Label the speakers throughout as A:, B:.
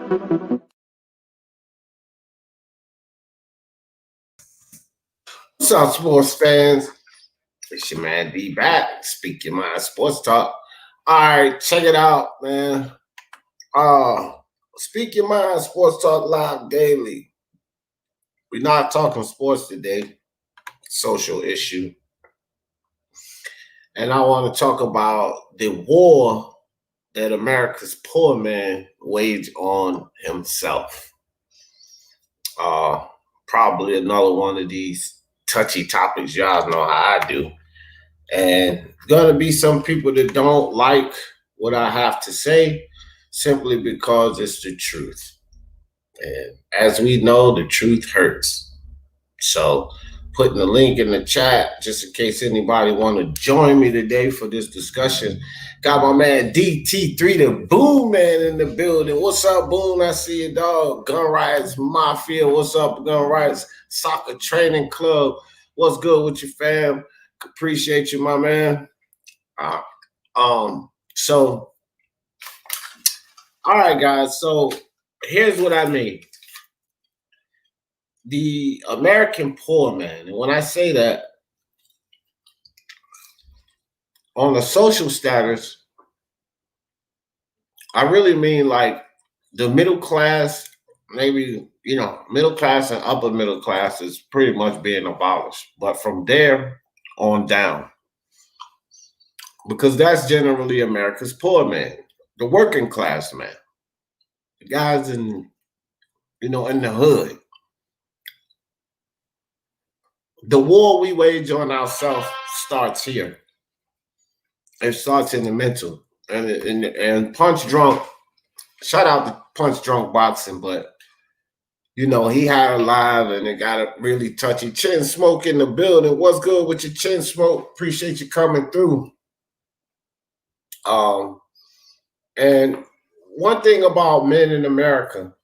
A: What's up, sports fans? It's your man D back. Speak Your Mind Sports Talk. All right, check it out, man. Speak Your Mind Sports Talk live daily. We're not talking sports today, social issue. And I want to talk about the war that America's poor man waged on himself. Probably another one of these touchy topics. Y'all know how I do. And gonna be some people that don't like what I have to say simply because it's the truth. And as we know, the truth hurts. So putting the link in the chat just in case anybody want to join me today for this discussion. Got my man DT3 TheBoon Man in the building. What's up, Boon? I see you, dog. Gun Rights Mafia. What's up, Gun Rights Soccer Training Club? What's good with you, fam? Appreciate you, my man. So, all right, guys. So here's what I mean. The American poor man, and when I say that, on the social status, I really mean like the middle class, maybe, middle class and upper middle class is pretty much being abolished. But from there on down, because that's generally America's poor man, the working class man, the guys in the hood. The war we wage on ourselves starts here. It starts in the mental. And Punch Drunk, shout out to Punch Drunk Boxing, but he had a live and it got a really touchy. Chin Smoke in the building. What's good with your Chin Smoke? Appreciate you coming through. And one thing about men in America,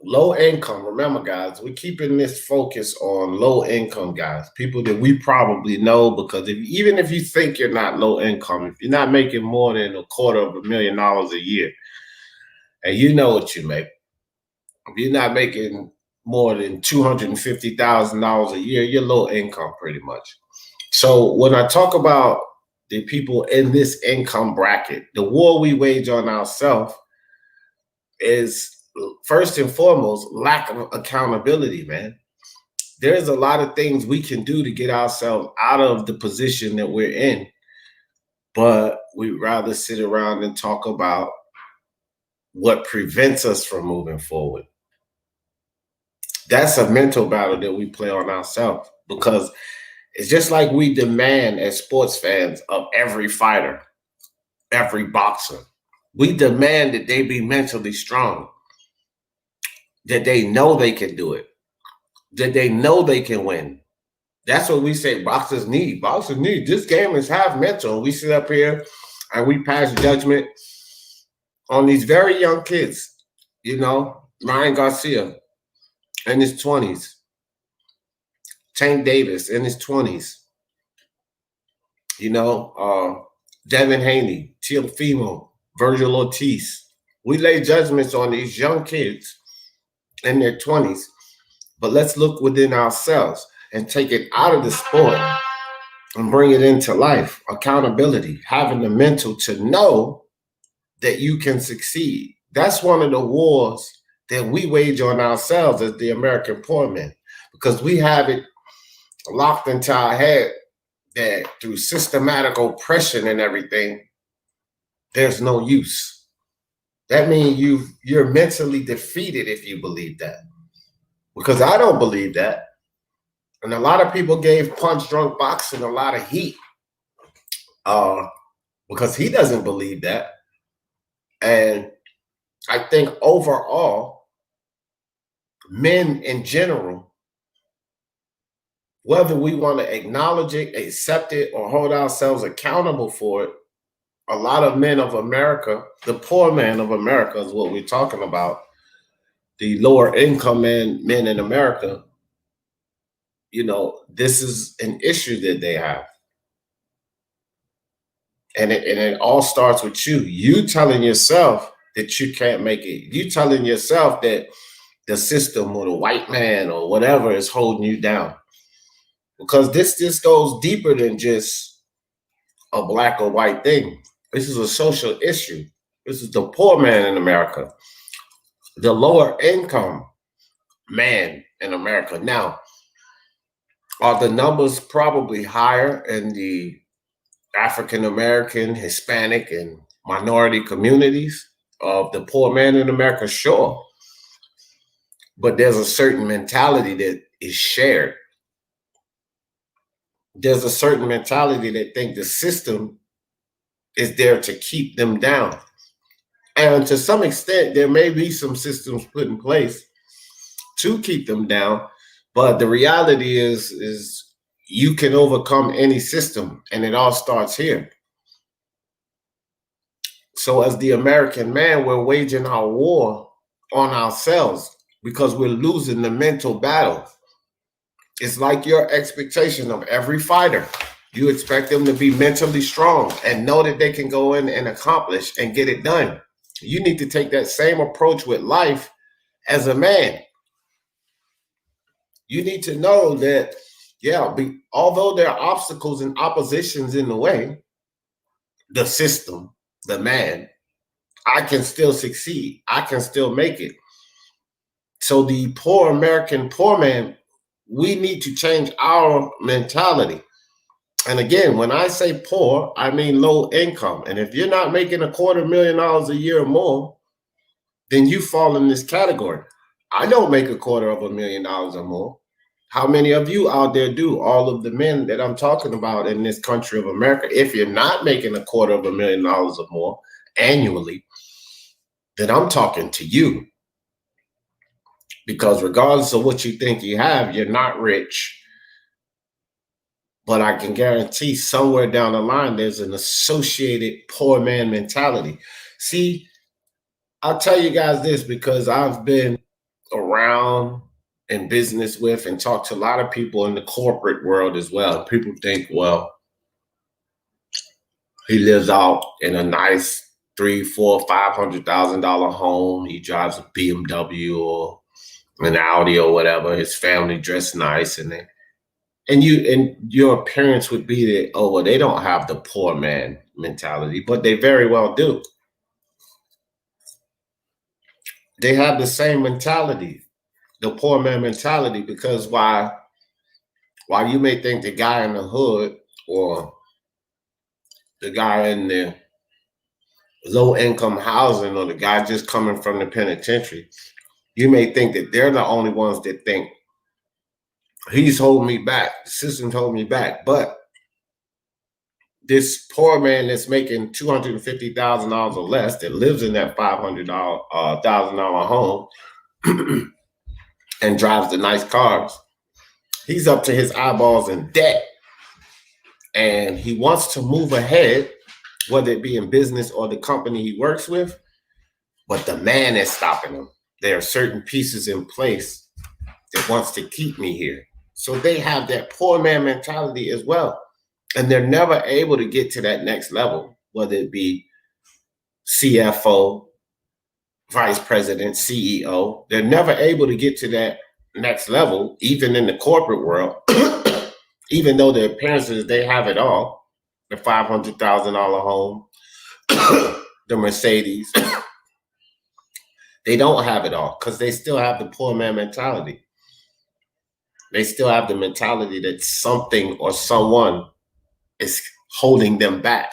A: low income. Remember, guys, we're keeping this focus on low income guys, people that we probably know, because even if you think you're not low income, if you're not making more than $250,000 a year, and you know what you make, if you're not making more than $250,000 a year, you're low income pretty much. So when I talk about the people in this income bracket, the war we wage on ourselves is first and foremost lack of accountability, man. There's a lot of things we can do to get ourselves out of the position that we're in, but we'd rather sit around and talk about what prevents us from moving forward. That's a mental battle that we play on ourselves, because it's just like we demand as sports fans of every fighter, every boxer. We demand that they be mentally strong, that they know they can do it, that they know they can win. That's what we say boxers need. Boxers need. This game is half mental. We sit up here and we pass judgment on these very young kids. Ryan Garcia in his 20s, Tank Davis in his 20s, Devin Haney, Teofimo, Virgil Ortiz. We lay judgments on these young kids in their 20s, but let's look within ourselves and take it out of the sport and bring it into life. Accountability, having the mental to know that you can succeed. That's one of the wars that we wage on ourselves as the American poor man, because we have it locked into our head that through systematic oppression and everything, there's no use. That means you're mentally defeated if you believe that. Because I don't believe that. And a lot of people gave Punch Drunk Boxing a lot of heat because he doesn't believe that. And I think overall, men in general, whether we want to acknowledge it, accept it, or hold ourselves accountable for it, a lot of men of America, the poor man of America is what we're talking about, the lower income men in America, this is an issue that they have. And it all starts with you telling yourself that you can't make it. You telling yourself that the system or the white man or whatever is holding you down. Because this goes deeper than just a black or white thing. This is a social issue. This is the poor man in America, the lower income man in America. Now, are the numbers probably higher in the African American, Hispanic, and minority communities of the poor man in America? Sure. But there's a certain mentality that is shared. There's a certain mentality that think the system is there to keep them down. And to some extent, there may be some systems put in place to keep them down. But the reality is you can overcome any system, and it all starts here. So as the American man, we're waging our war on ourselves because we're losing the mental battle. It's like your expectation of every fighter. You expect them to be mentally strong and know that they can go in and accomplish and get it done. You need to take that same approach with life as a man. You need to know that, although there are obstacles and oppositions in the way, the system, the man, I can still succeed. I can still make it. So the poor American poor man, we need to change our mentality. And again, when I say poor, I mean low income. And if you're not making $250,000 a year or more, then you fall in this category. I don't make $250,000 or more. How many of you out there do? All of the men that I'm talking about in this country of America, if you're not making $250,000 or more annually, then I'm talking to you. Because regardless of what you think you have, you're not rich. But I can guarantee somewhere down the line, there's an associated poor man mentality. See, I'll tell you guys this because I've been around in business with and talked to a lot of people in the corporate world as well. People think, well, he lives out in a nice $300,000, $400,000, $500,000 home. He drives a BMW or an Audi or whatever. His family dressed nice, and your appearance would be that, oh, well, they don't have the poor man mentality, but they very well do. They have the same mentality, the poor man mentality, because while you may think the guy in the hood or the guy in the low income housing or the guy just coming from the penitentiary, you may think that they're the only ones that think he's holding me back, the system's holding me back. But this poor man that's making $250,000 or less, that lives in that $500,000 home and drives the nice cars, he's up to his eyeballs in debt. And he wants to move ahead, whether it be in business or the company he works with, but the man is stopping him. There are certain pieces in place that wants to keep me here. So they have that poor man mentality as well. And they're never able to get to that next level, whether it be CFO, vice president, CEO. They're never able to get to that next level, even in the corporate world, even though the appearances, they have it all. The $500,000 home, the Mercedes. They don't have it all because they still have the poor man mentality. They still have the mentality that something or someone is holding them back.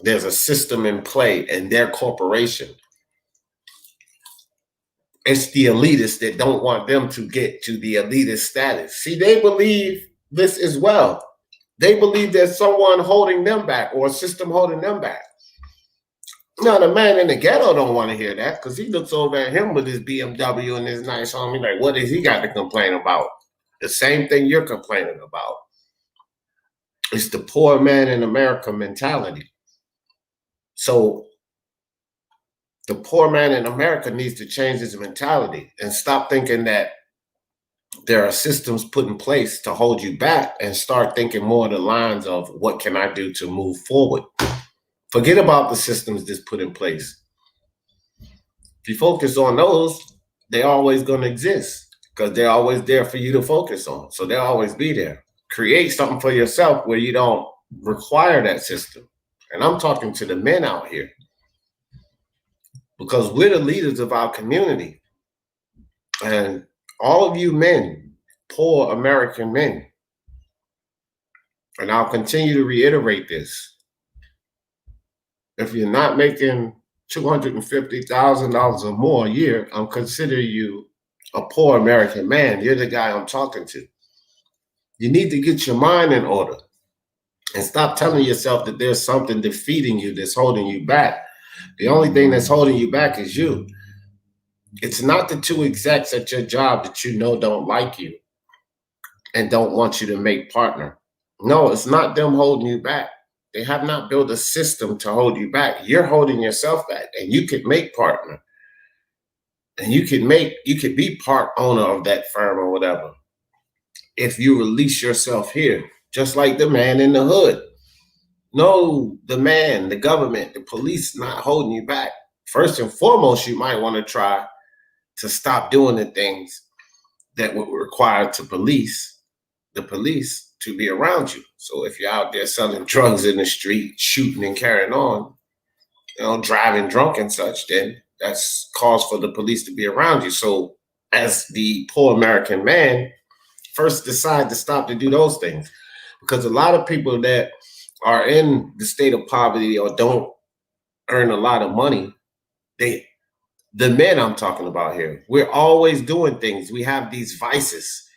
A: There's a system in play in their corporation. It's the elitists that don't want them to get to the elitist status. See, they believe this as well. They believe there's someone holding them back or a system holding them back. Now, the man in the ghetto don't want to hear that because he looks over at him with his BMW and his nice home. He's like, what has he got to complain about? The same thing you're complaining about. It's the poor man in America mentality. So the poor man in America needs to change his mentality and stop thinking that there are systems put in place to hold you back and start thinking more of the lines of what can I do to move forward? Forget about the systems that's put in place. If you focus on those, they're always going to exist because they're always there for you to focus on. So they'll always be there. Create something for yourself where you don't require that system. And I'm talking to the men out here because we're the leaders of our community. And all of you men, poor American men, and I'll continue to reiterate this. If you're not making $250,000 or more a year, I'm considering you a poor American man. You're the guy I'm talking to. You need to get your mind in order and stop telling yourself that there's something defeating you that's holding you back. The only thing that's holding you back is you. It's not the two execs at your job that you know don't like you and don't want you to make partner. No, it's not them holding you back. They have not built a system to hold you back. You're holding yourself back, and you could make partner. And you could be part owner of that firm or whatever if you release yourself here, just like the man in the hood. No, the man, the government, the police not holding you back. First and foremost, you might want to try to stop doing the things that would require the police to be around you. So if you're out there selling drugs in the street, shooting and carrying on, driving drunk and such, then that's cause for the police to be around you. So as the poor American man, first decide to stop to do those things. Because a lot of people that are in the state of poverty or don't earn a lot of money, the men I'm talking about here, we're always doing things. We have these vices.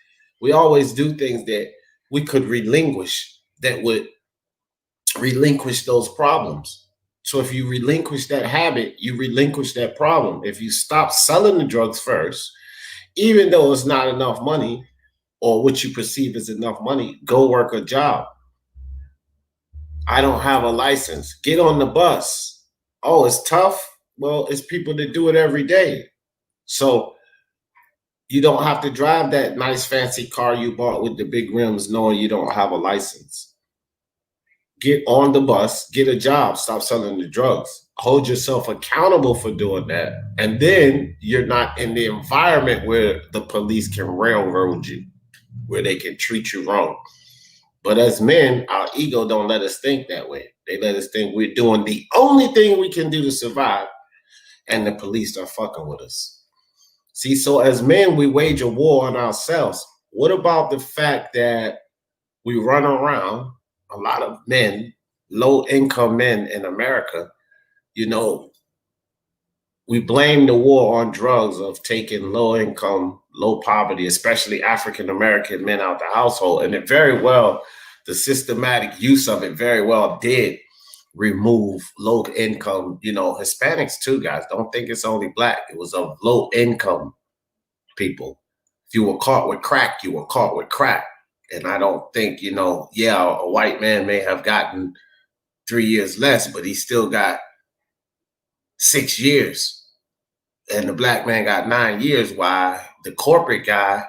A: We always do things that we could relinquish, that would relinquish those problems. So if you relinquish that habit, you relinquish that problem. If you stop selling the drugs first, even though it's not enough money or what you perceive as enough money, go work a job. I don't have a license. Get on the bus. Oh, it's tough. Well, it's people that do it every day. So you don't have to drive that nice fancy car you bought with the big rims knowing you don't have a license. Get on the bus, get a job, stop selling the drugs. Hold yourself accountable for doing that. And then you're not in the environment where the police can railroad you, where they can treat you wrong. But as men, our ego don't let us think that way. They let us think we're doing the only thing we can do to survive, and the police are fucking with us. See, so as men, we wage a war on ourselves. What about the fact that we run around, a lot of men, low-income men in America, we blame the war on drugs of taking low-income, low poverty, especially African-American men out the household. And it very well, the systematic use of it very well did remove low income, Hispanics too, guys. Don't think it's only black. It was of low income people. If you were caught with crack, you were caught with crack. And I don't think, a white man may have gotten 3 years less, but he still got 6 years. And the black man got 9 years, while the corporate guy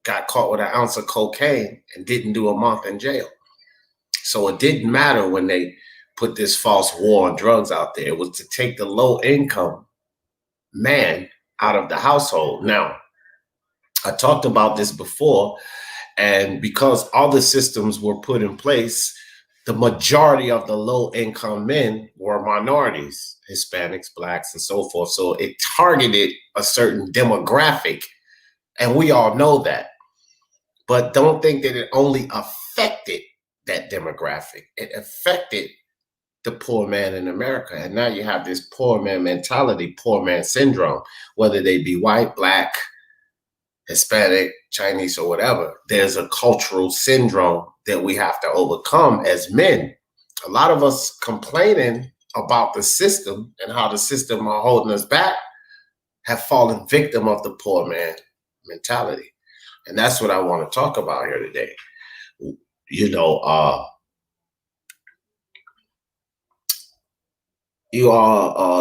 A: got caught with an ounce of cocaine and didn't do a month in jail. So it didn't matter when they put this false war on drugs out there. It was to take the low income man out of the household. Now, I talked about this before, and because all the systems were put in place, the majority of the low income men were minorities, Hispanics, blacks, and so forth. So it targeted a certain demographic, and we all know that. But don't think that it only affected that demographic. It affected the poor man in America. And now you have this poor man mentality, poor man syndrome, whether they be white, black, Hispanic, Chinese, or whatever. There's a cultural syndrome that we have to overcome as men. A lot of us complaining about the system and how the system are holding us back have fallen victim of the poor man mentality. And that's what I want to talk about here today.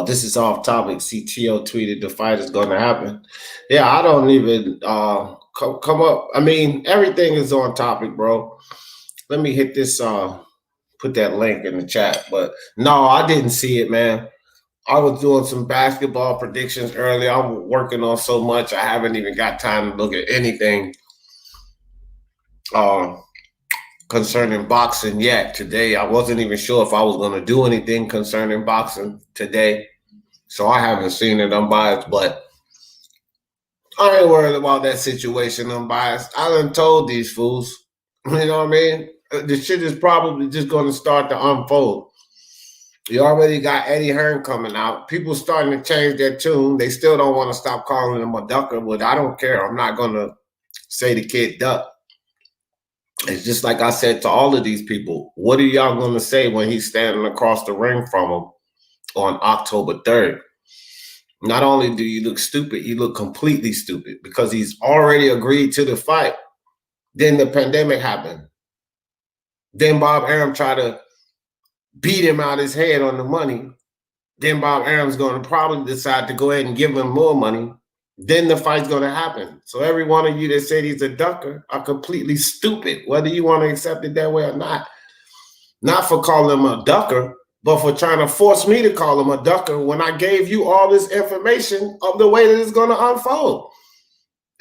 A: This is off topic. CTO tweeted the fight is going to happen. Yeah, I don't even come up. I mean, everything is on topic, bro. Let me hit this, put that link in the chat. But no, I didn't see it, man. I was doing some basketball predictions earlier. I'm working on so much. I haven't even got time to look at anything concerning boxing yet. Today, I wasn't even sure if I was going to do anything concerning boxing today. So I haven't seen it unbiased, but I ain't worried about that situation unbiased. I done told these fools, you know what I mean? The shit is probably just going to start to unfold. You already got Eddie Hearn coming out. People starting to change their tune. They still don't want to stop calling him a ducker, but I don't care. I'm not going to say the kid duck. It's just like I said to all of these people, what are y'all going to say when he's standing across the ring from him on October 3rd? Not only do you look stupid, you look completely stupid because he's already agreed to the fight. Then the pandemic happened. Then Bob Arum tried to beat him out his head on the money. Then Bob Arum's going to probably decide to go ahead and give him more money. Then the fight's going to happen. So every one of you that said he's a ducker are completely stupid, whether you want to accept it that way or not. Not for calling him a ducker, but for trying to force me to call him a ducker when I gave you all this information of the way that it's going to unfold.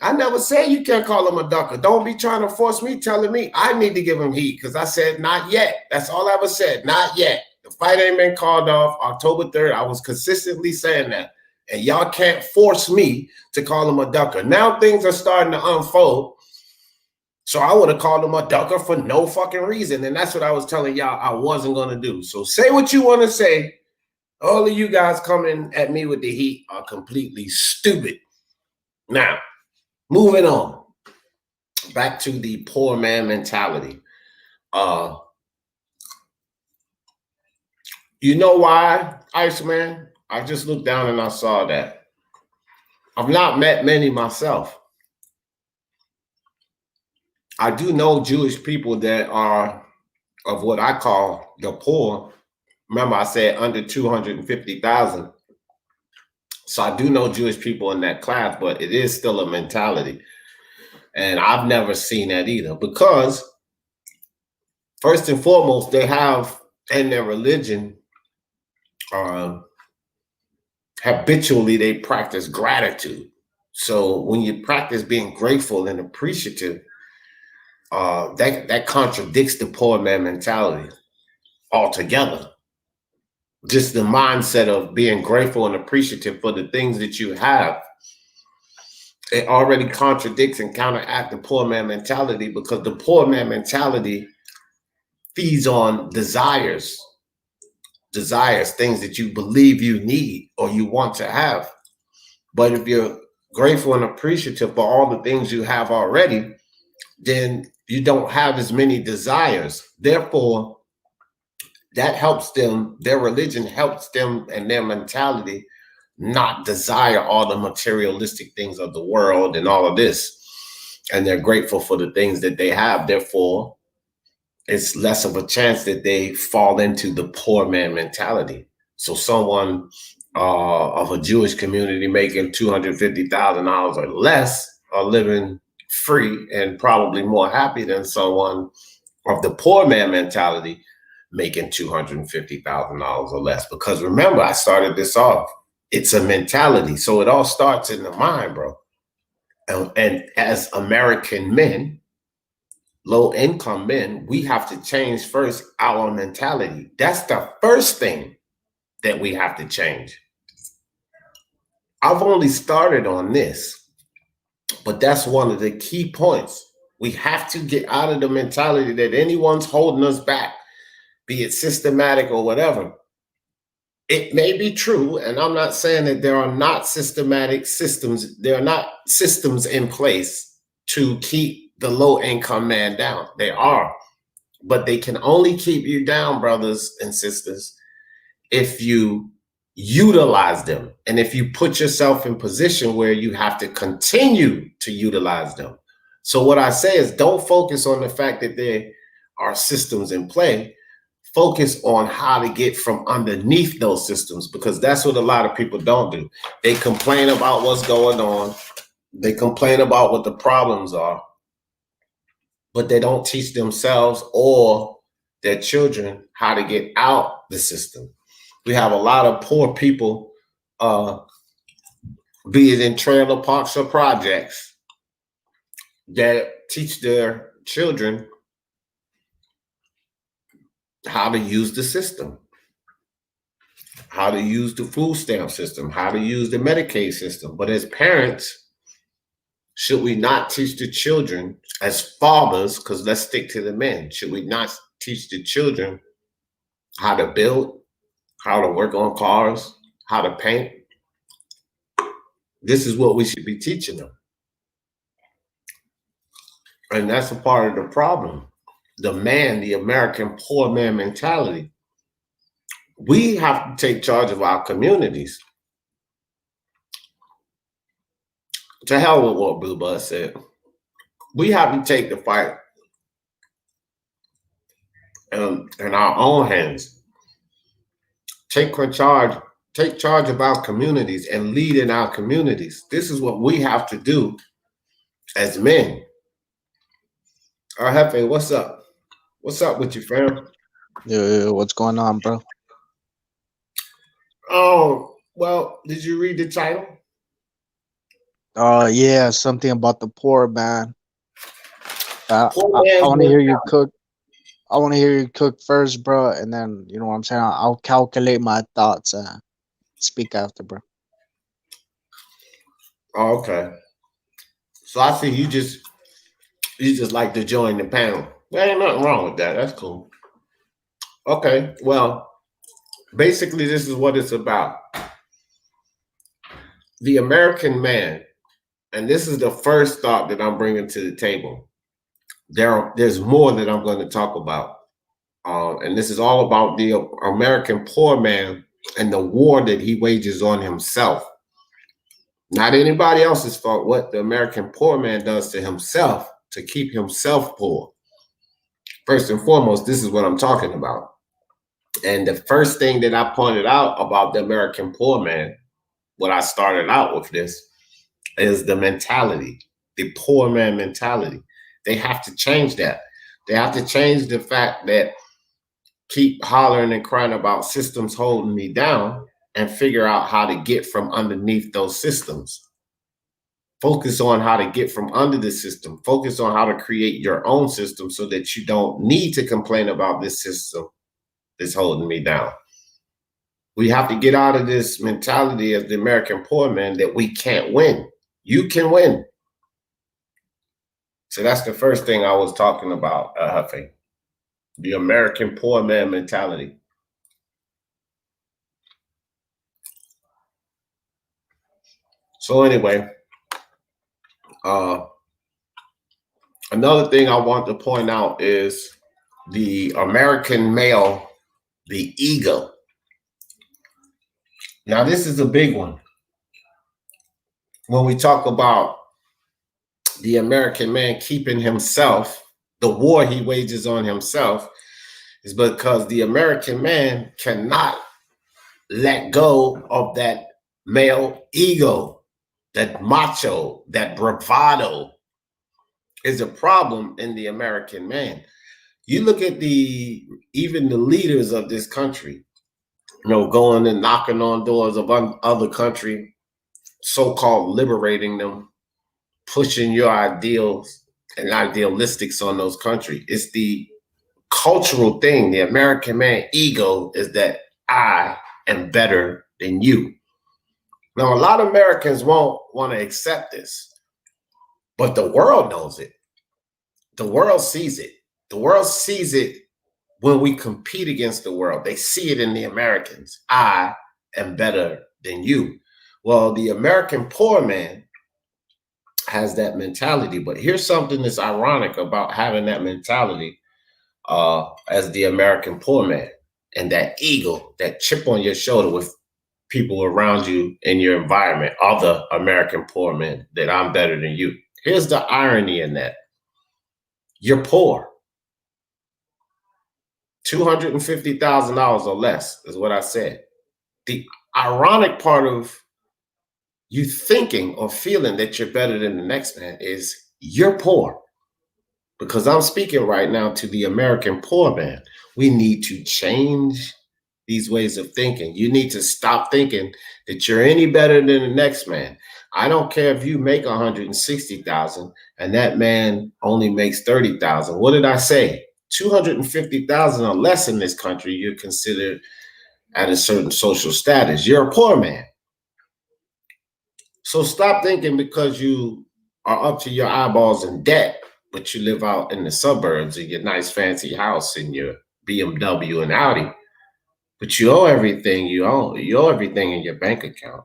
A: I never said you can't call him a ducker. Don't be trying to force me, telling me I need to give him heat because I said not yet. That's all I ever said, not yet. The fight ain't been called off October 3rd. I was consistently saying that. And y'all can't force me to call him a ducker. Now things are starting to unfold. So I would have called him a ducker for no fucking reason. And that's what I was telling y'all I wasn't going to do. So say what you want to say. All of you guys coming at me with the heat are completely stupid. Now, moving on. Back to the poor man mentality. You know why, Iceman? I just looked down and I saw that. I've not met many myself. I do know Jewish people that are of what I call the poor. Remember, I said under 250,000. So I do know Jewish people in that class, but it is still a mentality. And I've never seen that either because, first and foremost, they have in their religion, habitually, they practice gratitude. So when you practice being grateful and appreciative, that contradicts the poor man mentality altogether. Just the mindset of being grateful and appreciative for the things that you have, it already contradicts and counteracts the poor man mentality because the poor man mentality feeds on desires, things that you believe you need or you want to have. But if you're grateful and appreciative for all the things you have already, then you don't have as many desires. Therefore, that helps them, their religion helps them and their mentality not desire all the materialistic things of the world and all of this. And they're grateful for the things that they have. Therefore, it's less of a chance that they fall into the poor man mentality. So someone of a Jewish community making $250,000 or less are living free and probably more happy than someone of the poor man mentality making $250,000 or less. Because remember, I started this off. It's a mentality. So it all starts in the mind, bro. And as American men, low income men, we have to change first our mentality. That's the first thing that we have to change. I've only started on this, but that's one of the key points. We have to get out of the mentality that anyone's holding us back, be it systematic or whatever. It may be true, and I'm not saying that there are not systematic systems, there are not systems in place to keep the low income man down. They are, but they can only keep you down, brothers and sisters, if you utilize them and if you put yourself in position where you have to continue to utilize them. So what I say is don't focus on the fact that there are systems in play. Focus on how to get from underneath those systems, because that's what a lot of people don't do. They complain about what's going on. They complain about what the problems are, but they don't teach themselves or their children how to get out the system. We have a lot of poor people, be it in trailer parks or projects, that teach their children how to use the system, how to use the food stamp system, how to use the Medicaid system. But as parents, should we not teach the children, as fathers, because let's stick to the men, should we not teach the children how to build, how to work on cars, how to paint? This is what we should be teaching them. And that's a part of the problem. The man, the American poor man mentality. We have to take charge of our communities. To hell with what Blue Bud said. We have to take the fight in our own hands. Take charge of our communities and lead in our communities. This is what we have to do as men. All right, Hefe, what's up? What's up with you, fam?
B: Yeah, what's going on, bro?
A: Oh, well, did you read the title?
B: Yeah, something about the poor man.
A: Poor
B: I
A: man's
B: want to hear you
A: mentality.
B: cook. I want to hear you cook first, bro, and then you know what I'm saying. I'll calculate my thoughts. Speak after, bro.
A: Oh, okay. So I see you just like to join the panel. There ain't nothing wrong with that. That's cool. Okay. Well, basically, this is what it's about. The American man, and this is the first thought that I'm bringing to the table. There's more that I'm going to talk about. And this is all about the American poor man and the war that he wages on himself. Not anybody else's fault, what the American poor man does to himself to keep himself poor. First and foremost, this is what I'm talking about. And the first thing that I pointed out about the American poor man, what I started out with this, is the mentality, the poor man mentality. They have to change that. They have to change the fact that keep hollering and crying about systems holding me down and figure out how to get from underneath those systems. Focus on how to get from under the system. Focus on how to create your own system so that you don't need to complain about this system that's holding me down. We have to get out of this mentality as the American poor man that we can't win. You can win. So that's the first thing I was talking about, Huffy. The American poor man mentality. So anyway, another thing I want to point out is the American male, the ego. Now, this is a big one. When we talk about the American man keeping himself, the war he wages on himself is because the American man cannot let go of that male ego, that macho, that bravado is a problem in the American man. You look at even the leaders of this country, going and knocking on doors of other country, so-called liberating them, pushing your ideals and idealistics on those countries. It's the cultural thing. The American man ego is that I am better than you. Now, a lot of Americans won't want to accept this, but the world knows it. The world sees it. The world sees it when we compete against the world. They see it in the Americans. I am better than you. Well, the American poor man has that mentality, but here's something that's ironic about having that mentality as the American poor man and that ego, that chip on your shoulder with people around you in your environment, other American poor men, that I'm better than you. Here's the irony in that. You're poor. $250,000 or less is what I said. The ironic part of you thinking or feeling that you're better than the next man is you're poor. Because I'm speaking right now to the American poor man. We need to change these ways of thinking. You need to stop thinking that you're any better than the next man. I don't care if you make 160,000 and that man only makes 30,000. What did I say? 250,000 or less in this country, you're considered at a certain social status. You're a poor man. So stop thinking because you are up to your eyeballs in debt, but you live out in the suburbs in your nice fancy house in your BMW and Audi, but you owe everything you own. You owe everything in your bank account.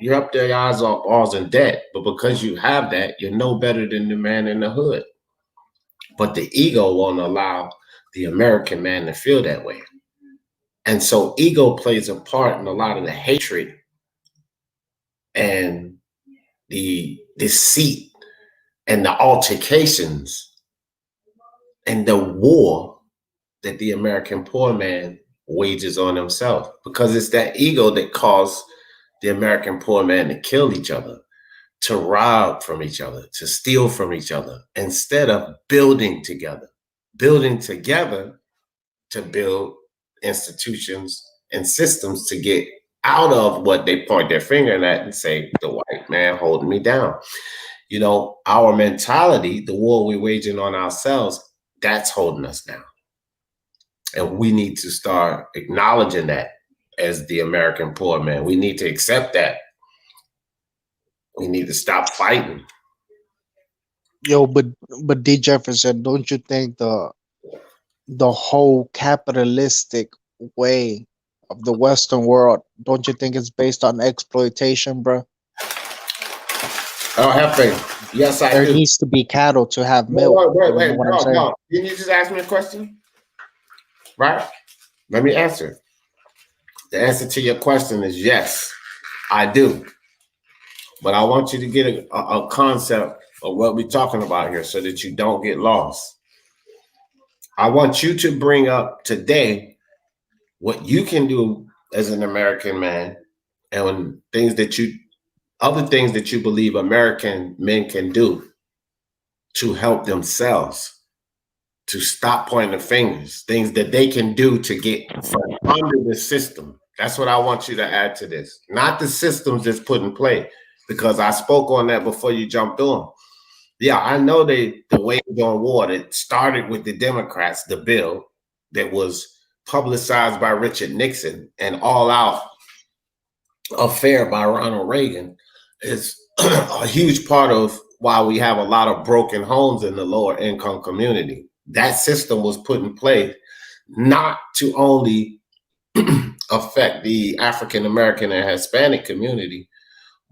A: You're up there, your eyes are balls in debt, but because you have that, you're no better than the man in the hood. But the ego won't allow the American man to feel that way. And so ego plays a part in a lot of the hatred and the deceit and the altercations and the war that the American poor man wages on himself, because it's that ego that caused the American poor man to kill each other, to rob from each other, to steal from each other, instead of building together to build institutions and systems to get out of what they point their finger at and say, the white man holding me down. You know, our mentality, the war we're waging on ourselves, that's holding us down. And we need to start acknowledging that as the American poor man. We need to accept that. We need to stop fighting.
B: Yo, but D Jefferson, don't you think the whole capitalistic way of the Western world, don't you think it's based on exploitation, bro?
A: I have faith. Yes, I
B: There
A: do.
B: needs to be cattle to have
A: Wait,
B: milk.
A: wait, wait,
B: You know
A: wait,
B: what I'm
A: no,
B: saying?
A: no. Didn't you just ask me a question? Right? Let me answer. The answer to your question is yes, I do. But I want you to get a concept of what we're talking about here so that you don't get lost. I want you to bring up today what you can do as an American man and things that you, other things that you believe American men can do to help themselves, to stop pointing the fingers, things that they can do to get from under the system. That's what I want you to add to this, not the systems that's put in play, because I spoke on that before you jumped on. Yeah, I know the wage on war that started with the Democrats, the bill that was publicized by Richard Nixon and all out affair by Ronald Reagan is a huge part of why we have a lot of broken homes in the lower income community. That system was put in place not to only affect the African American and Hispanic community,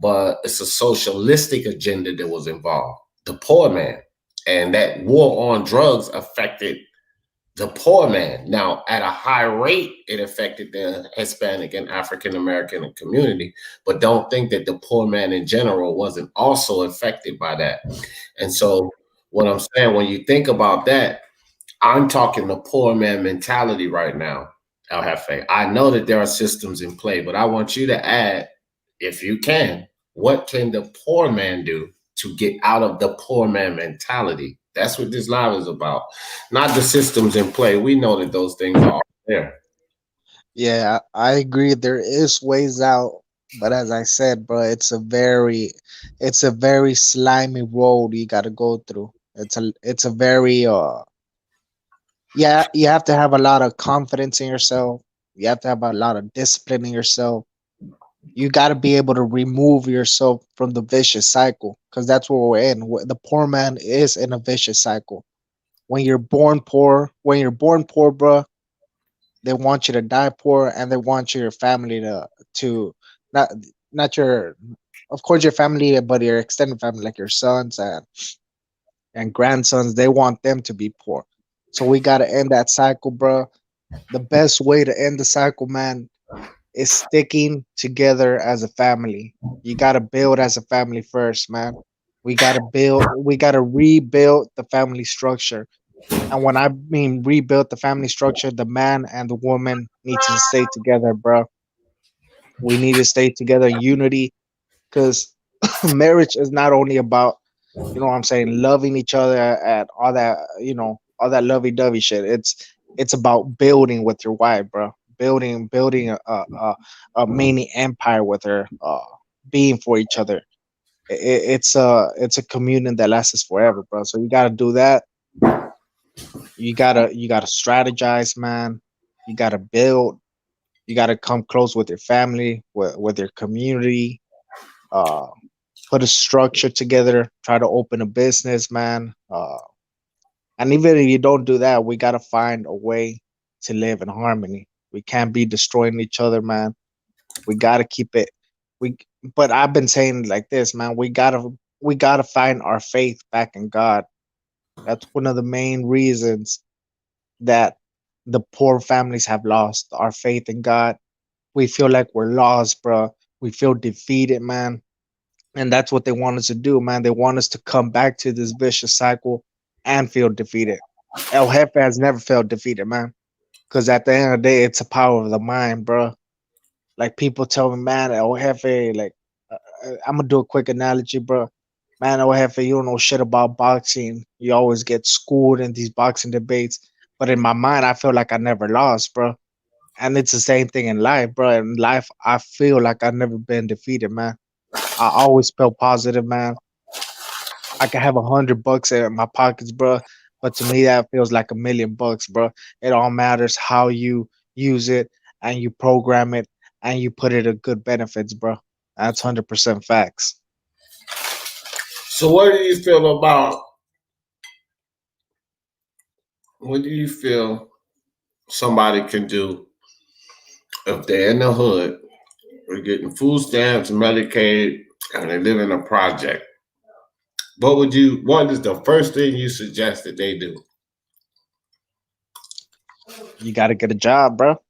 A: but it's a socialistic agenda that was involved. The poor man. And that war on drugs affected the poor man. Now, at a high rate, it affected the Hispanic and African American community, but don't think that the poor man in general wasn't also affected by that. And so, what I'm saying, when you think about that, I'm talking the poor man mentality right now, El Jefe. I know that there are systems in play, but I want you to add, if you can, what can the poor man do to get out of the poor man mentality? That's what this live is about, not the systems in play. We know that those things are there.
B: Yeah, I agree. There is ways out, but as I said, bro, it's a very slimy road you got to go through. It's a very yeah, you have to have a lot of confidence in yourself. You have to have a lot of discipline in yourself. You got to be able to remove yourself from the vicious cycle, because that's what we're in. The poor man is in a vicious cycle. When you're born poor, bro, they want you to die poor, and they want your family to not not your, of course, your family, but your extended family, like your sons and grandsons. They want them to be poor. So we got to end that cycle, bro. The best way to end the cycle, man, is sticking together as a family. You got to build as a family first, man. We got to rebuild the family structure. And when I mean rebuild the family structure, the man and the woman need to stay together, bro. We need to stay together in unity, because marriage is not only about, you know what I'm saying, loving each other and all that, all that lovey dovey shit. It's about building with your wife, bro. building a mini empire with her, being for each other. It's a communion that lasts forever, bro. So you gotta do that. You gotta strategize, man. You gotta build. You gotta come close with your family, with your community. Uh, Put a structure together. Try to open a business, man. And even if you don't do that, we gotta find a way to live in harmony. We can't be destroying each other, man. We gotta keep it. We, but I've been saying it like this, man. We gotta find our faith back in God. That's one of the main reasons that the poor families have lost our faith in God. We feel like we're lost, bro. We feel defeated, man. And that's what they want us to do, man. They want us to come back to this vicious cycle and feel defeated. El Jefe has never felt defeated, man. Because at the end of the day, it's a power of the mind, bro. Like people tell me, man, El Jefe, like, I'm gonna do a quick analogy, bro. Man, El Jefe, you don't know shit about boxing. You always get schooled in these boxing debates. But in my mind, I feel like I never lost, bro. And it's the same thing in life, bro. In life, I feel like I've never been defeated, man. I always feel positive, man. I can have $100 in my pockets, bro. But to me, that feels like $1,000,000, bro. It all matters how you use it and you program it and you put it to good benefits, bro. That's 100% facts.
A: So what do you feel somebody can do if they're in the hood, they're getting food stamps, Medicaid, and they live in a project? What is the first thing you suggest that they do?
B: You got to get a job, bro.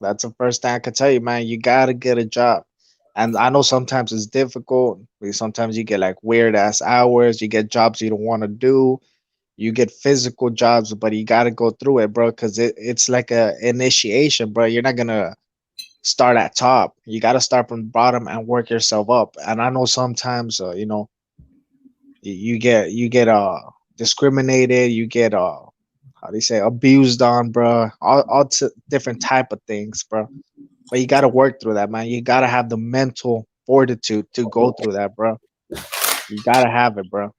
B: That's the first thing I can tell you, man. You got to get a job. And I know sometimes it's difficult. Sometimes you get like weird ass hours. You get jobs you don't want to do. You get physical jobs, but you got to go through it, bro, because it's like a initiation, bro. You're not going to start at top. You got to start from bottom and work yourself up. And I know sometimes, you get discriminated, you get how do you say, abused on, bro. All different type of things, bro. But you got to work through that, man. You got to have the mental fortitude to go through that, bro. You got to have it, bro.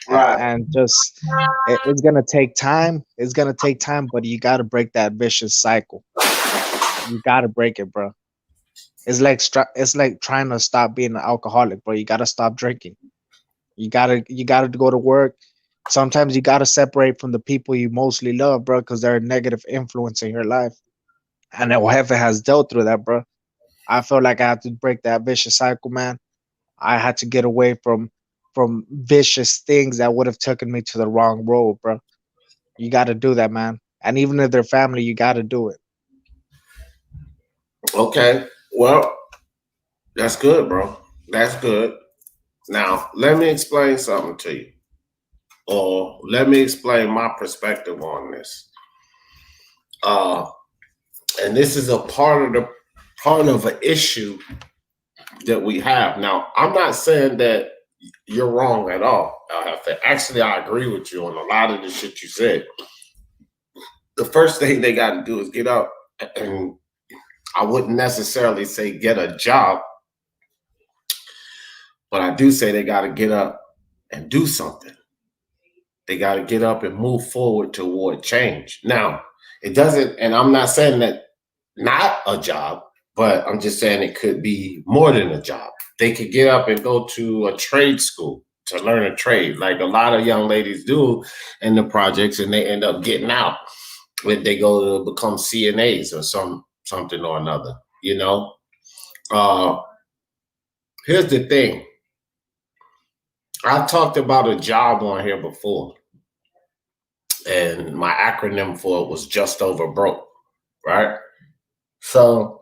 A: Right.
B: And just it's gonna take time. It's gonna take time, but you got to break that vicious cycle. You got to break it, bro. It's like trying to stop being an alcoholic, bro. You got to stop drinking. You gotta go to work. Sometimes you gotta separate from the people you mostly love, bro, because they're a negative influence in your life. And El Jefe has dealt through that, bro. I felt like I had to break that vicious cycle, man. I had to get away from vicious things that would have taken me to the wrong road, bro. You gotta do that, man. And even if they're family, you gotta do it.
A: Okay. Well, that's good, bro. That's good. Now, let me explain something to you, or let me explain my perspective on this. Uh, and this is a part of an issue that we have. Now, I'm not saying that you're wrong at all. Actually, I agree with you on a lot of the shit you said. The first thing they got to do is get up, and I wouldn't necessarily say get a job, but I do say they got to get up and do something. They got to get up and move forward toward change. Now, it doesn't, and I'm not saying that not a job, but I'm just saying it could be more than a job. They could get up and go to a trade school to learn a trade, like a lot of young ladies do in the projects, and they end up getting out when they go to become CNAs or something or another. You know, uh, here's the thing. I've talked about a job on here before, and my acronym for it was just over broke, right? So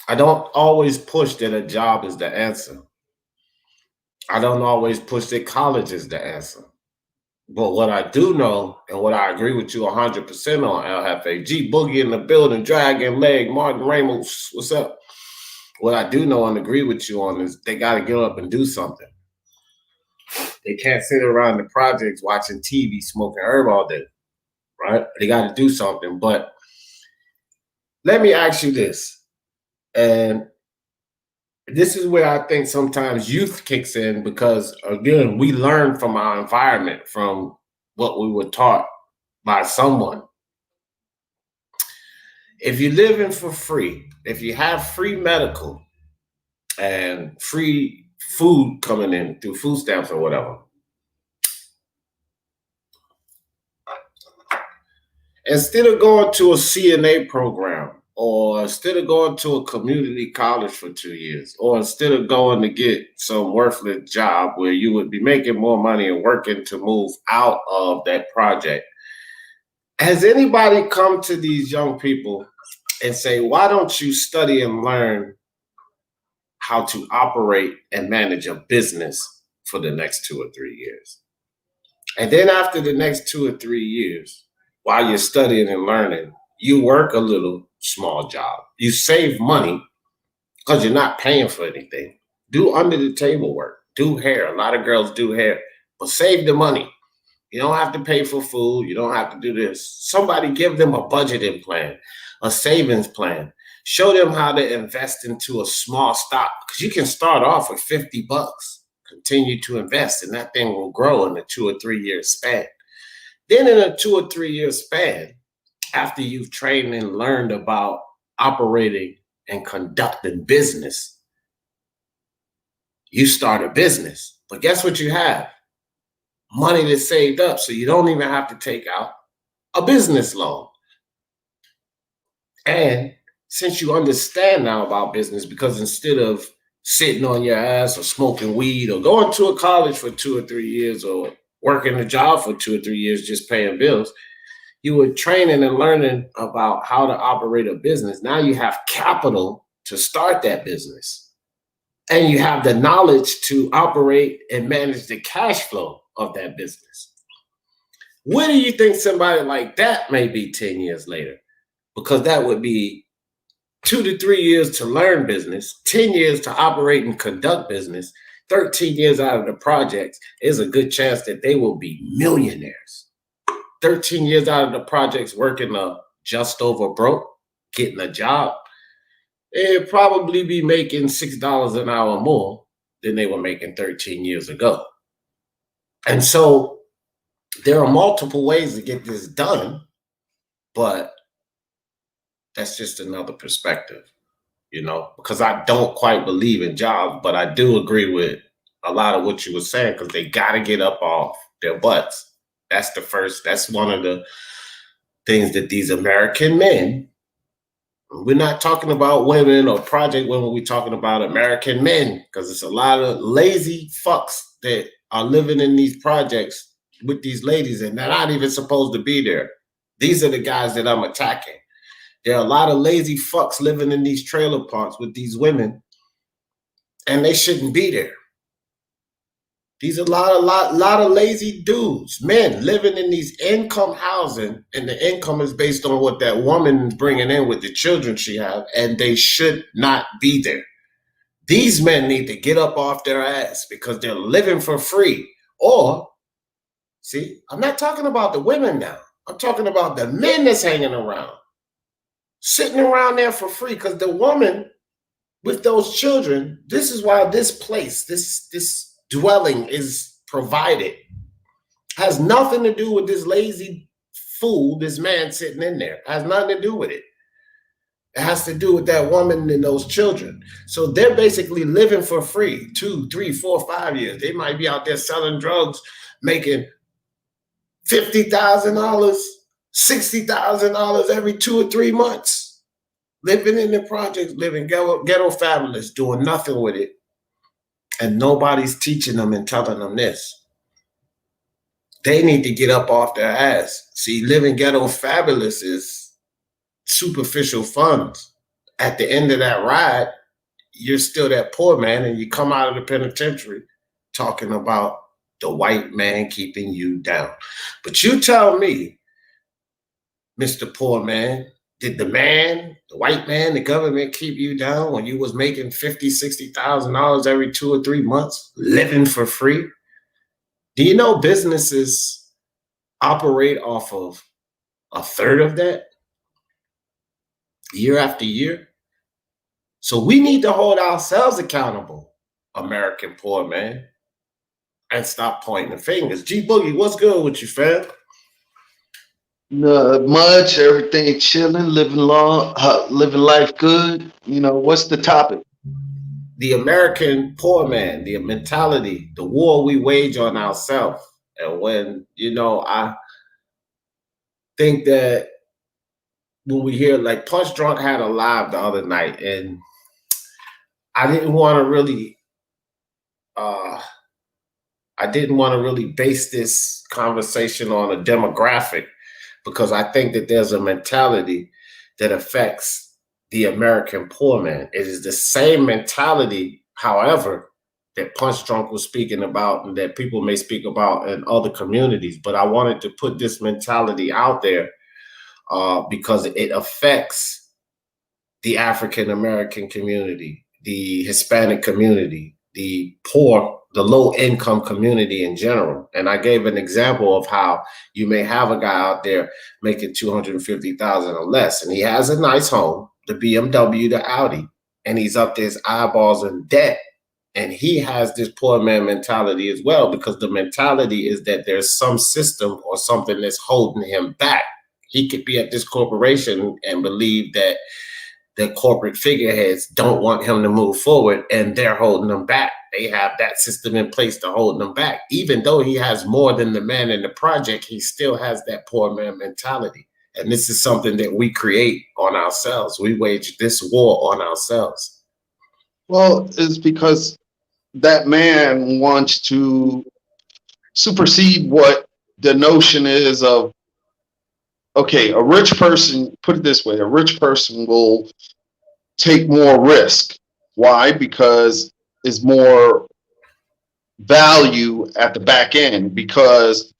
A: I don't always push that a job is the answer. I don't always push that college is the answer. But what I do know, and what I agree with you 100% on, LFAG, Boogie in the building, Dragon Leg, Martin Ramos, what's up? What I do know and agree with you on is they got to get up and do something. They can't sit around the projects watching TV, smoking herb all day, right? They got to do something. But let me ask you this. And this is where I think sometimes youth kicks in because, again, we learn from our environment, from what we were taught by someone. If you're living for free, if you have free medical and free food coming in through food stamps or whatever, instead of going to a CNA program, or instead of going to a community college for 2 years, or instead of going to get some worthless job where you would be making more money and working to move out of that project, has anybody come to these young people and say, why don't you study and learn how to operate and manage a business for the next 2 or 3 years? And then after the next 2 or 3 years, while you're studying and learning, you work a little small job. You save money because you're not paying for anything. Do under the table work. Do hair. A lot of girls do hair, but save the money. You don't have to pay for food. You don't have to do this. Somebody give them a budgeting plan, a savings plan. Show them how to invest into a small stock, because you can start off with 50 bucks. Continue to invest, and that thing will grow in a 2 or 3 year span. Then in a 2 or 3 year span, after you've trained and learned about operating and conducting business, you start a business. But guess what you have? Money that's saved up, so you don't even have to take out a business loan. And since you understand now about business, because instead of sitting on your ass or smoking weed or going to a college for 2 or 3 years or working a job for 2 or 3 years just paying bills, you were training and learning about how to operate a business. Now you have capital to start that business, and you have the knowledge to operate and manage the cash flow of that business. Where do you think somebody like that may be 10 years later? Because that would be 2 to 3 years to learn business, 10 years to operate and conduct business, 13 years out of the projects. There's a good chance that they will be millionaires. 13 years out of the projects working just over broke, getting a job, they'd probably be making $6 an hour more than they were making 13 years ago. And so there are multiple ways to get this done, but that's just another perspective, because I don't quite believe in jobs, but I do agree with a lot of what you were saying, because they got to get up off their butts. That's one of the things that these American men, we're not talking about women or project women, we're talking about American men, because it's a lot of lazy fucks that are living in these projects with these ladies, and they're not even supposed to be there. These are the guys that I'm attacking. There are a lot of lazy fucks living in these trailer parks with these women, and they shouldn't be there. These are a lot of lazy dudes, men living in these income housing, and the income is based on what that woman is bringing in with the children she has, and they should not be there. These men need to get up off their ass because they're living for free. Or, see, I'm not talking about the women now. I'm talking about the men that's hanging around, sitting around there for free, because the woman with those children, this is why this place, this dwelling is provided. Has nothing to do with this lazy fool, this man sitting in there. Has nothing to do with it. It has to do with that woman and those children. So they're basically living for free 2, 3, 4, 5 years. They might be out there selling drugs, making $50,000, $60,000 every 2 or 3 months. Living in the projects, living ghetto fabulous, doing nothing with it. And nobody's teaching them and telling them this. They need to get up off their ass. See, living ghetto fabulous is superficial funds. At the end of that ride, you're still that poor man, and you come out of the penitentiary talking about the white man keeping you down. But you tell me, Mr. Poor Man, did the white man, the government keep you down when you was making $50,000, $60,000 every 2 or 3 months, living for free? Do you know businesses operate off of a third of that? year after year. So we need to hold ourselves accountable, American poor man, and stop pointing the fingers. G Boogie, what's good with you, fam?
C: Not much. Everything chilling, living long, living life good. What's the topic?
A: The American poor man, the mentality, the war we wage on ourselves. And when, I think that when we hear like Punch Drunk had a live the other night, and I didn't want to really uh I didn't want to really base this conversation on a demographic because I think that there's a mentality that affects the American poor man. It is the same mentality, however, that Punch Drunk was speaking about and that people may speak about in other communities. But I wanted to put this mentality out there because it affects the African American community, the Hispanic community, the poor, the low income community in general. And I gave an example of how you may have a guy out there making 250,000 or less, and he has a nice home, the BMW, the Audi, and he's up to his eyeballs in debt. And he has this poor man mentality as well, because the mentality is that there's some system or something that's holding him back. He could be at this corporation and believe that the corporate figureheads don't want him to move forward and they're holding him back. They have that system in place to hold him back. Even though he has more than the man in the project, he still has that poor man mentality. And this is something that we create on ourselves. We wage this war on ourselves.
C: Well, it's because that man wants to supersede what the notion is of, okay, a rich person, put it this way, a rich person will take more risk. Why? Because it's more value at the back end, because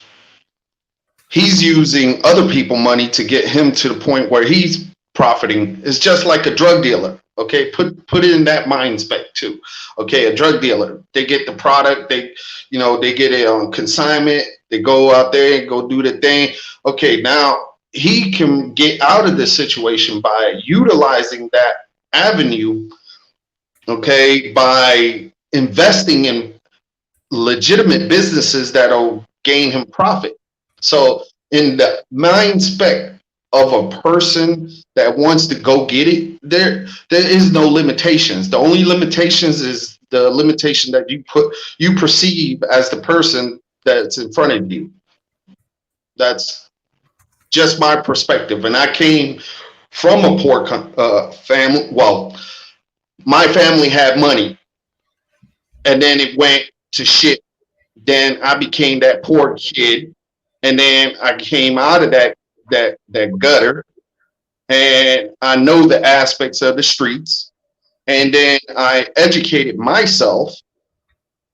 C: he's using other people money to get him to the point where he's profiting. It's just like a drug dealer. Okay, put it in that mind spec too. Okay, a drug dealer, they get the product, they get it on consignment, they go out there and go do the thing. Okay, now he can get out of this situation by utilizing that avenue, okay, by investing in legitimate businesses that'll gain him profit. So in the mind spec of a person that wants to go get it, there is no limitations. The only limitations is the limitation that you perceive as the person that's in front of you. That's just my perspective. And I came from a poor family. Well, my family had money, and then it went to shit. Then I became that poor kid, and then I came out of that gutter, and I know the aspects of the streets, and then I educated myself,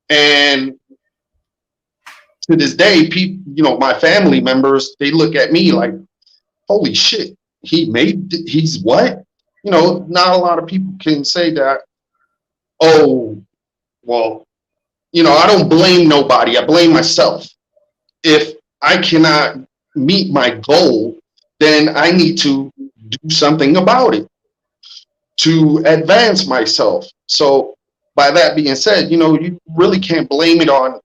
C: and to this day, people, my family members, they look at me like, holy shit, he's what? Not a lot of people can say that. Oh, well, I don't blame nobody. I blame myself. If I cannot meet my goal, then I need to do something about it to advance myself. So by that being said, you really can't blame it on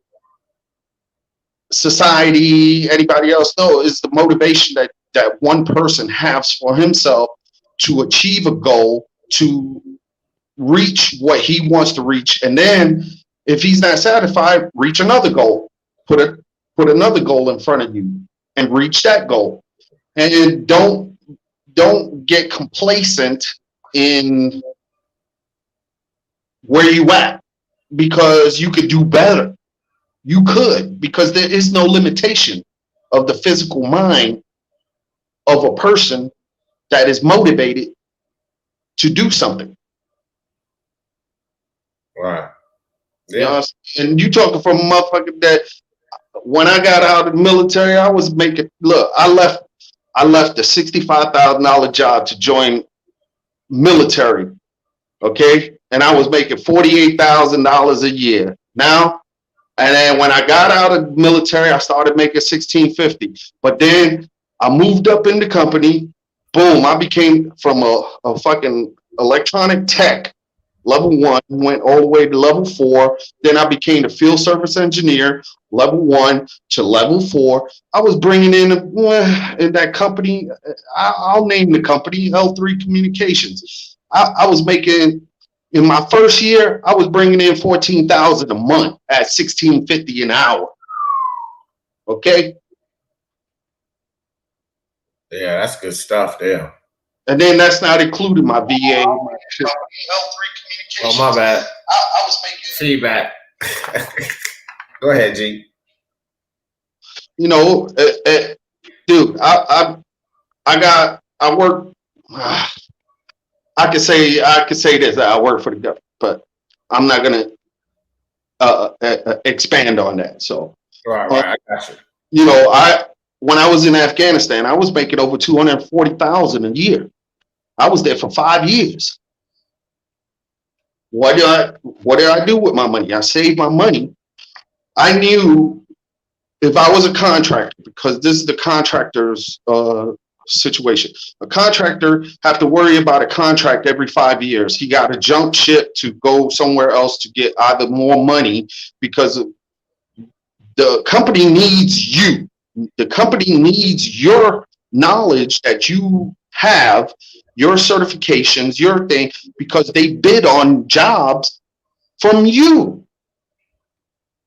C: society, anybody else. No, it's the motivation that one person has for himself to achieve a goal, to reach what he wants to reach. And then if he's not satisfied, reach another goal. Put another goal in front of you and reach that goal. And don't get complacent in where you at, because you could do better. You could, because there is no limitation of the physical mind of a person that is motivated to do something.
A: Right.
C: Yeah. And you talking from a motherfucker that when I got out of the military, I was making, look, I left a $65,000 job to join military. Okay. And I was making $48,000 a year. Now, and then when I got out of the military, I started making $1,650. But then I moved up in the company, Boom, I became from a fucking electronic tech, level 1, went all the way to level 4. Then I became a field service engineer, level 1 to level 4. I was bringing in that company. I'll name the company L3 Communications. I was making, in my first year, I was bringing in 14,000 a month at 16.50 an hour. Okay.
A: Yeah, that's good stuff there.
C: And then that's not including my VA.
A: Oh, my bad.
C: I was making
A: feedback. Go ahead, G.
C: You know, dude, I work. I could say this. I work for the government, but I'm not gonna expand on that. So,
A: right, I got you.
C: You know, when I was in Afghanistan, I was making over 240,000 a year. I was there for 5 years. What did I do with my money? I saved my money. I knew if I was a contractor, because this is the contractor's situation. A contractor have to worry about a contract every 5 years. He got to jump ship to go somewhere else to get either more money, because the company needs you. The company needs your knowledge that you have, your certifications, your thing, because they bid on jobs from you.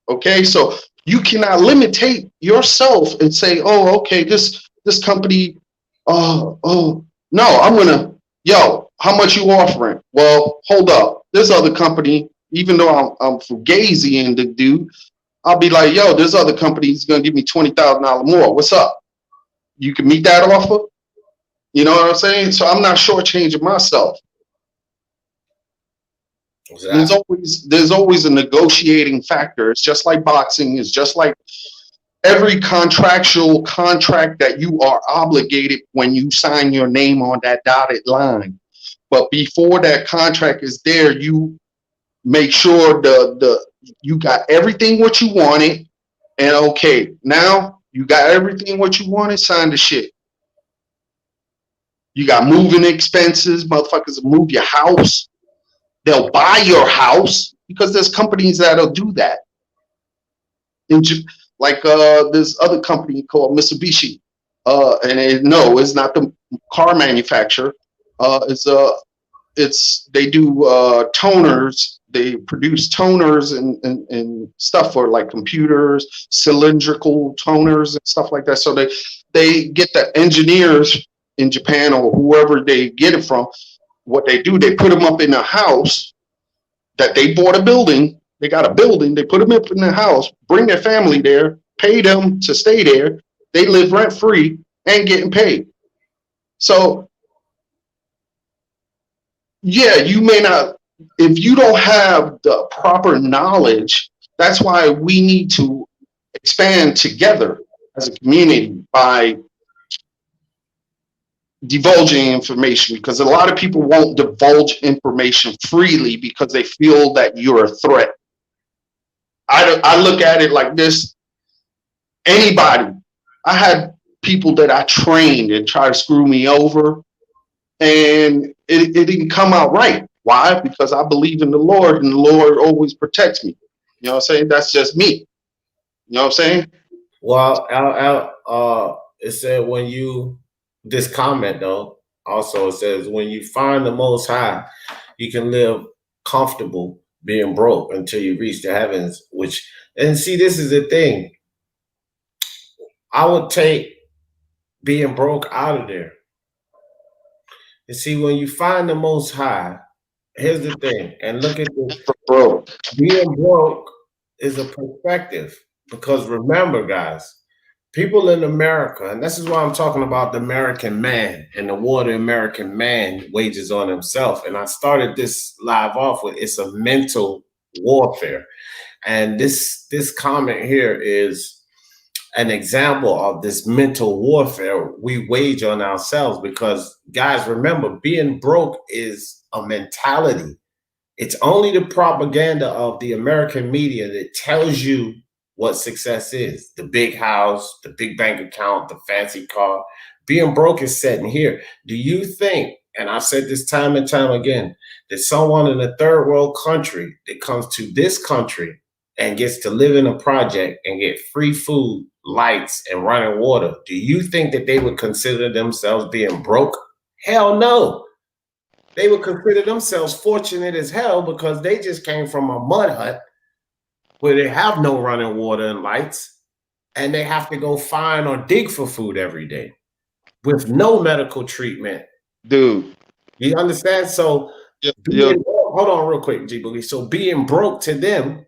C: Okay, so you cannot limitate yourself and say, oh, okay, this company, no, I'm gonna, how much you offering? Well, hold up, this other company, even though I'm fugazi in the dude, I'll be like, this other company is gonna give me $20,000 more. What's up? You can meet that offer? You know what I'm saying? So I'm not shortchanging myself. Exactly. There's always a negotiating factor. It's just like boxing. It's just like every contractual contract that you are obligated when you sign your name on that dotted line. But before that contract is there, you make sure you got everything what you wanted. And okay, now you got everything what you wanted, sign the shit. You got moving expenses, motherfuckers will move your house. They'll buy your house, because there's companies that'll do that. Like this other company called Mitsubishi, it's not the car manufacturer. They do toners. They produce toners and stuff for like computers, cylindrical toners and stuff like that. So they get the engineers in Japan or whoever they get it from. What they do, they put them up in a house that they bought a building. They got a building. They put them up in the house, bring their family there, pay them to stay there. They live rent free and getting paid. So, yeah, you may not, if you don't have the proper knowledge, that's why we need to expand together as a community by divulging information, because a lot of people won't divulge information freely because they feel that you're a threat. I look at it like this. Anybody, I had people that I trained and try to screw me over, and it didn't come out right. Why? Because I believe in the Lord, and the Lord always protects me. You know what I'm saying? That's just me. You know what I'm saying?
A: Well, it said when you, this comment though, also it says when you find the Most High, you can live comfortable being broke until you reach the heavens. And see, this is the thing. I would take being broke out of there. And see, when you find the Most High, here's the thing, and look at this.
C: Bro,
A: being broke is a perspective, because remember, guys, people in America, and this is why I'm talking about the American man and the war the American man wages on himself. And I started this live off with, it's a mental warfare. And this comment here is an example of this mental warfare we wage on ourselves, because guys, remember, being broke is a mentality. It's only the propaganda of the American media that tells you what success is. The big house, the big bank account, the fancy car. Being broke is sitting here. Do you think, and I've said this time and time again, that someone in a third world country that comes to this country and gets to live in a project and get free food, lights, and running water, do you think that they would consider themselves being broke? Hell no. They would consider themselves fortunate as hell because they just came from a mud hut where they have no running water and lights, and they have to go find or dig for food every day with no medical treatment.
C: Dude.
A: You understand? So, hold on real quick, G Boogie. So being broke to them,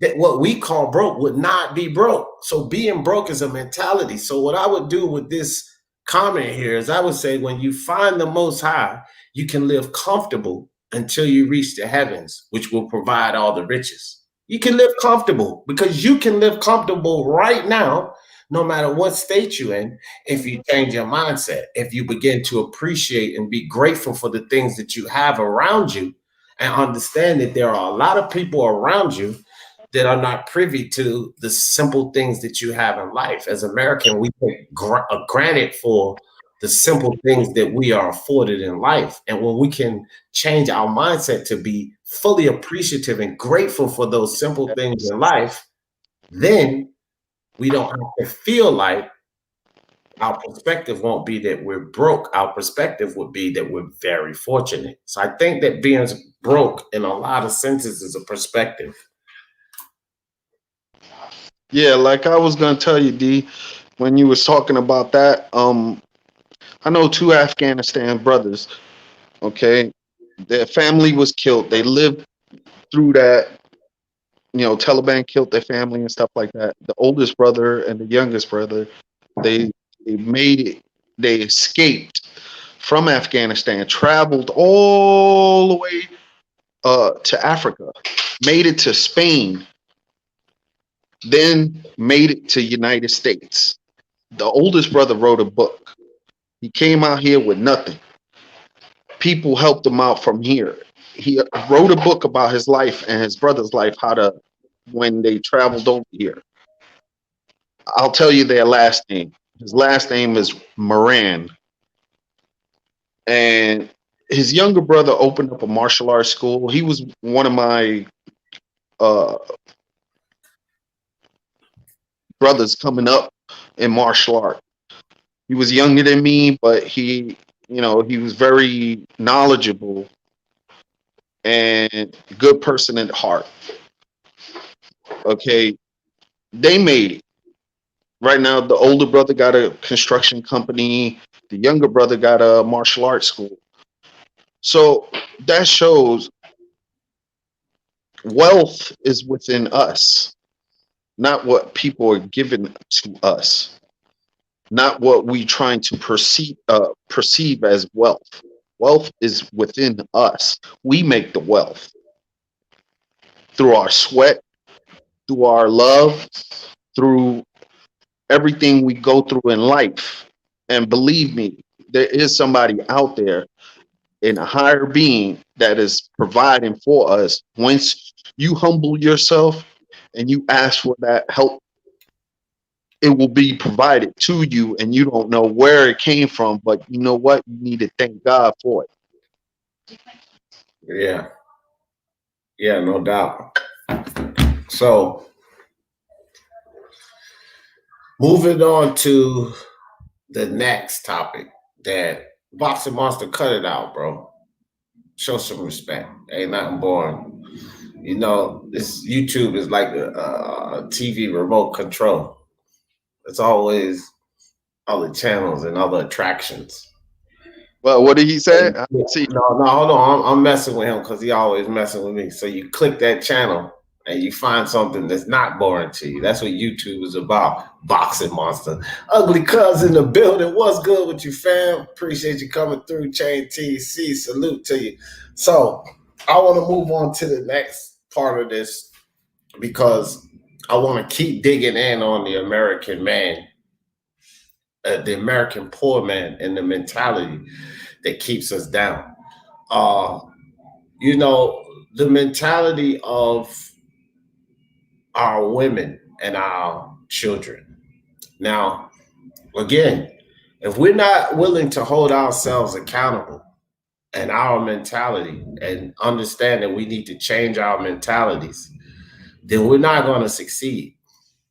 A: that what we call broke would not be broke. So being broke is a mentality. So what I would do with this comment here is I would say when you find the Most High, you can live comfortable until you reach the heavens, which will provide all the riches. You can live comfortable because you can live comfortable right now, no matter what state you're in, if you change your mindset, if you begin to appreciate and be grateful for the things that you have around you and understand that there are a lot of people around you that are not privy to the simple things that you have in life. As American, we take granted for the simple things that we are afforded in life. And when we can change our mindset to be fully appreciative and grateful for those simple things in life, then we don't have to feel like our perspective won't be that we're broke. Our perspective would be that we're very fortunate. So I think that being broke in a lot of senses is a perspective.
C: Yeah, like I was gonna tell you, D, when you was talking about that, I know two Afghanistan brothers. Okay, their family was killed. They lived through that. Taliban killed their family and stuff like that. The oldest brother and the youngest brother, they made it. They escaped from Afghanistan, traveled all the way to Africa, made it to Spain, then made it to United States. The oldest brother wrote a book. He came out here with nothing. People helped him out from here. He wrote a book about his life and his brother's life, when they traveled over here. I'll tell you their last name. His last name is Moran. And his younger brother opened up a martial arts school. He was one of my brothers coming up in martial art. He was younger than me, but he was very knowledgeable and good person at heart. Okay, they made it. Right now, the older brother got a construction company. The younger brother got a martial arts school. So that shows wealth is within us, not what people are giving to us, not what we trying to perceive as wealth. Wealth is within us. We make the wealth through our sweat, through our love, through everything we go through in life. And believe me, there is somebody out there in a higher being that is providing for us. Once you humble yourself and you ask for that help, it will be provided to you, and you don't know where it came from, but you know what? You need to thank God for it.
A: Yeah, no doubt. So moving on to the next topic, that Boxing Monster, cut it out, bro. Show some respect. Ain't nothing boring. This YouTube is like a TV remote control. It's always other channels and other attractions.
C: Well, what did he say?
A: See. No, hold on. I'm messing with him because he always messing with me. So you click that channel and you find something that's not boring to you. That's what YouTube is about. Boxing Monster. Ugly Cuz in the building. What's good with you, fam? Appreciate you coming through. Chain TC. Salute to you. So I want to move on to the next part of this because I want to keep digging in on the American man, the American poor man, and the mentality that keeps us down. The mentality of our women and our children. Now, again, If we're not willing to hold ourselves accountable and our mentality and understand that we need to change our mentalities, then we're not going to succeed.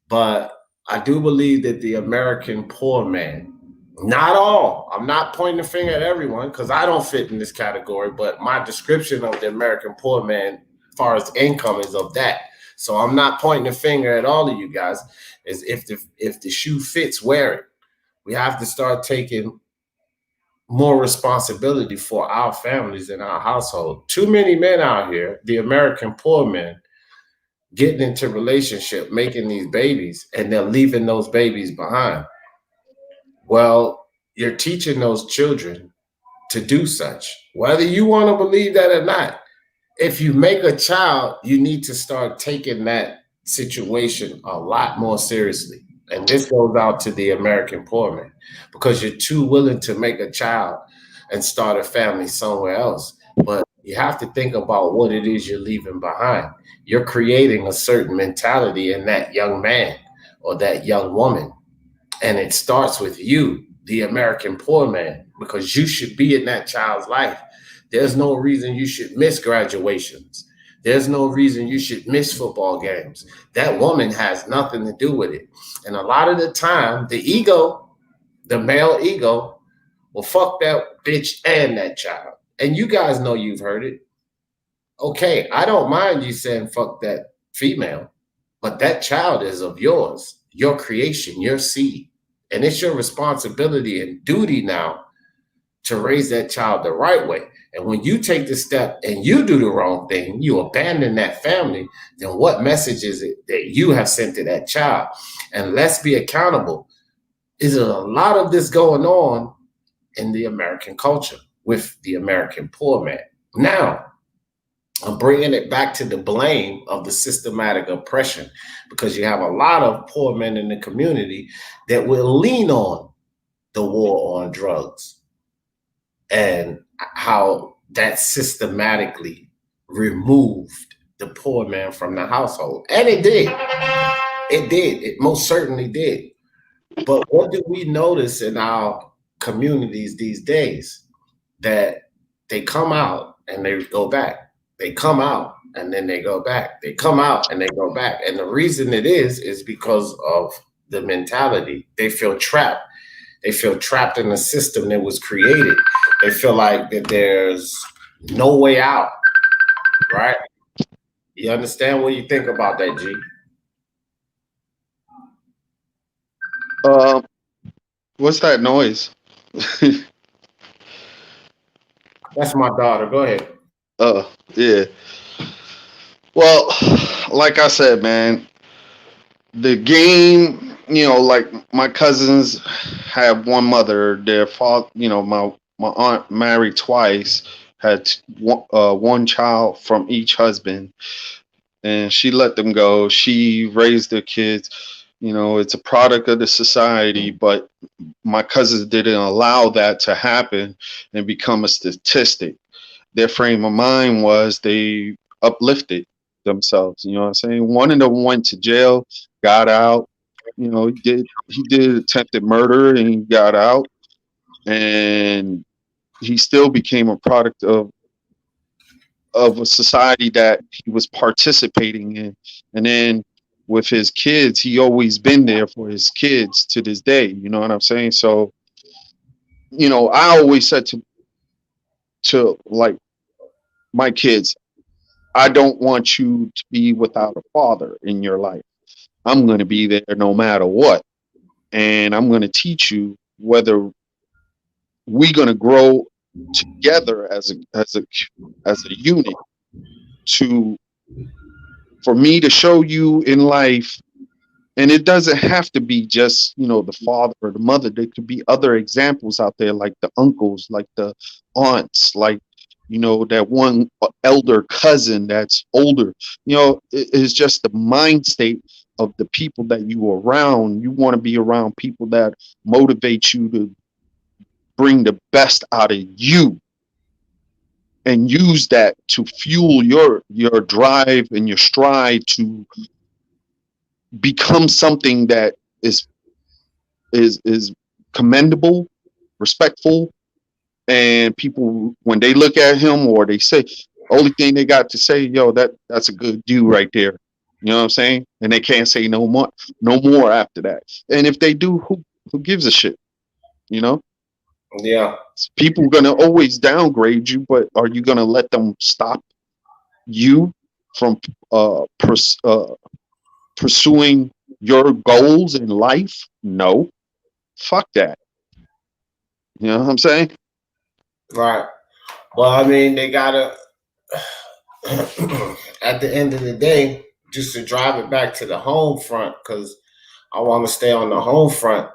A: But I do believe that the American poor man, not all, I'm not pointing the finger at everyone because I don't fit in this category, but my description of the American poor man, as far as income, is of that. So I'm not pointing the finger at all of you guys. Is if the shoe fits, wear it. We have to start taking more responsibility for our families and our household. Too many men out here, the American poor men, getting into relationship, making these babies, and they're leaving those babies behind. Well, you're teaching those children to do such, whether you want to believe that or not. If you make a child, you need to start taking that situation a lot more seriously. And this goes out to the American poor man because you're too willing to make a child and start a family somewhere else. But you have to think about what it is you're leaving behind. You're creating a certain mentality in that young man or that young woman. And it starts with you, the American poor man, because you should be in that child's life. There's no reason you should miss graduations. There's no reason you should miss football games. That woman has nothing to do with it. And a lot of the time, the ego, the male ego, will fuck that bitch and that child. And you guys know you've heard it. Okay, I don't mind you saying fuck that female, but that child is of yours, your creation, your seed. And it's your responsibility and duty now to raise that child the right way. And when you take the step and you do the wrong thing, you abandon that family, then what message is it that you have sent to that child? And let's be accountable. Is there a lot of this going on in the American culture with the American poor man? Now, I'm bringing it back to the blame of the systematic oppression because you have a lot of poor men in the community that will lean on the war on drugs and how that systematically removed the poor man from the household. And it did. It did. It most certainly did. But what do we notice in our communities these days? That they come out and they go back. They come out and then they go back. They come out and they go back. And the reason it is because of the mentality. They feel trapped. They feel trapped in a system that was created. They feel like that there's no way out, right? You understand what you think about that, G?
C: What's that noise?
A: That's my daughter. Go ahead.
C: Yeah. Well, like I said, man, the game, like my cousins have one mother. Their father, my aunt married twice, had one child from each husband, and she let them go. She raised their kids. It's a product of the society, but my cousins didn't allow that to happen and become a statistic. Their frame of mind was they uplifted themselves. You know what I'm saying? One of them went to jail, got out. He did attempted murder and he got out, and he still became a product of a society that he was participating in. And then with his kids, he always been there for his kids to this day. You know what I'm saying? So, I always said to like my kids, I don't want you to be without a father in your life. I'm going to be there no matter what. And I'm going to teach you whether we're going to grow together as a unit to for me to show you in life. And it doesn't have to be just, the father or the mother. There could be other examples out there, like the uncles, like the aunts, like, that one elder cousin that's older. It's just the mind state of the people that you are around. You want to be around people that motivate you to bring the best out of you and use that to fuel your drive and your stride to become something that is commendable respectful, and people, when they look at him or they say, only thing they got to say, yo, that's a good dude right there. You know what I'm saying? And they can't say no more after that. And if they do, who gives a shit? You know?
A: Yeah.
C: People gonna always downgrade you, but are you gonna let them stop you from pursuing your goals in life? No. Fuck that. You know what I'm saying?
A: Right. Well, I mean, they gotta at the end of the day, just to drive it back to the home front, because I want to stay on the home front.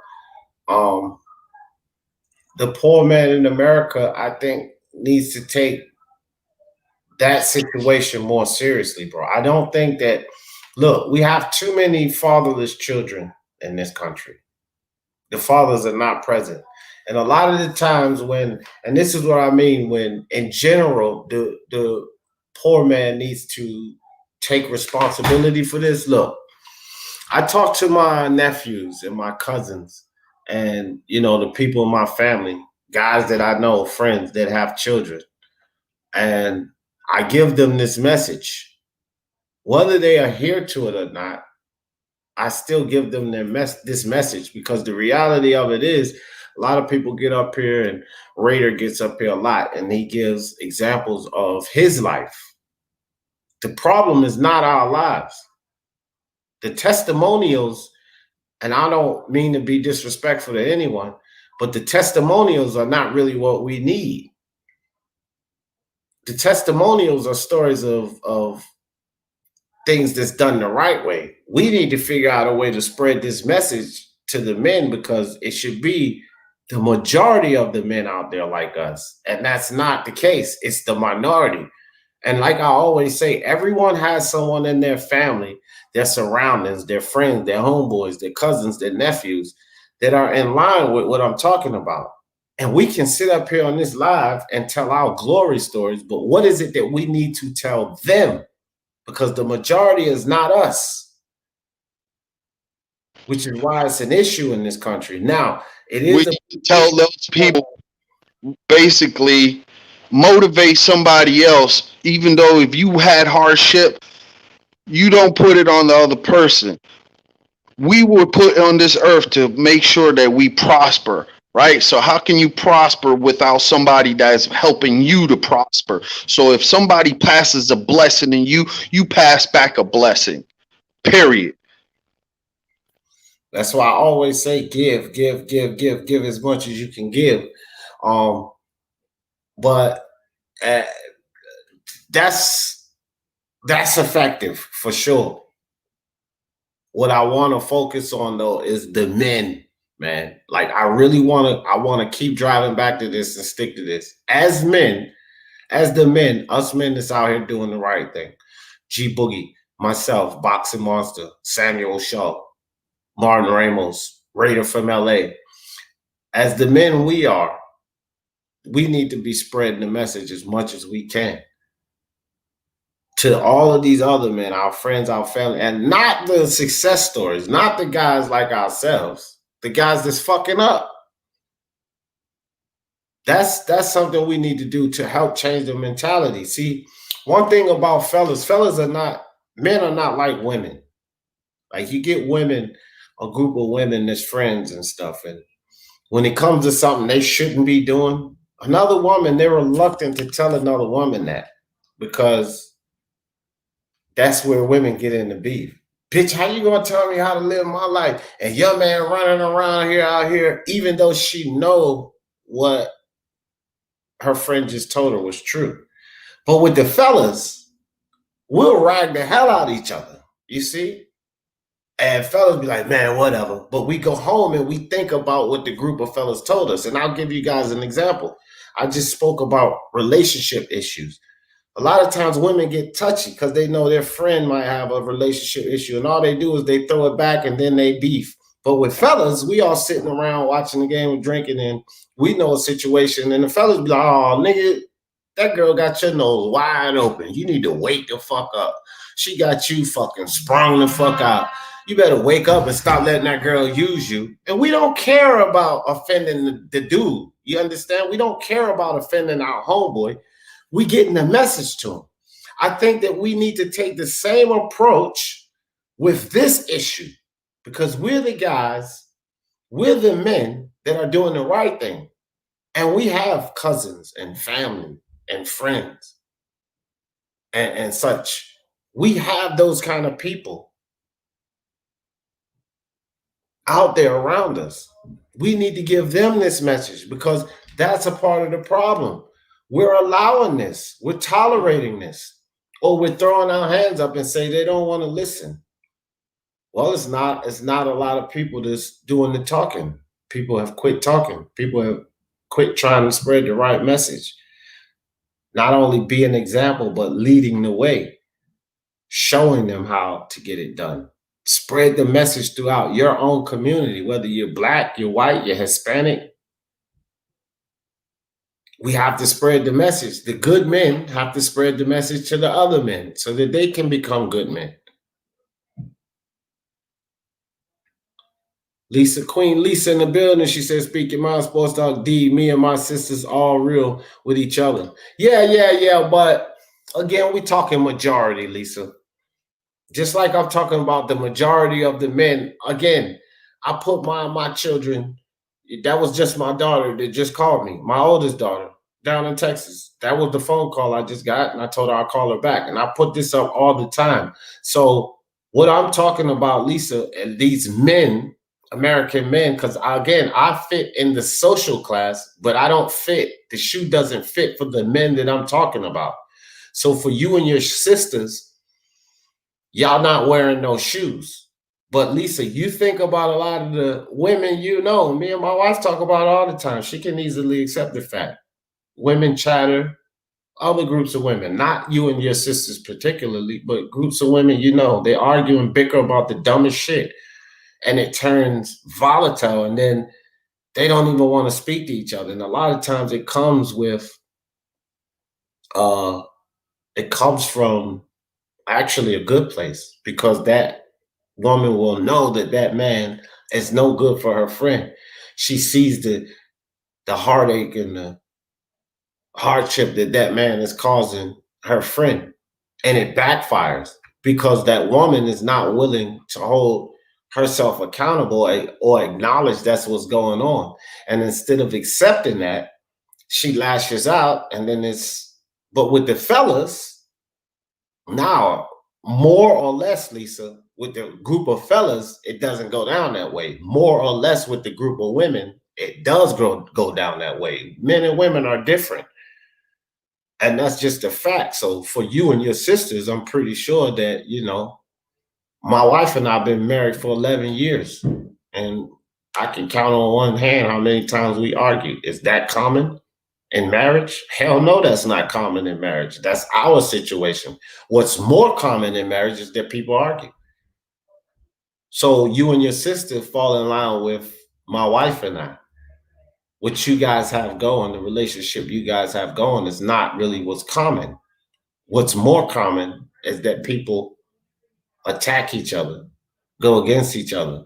A: The poor man in America, I think, needs to take that situation more seriously, bro. I don't think that, look, we have too many fatherless children in this country. The fathers are not present. And a lot of the times when, and this is what I mean, when in general, the poor man needs to take responsibility for this. Look, I talk to my nephews and my cousins and, you know, the people in my family, guys that I know, friends that have children. And I give them this message. Whether they adhere to it or not, I still give them this message, because the reality of it is a lot of people get up here, and Raider gets up here a lot, and he gives examples of his life. The problem is not our lives. The testimonials, and I don't mean to be disrespectful to anyone, but the testimonials are not really what we need. The testimonials are stories of things that's done the right way. We need to figure out a way to spread this message to the men, because it should be the majority of the men out there like us. And that's not the case. It's the minority. And like I always say, everyone has someone in their family, their surroundings, their friends, their homeboys, their cousins, their nephews that are in line with what I'm talking about. And we can sit up here on this live and tell our glory stories, but what is it that we need to tell them? Because the majority is not us, which is why it's an issue in this country. Now, it is.
C: We need to tell those people, basically motivate somebody else, even though if you had hardship, you don't put it on the other person. We were put on this earth to make sure that we prosper, right? So how can you prosper without somebody that's helping you to prosper? So if somebody passes a blessing in you, you pass back a blessing, period.
A: That's why I always say give as much as you can give. But that's effective for sure. What I want to focus on though is the men, man. Like I want to keep driving back to this and stick to this. As men, as the men, us men that's out here doing the right thing. G Boogie, myself, Boxing Monster, Samuel Shaw, Martin Ramos, Raider from LA. As the men we are, we need to be spreading the message as much as we can to all of these other men, our friends, our family, and not the success stories, not the guys like ourselves, the guys that's fucking up. That's something we need to do to help change the mentality. See, one thing about fellas are not, men are not like women. Like you get women, a group of women that's friends and stuff, and when it comes to something they shouldn't be doing, another woman, they're reluctant to tell another woman that, because that's where women get into beef. Bitch, how you gonna tell me how to live my life? And your man running around here out here, even though she know what her friend just told her was true. But with the fellas, we'll rag the hell out of each other. You see? And fellas be like, man, whatever. But we go home and we think about what the group of fellas told us. And I'll give you guys an example. I just spoke about relationship issues. A lot of times women get touchy because they know their friend might have a relationship issue, and all they do is they throw it back and then they beef. But with fellas, we all sitting around watching the game and drinking, and we know a situation, and the fellas be like, oh, nigga, that girl got your nose wide open. You need to wake the fuck up. She got you fucking sprung the fuck out. You better wake up and stop letting that girl use you. And we don't care about offending the dude. You understand? We don't care about offending our homeboy. We getting the message to him. I think that we need to take the same approach with this issue, because we're the guys, we're the men that are doing the right thing. And we have cousins and family and friends and such. We have those kind of people out there around us. We need to give them this message, because that's a part of the problem. We're allowing this, we're tolerating this, or we're throwing our hands up and say they don't want to listen. Well, it's not a lot of people that's doing the talking. People have quit talking. People have quit trying to spread the right message. Not only be an example, but leading the way, showing them how to get it done. Spread the message throughout your own community, whether you're Black, you're white, you're Hispanic. We have to spread the message. The good men have to spread the message to the other men so that they can become good men. Lisa, Queen Lisa in the building. She says, speak your mind, Sports Dog D. Me and my sisters all real with each other. Yeah. But again, we talking majority, Lisa. Just like I'm talking about the majority of the men. Again, I put my children, that was just my daughter that just called me, my oldest daughter down in Texas. That was the phone call I just got, and I told her I'll call her back. And I put this up all the time. So what I'm talking about, Lisa, and these men, American men, because again, I fit in the social class, but I don't fit. The shoe doesn't fit for the men that I'm talking about. So for you and your sisters, y'all not wearing no shoes. But Lisa, you think about a lot of the women, you know, me and my wife talk about all the time. She can easily accept the fact. Women chatter, other groups of women, not you and your sisters particularly, but groups of women, you know, they argue and bicker about the dumbest shit. And it turns volatile, and then they don't even want to speak to each other. And a lot of times it comes with, it comes from actually a good place, because that woman will know that that man is no good for her friend. She sees the heartache and the hardship that that man is causing her friend, and it backfires because that woman is not willing to hold herself accountable or acknowledge that's what's going on. And instead of accepting that, she lashes out, and then but with the fellas, now more or less, Lisa, with the group of fellas, it doesn't go down that way. More or less with the group of women, it does go down that way. Men and women are different. And that's just a fact. So for you and your sisters, I'm pretty sure that, you know, my wife and I have been married for 11 years, and I can count on one hand how many times we argue. Is that common in marriage? Hell no, that's not common in marriage. That's our situation. What's more common in marriage is that people argue. So you and your sister fall in line with my wife and I. What you guys have going, the relationship you guys have going, is not really what's common. What's more common is that people attack each other, go against each other,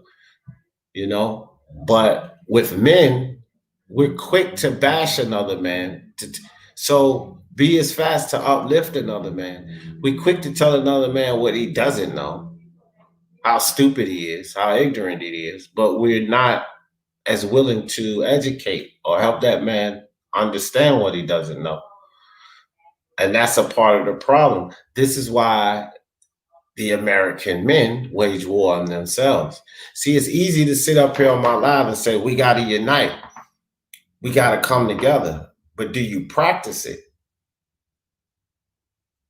A: you know? But with men, we're quick to bash another man. So be as fast to uplift another man. We're quick to tell another man what he doesn't know, how stupid he is, how ignorant he is, but we're not as willing to educate or help that man understand what he doesn't know. And that's a part of the problem. This is why the American men wage war on themselves. See, it's easy to sit up here on my live and say, we got to unite. We got to come together. But do you practice it?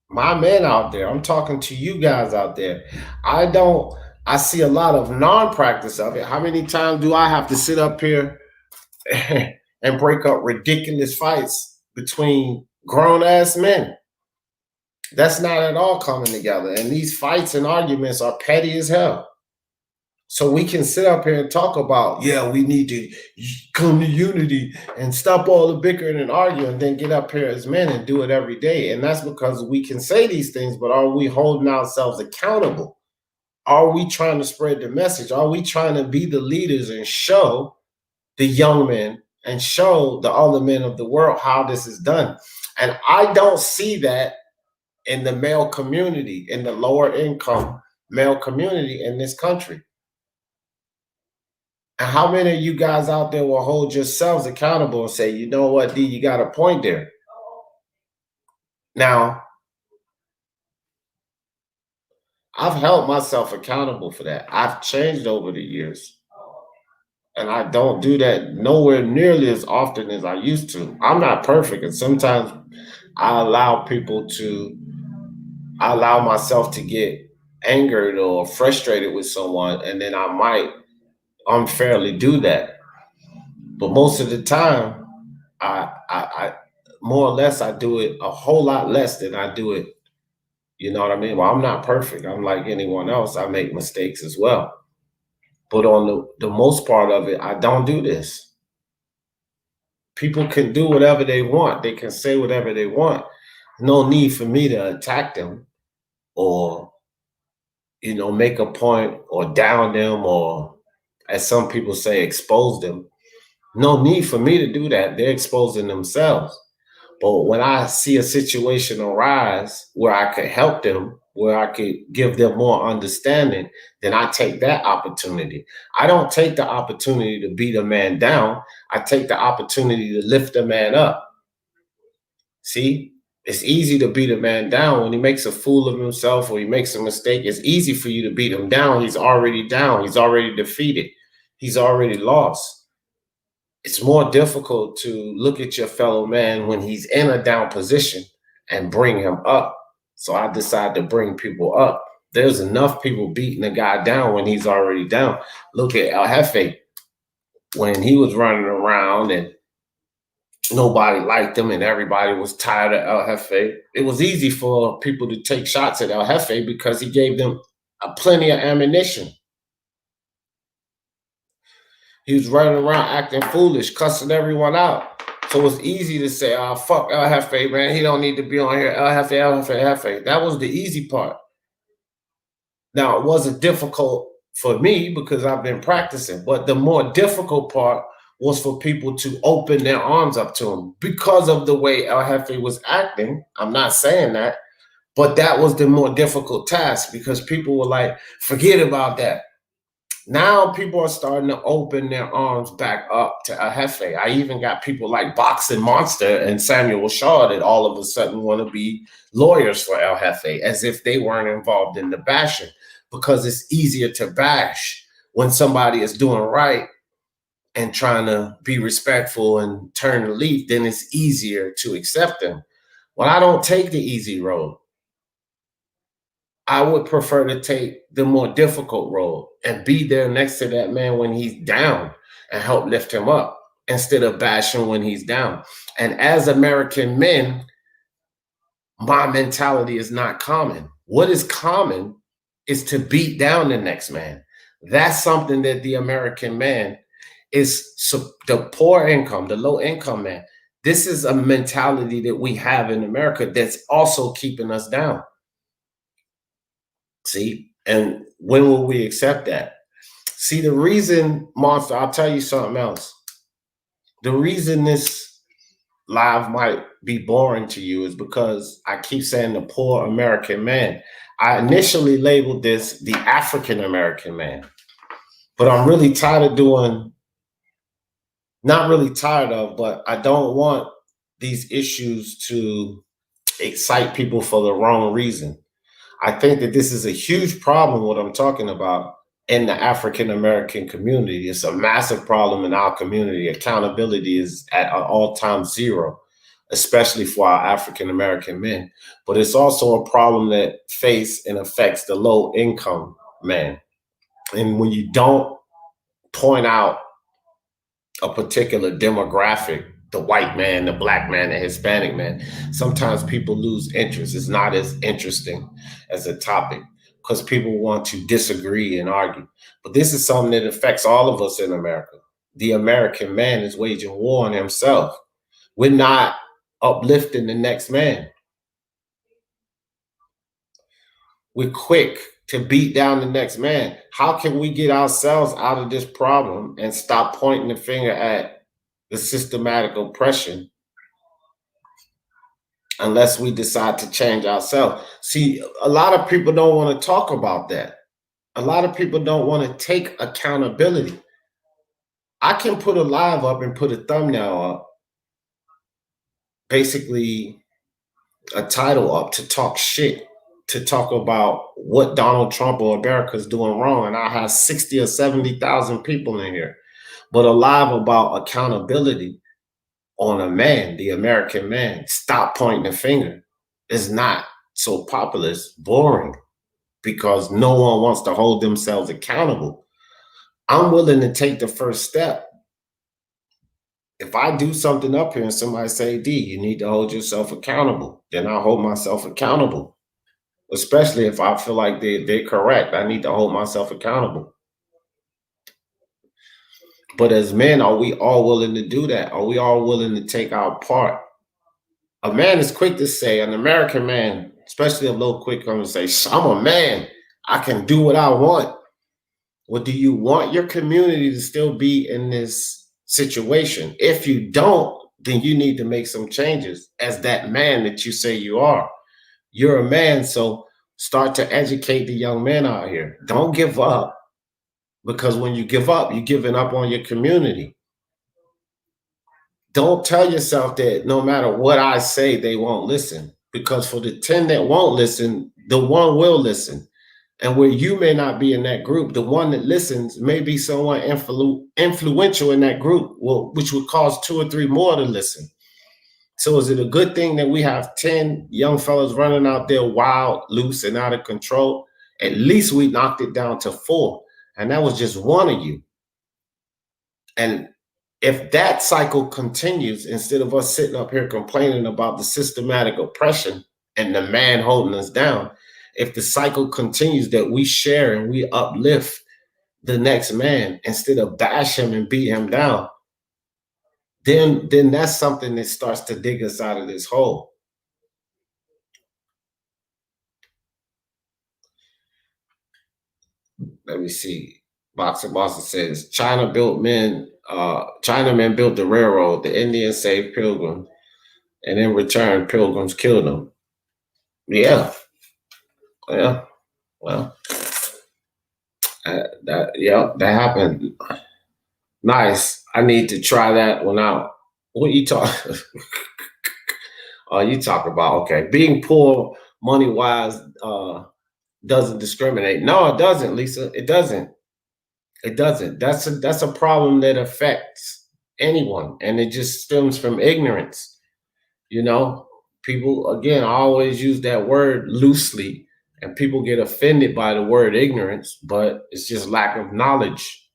A: My men out there, I'm talking to you guys out there. I see a lot of non-practice of it. How many times do I have to sit up here and break up ridiculous fights between grown-ass men? That's not at all coming together. And these fights and arguments are petty as hell. So we can sit up here and talk about, yeah, we need to come to unity and stop all the bickering and arguing, and then get up here as men and do it every day. And that's because we can say these things, but are we holding ourselves accountable? Are we trying to spread the message? Are we trying to be the leaders and show the young men and show the other men of the world how this is done. And I don't see that in the male community, in the lower income male community in this country. And how many of you guys out there will hold yourselves accountable and say, you know what, D, you got a point there. Now, I've held myself accountable for that. I've changed over the years. And I don't do that nowhere nearly as often as I used to. I'm not perfect. And sometimes I allow I allow myself to get angered or frustrated with someone. And then I might unfairly do that. But most of the time, I more or less, I do it a whole lot less than I do it. You know what I mean? Well, I'm not perfect. I'm like anyone else. I make mistakes as well. But on the most part of it, I don't do this. People can do whatever they want. They can say whatever they want. No need for me to attack them or, make a point or down them or, as some people say, expose them. No need for me to do that. They're exposing themselves. But when I see a situation arise where I could help them, where I could give them more understanding, then I take that opportunity. I don't take the opportunity to beat a man down. I take the opportunity to lift a man up. See, it's easy to beat a man down when he makes a fool of himself or he makes a mistake. It's easy for you to beat him down. He's already down. He's already defeated. He's already lost. It's more difficult to look at your fellow man when he's in a down position and bring him up. So I decided to bring people up. There's enough people beating a guy down when he's already down. Look at El Jefe when he was running around and nobody liked him and everybody was tired of El Jefe. It was easy for people to take shots at El Jefe because he gave them plenty of ammunition. He was running around acting foolish, cussing everyone out. So it's easy to say, oh, fuck El Jefe, man. He don't need to be on here. El Jefe, El Jefe, El Jefe. That was the easy part. Now, it wasn't difficult for me because I've been practicing, but the more difficult part was for people to open their arms up to him because of the way El Jefe was acting. I'm not saying that, but that was the more difficult task because people were like, forget about that. Now people are starting to open their arms back up to El Jefe. I even got people like Boxing Monster and Samuel Shaw that all of a sudden want to be lawyers for El Jefe as if they weren't involved in the bashing because it's easier to bash when somebody is doing right and trying to be respectful and turn the leaf, then it's easier to accept them. Well, I don't take the easy road. I would prefer to take the more difficult road and be there next to that man when he's down and help lift him up instead of bashing when he's down. And as American men, my mentality is not common. What is common is to beat down the next man. That's something that the American man is, the poor income, the low income man. This is a mentality that we have in America that's also keeping us down. See, and when will we accept that? See, the reason, Monster, I'll tell you something else. The reason this live might be boring to you is because I keep saying the poor American man. I initially labeled this the African American man, but I'm really tired of doing, not really tired of, but I don't want these issues to excite people for the wrong reason. I think that this is a huge problem, what I'm talking about in the African American community. It's a massive problem in our community. Accountability is at an all-time zero, especially for our African American men. But it's also a problem that face and affects the low income man. And when you don't point out a particular demographic, the white man, the black man, the Hispanic man, sometimes people lose interest. It's not as interesting as a topic because people want to disagree and argue. But this is something that affects all of us in America. The American man is waging war on himself. We're not uplifting the next man. We're quick to beat down the next man. How can we get ourselves out of this problem and stop pointing the finger at the systematic oppression unless we decide to change ourselves. See, a lot of people don't want to talk about that. A lot of people don't want to take accountability. I can put a live up and put a thumbnail up, basically a title up to talk shit, to talk about what Donald Trump or America's doing wrong, and I have 60 or 70,000 people in here. But a live about accountability on a man, the American man, stop pointing the finger, is not so popular. It's boring because no one wants to hold themselves accountable. I'm willing to take the first step. If I do something up here and somebody say, D, you need to hold yourself accountable, then I hold myself accountable. Especially if I feel like they're correct. I need to hold myself accountable. But as men, are we all willing to do that? Are we all willing to take our part? A man is quick to say, an American man, especially a little quick, comes and say, I'm a man. I can do what I want. Well, do you want your community to still be in this situation? If you don't, then you need to make some changes as that man that you say you are. You're a man, so start to educate the young men out here. Don't give up, because when you give up, you're giving up on your community. Don't tell yourself that no matter what I say, they won't listen, because for the 10 that won't listen, the one will listen. And where you may not be in that group, the one that listens may be someone influential in that group, which would cause 2 or 3 more to listen. So is it a good thing that we have 10 young fellas running out there wild, loose, and out of control? At least we knocked it down to 4. And that was just one of you. And if that cycle continues, instead of us sitting up here complaining about the systematic oppression and the man holding us down, if the cycle continues that we share and we uplift the next man instead of bash him and beat him down, then that's something that starts to dig us out of this hole. Let me see. Boxer Boston says, Chinamen built the railroad. The Indians saved pilgrims, and in return, pilgrims killed them. Yeah. Well, that happened. Nice. I need to try that one out. What you talk? You talk about, okay, being poor money wise doesn't discriminate. No, it doesn't, Lisa. It doesn't. It doesn't. That's a problem that affects anyone, and it just stems from ignorance. You know, people, again, I always use that word loosely, and people get offended by the word ignorance, but it's just lack of knowledge.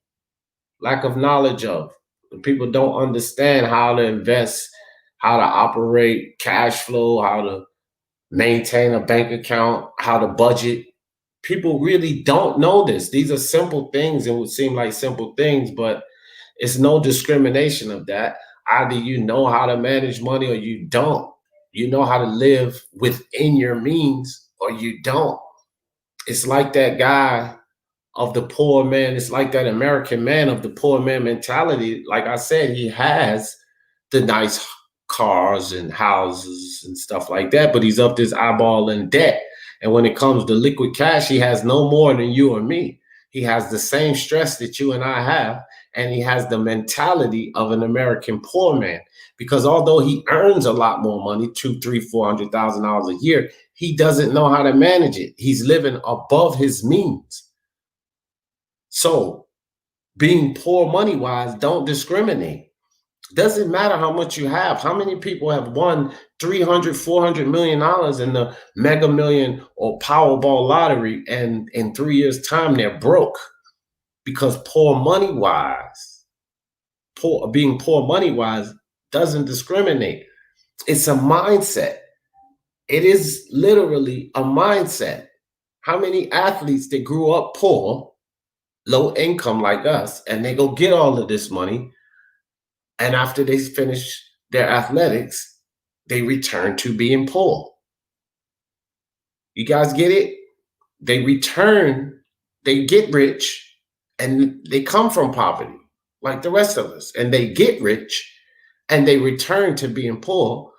A: Lack of knowledge of. People don't understand how to invest, how to operate cash flow, how to maintain a bank account, how to budget. People really don't know this. These are simple things. It would seem like simple things, but it's no discrimination of that. Either you know how to manage money or you don't. You know how to live within your means or you don't. It's like that guy of the poor man. It's like that American man of the poor man mentality. Like I said, he has the nice cars and houses and stuff like that, but he's up this eyeball in debt. And when it comes to liquid cash, he has no more than you or me. He has the same stress that you and I have, and he has the mentality of an American poor man. Because although he earns a lot more money, $200,000, $300,000, $400,000 a year, he doesn't know how to manage it. He's living above his means. So being poor money-wise, don't discriminate. Doesn't matter how much you have. How many people have won $300, $400 million in the Mega Million or Powerball lottery, and in 3 years' time they're broke? Because being poor money-wise doesn't discriminate. It's a mindset. It is literally a mindset. How many athletes that grew up poor, low income like us, and they go get all of this money, and after they finish their athletics, they return to being poor? You guys get it? They get rich, and they come from poverty like the rest of us, and they get rich, And they return to being poor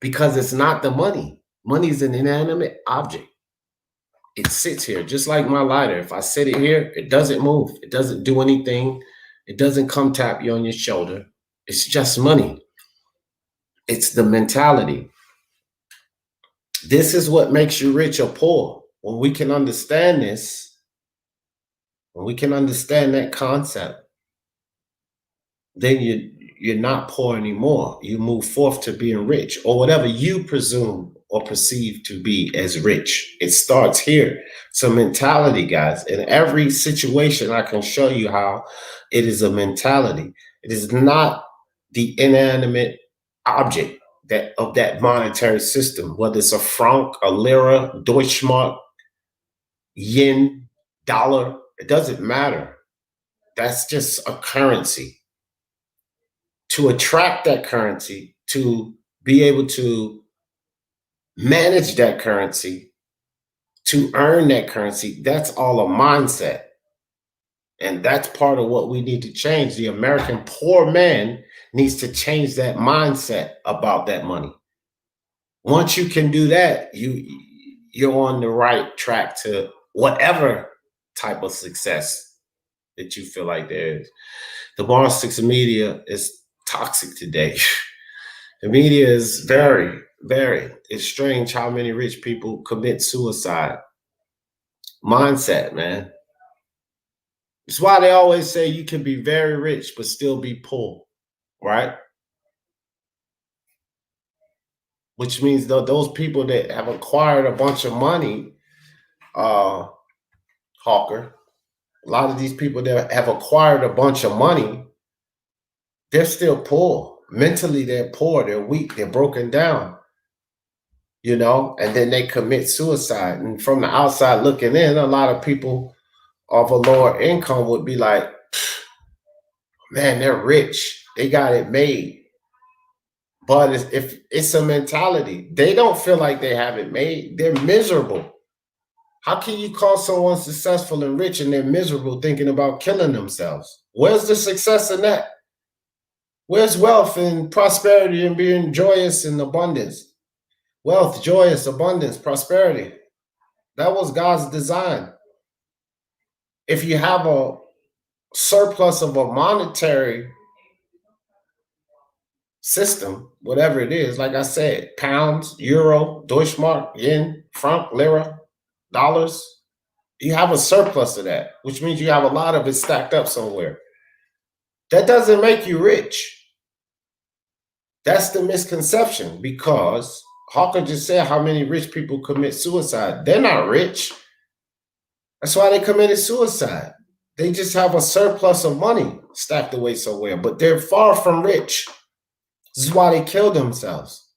A: because it's not the money. Money is an inanimate object. It sits here just like my lighter. If I sit it here, it doesn't move. It doesn't do anything. It doesn't come tap you on your shoulder. It's just money. It's the mentality. This is what makes you rich or poor. When we can understand this, when we can understand that concept, then you're not poor anymore. You move forth to being rich, or whatever you presume or perceive to be as rich. It starts here. It's a mentality, guys. In every situation, I can show you how it is a mentality. It is not the inanimate object that of that monetary system, whether it's a franc, a lira, Deutschmark, yen, dollar. It doesn't matter. That's just a currency. To attract that currency, to be able to manage that currency, to earn that currency, that's all a mindset. And that's part of what we need to change. The American poor man needs to change that mindset about that money. Once you can do that, you're on the right track to whatever type of success that you feel like there is. The Barstool media is toxic today. The media is very, very, it's strange how many rich people commit suicide. Mindset, man. It's why they always say you can be very rich but still be poor, right? Which means those people that have acquired a bunch of money, Hawker, a lot of these people that have acquired a bunch of money, they're still poor. Mentally, they're poor, they're weak, they're broken down, you know, and then they commit suicide. And from the outside looking in, a lot of people of a lower income would be like, man, they're rich. They got it made. But if it's a mentality, they don't feel like they have it made. They're miserable. How can you call someone successful and rich and they're miserable thinking about killing themselves? Where's the success in that? Where's wealth and prosperity and being joyous and abundance? Wealth, joyous, abundance, prosperity. That was God's design. If you have a surplus of a monetary system, whatever it is, like I said, pounds, euro, Deutschmark, yen, franc, lira, dollars, you have a surplus of that, which means you have a lot of it stacked up somewhere. That doesn't make you rich. That's the misconception, because Hawker just said how many rich people commit suicide. They're not rich. That's why they committed suicide. They just have a surplus of money stacked away somewhere, but they're far from rich. This is why they kill themselves.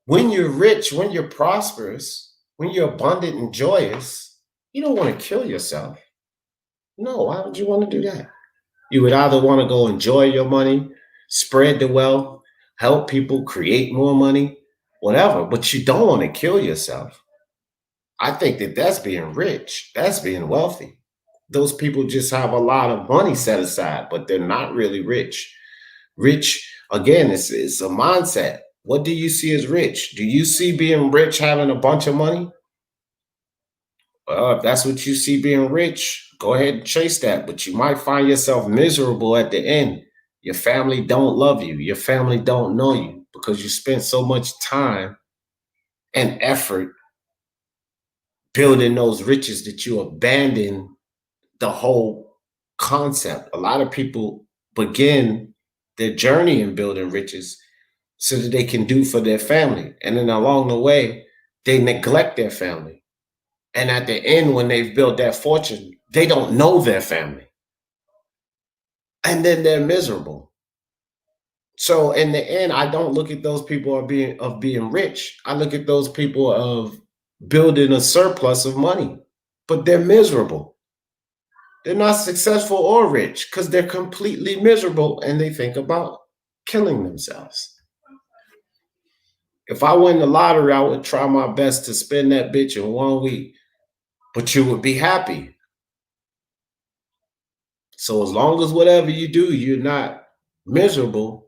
A: When you're rich, when you're prosperous, when you're abundant and joyous, you don't want to kill yourself. No, why would you want to do that? You would either want to go enjoy your money, spread the wealth, help people create more money, whatever, but you don't want to kill yourself. I think that that's being rich. That's being wealthy. Those people just have a lot of money set aside, but they're not really rich. Rich, again, it's a mindset. What do you see as rich? Do you see being rich having a bunch of money? Well, if that's what you see being rich, go ahead and chase that. But you might find yourself miserable at the end. Your family don't love you. Your family don't know you because you spent so much time and effort building those riches that you abandon the whole concept. A lot of people begin their journey in building riches so that they can do for their family. And then along the way, they neglect their family. And at the end, when they've built that fortune, they don't know their family. And then they're miserable. So in the end, I don't look at those people of being rich. I look at those people of building a surplus of money, but they're miserable. They're not successful or rich because they're completely miserable and they think about killing themselves. If I win the lottery, I would try my best to spend that bitch in 1 week, but you would be happy. So as long as whatever you do, you're not miserable,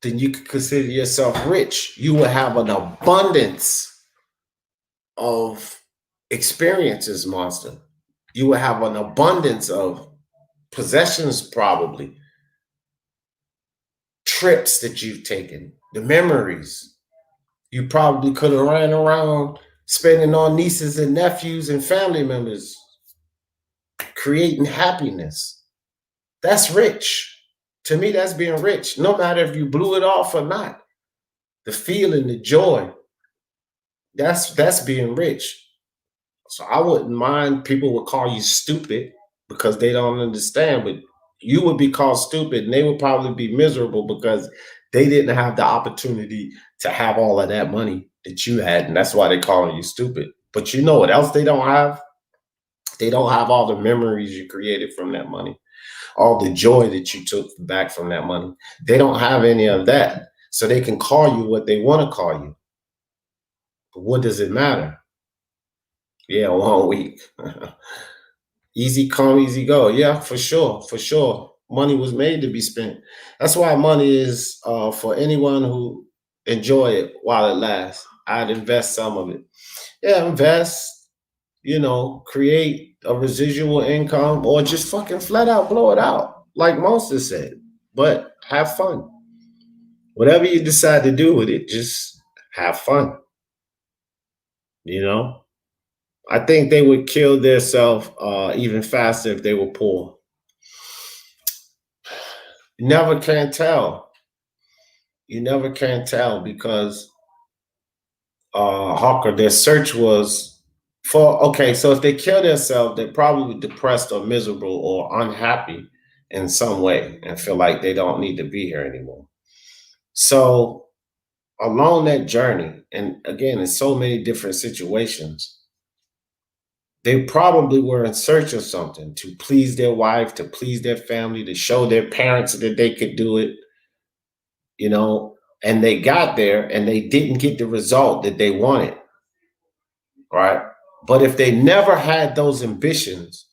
A: then you could consider yourself rich. You will have an abundance of experiences, monster. You will have an abundance of possessions, probably trips that you've taken, the memories. You probably could have ran around spending on nieces and nephews and family members, creating happiness. That's rich. To me, that's being rich. No matter if you blew it off or not. The feeling, the joy, that's being rich. So I wouldn't mind people would call you stupid because they don't understand, but you would be called stupid and they would probably be miserable because they didn't have the opportunity to have all of that money that you had. And that's why they're calling you stupid. But you know what else they don't have? They don't have all the memories you created from that money, all the joy that you took back from that money. They don't have any of that. So they can call you what they want to call you. But what does it matter? Yeah, 1 week. Easy come, easy go. Yeah, for sure, for sure. Money was made to be spent. That's why money is for anyone who enjoy it while it lasts. I'd invest some of it. Yeah, invest, create a residual income or just fucking flat out blow it out, like Monster said. But have fun. Whatever you decide to do with it, just have fun. I think they would kill themselves even faster if they were poor. You never can tell. You never can tell because Hawker, their search was for okay. So if they kill themselves, they're probably depressed or miserable or unhappy in some way and feel like they don't need to be here anymore. So along that journey, and again, in so many different situations, they probably were in search of something to please their wife, to please their family, to show their parents that they could do it, and they got there and they didn't get the result that they wanted, right? But if they never had those ambitions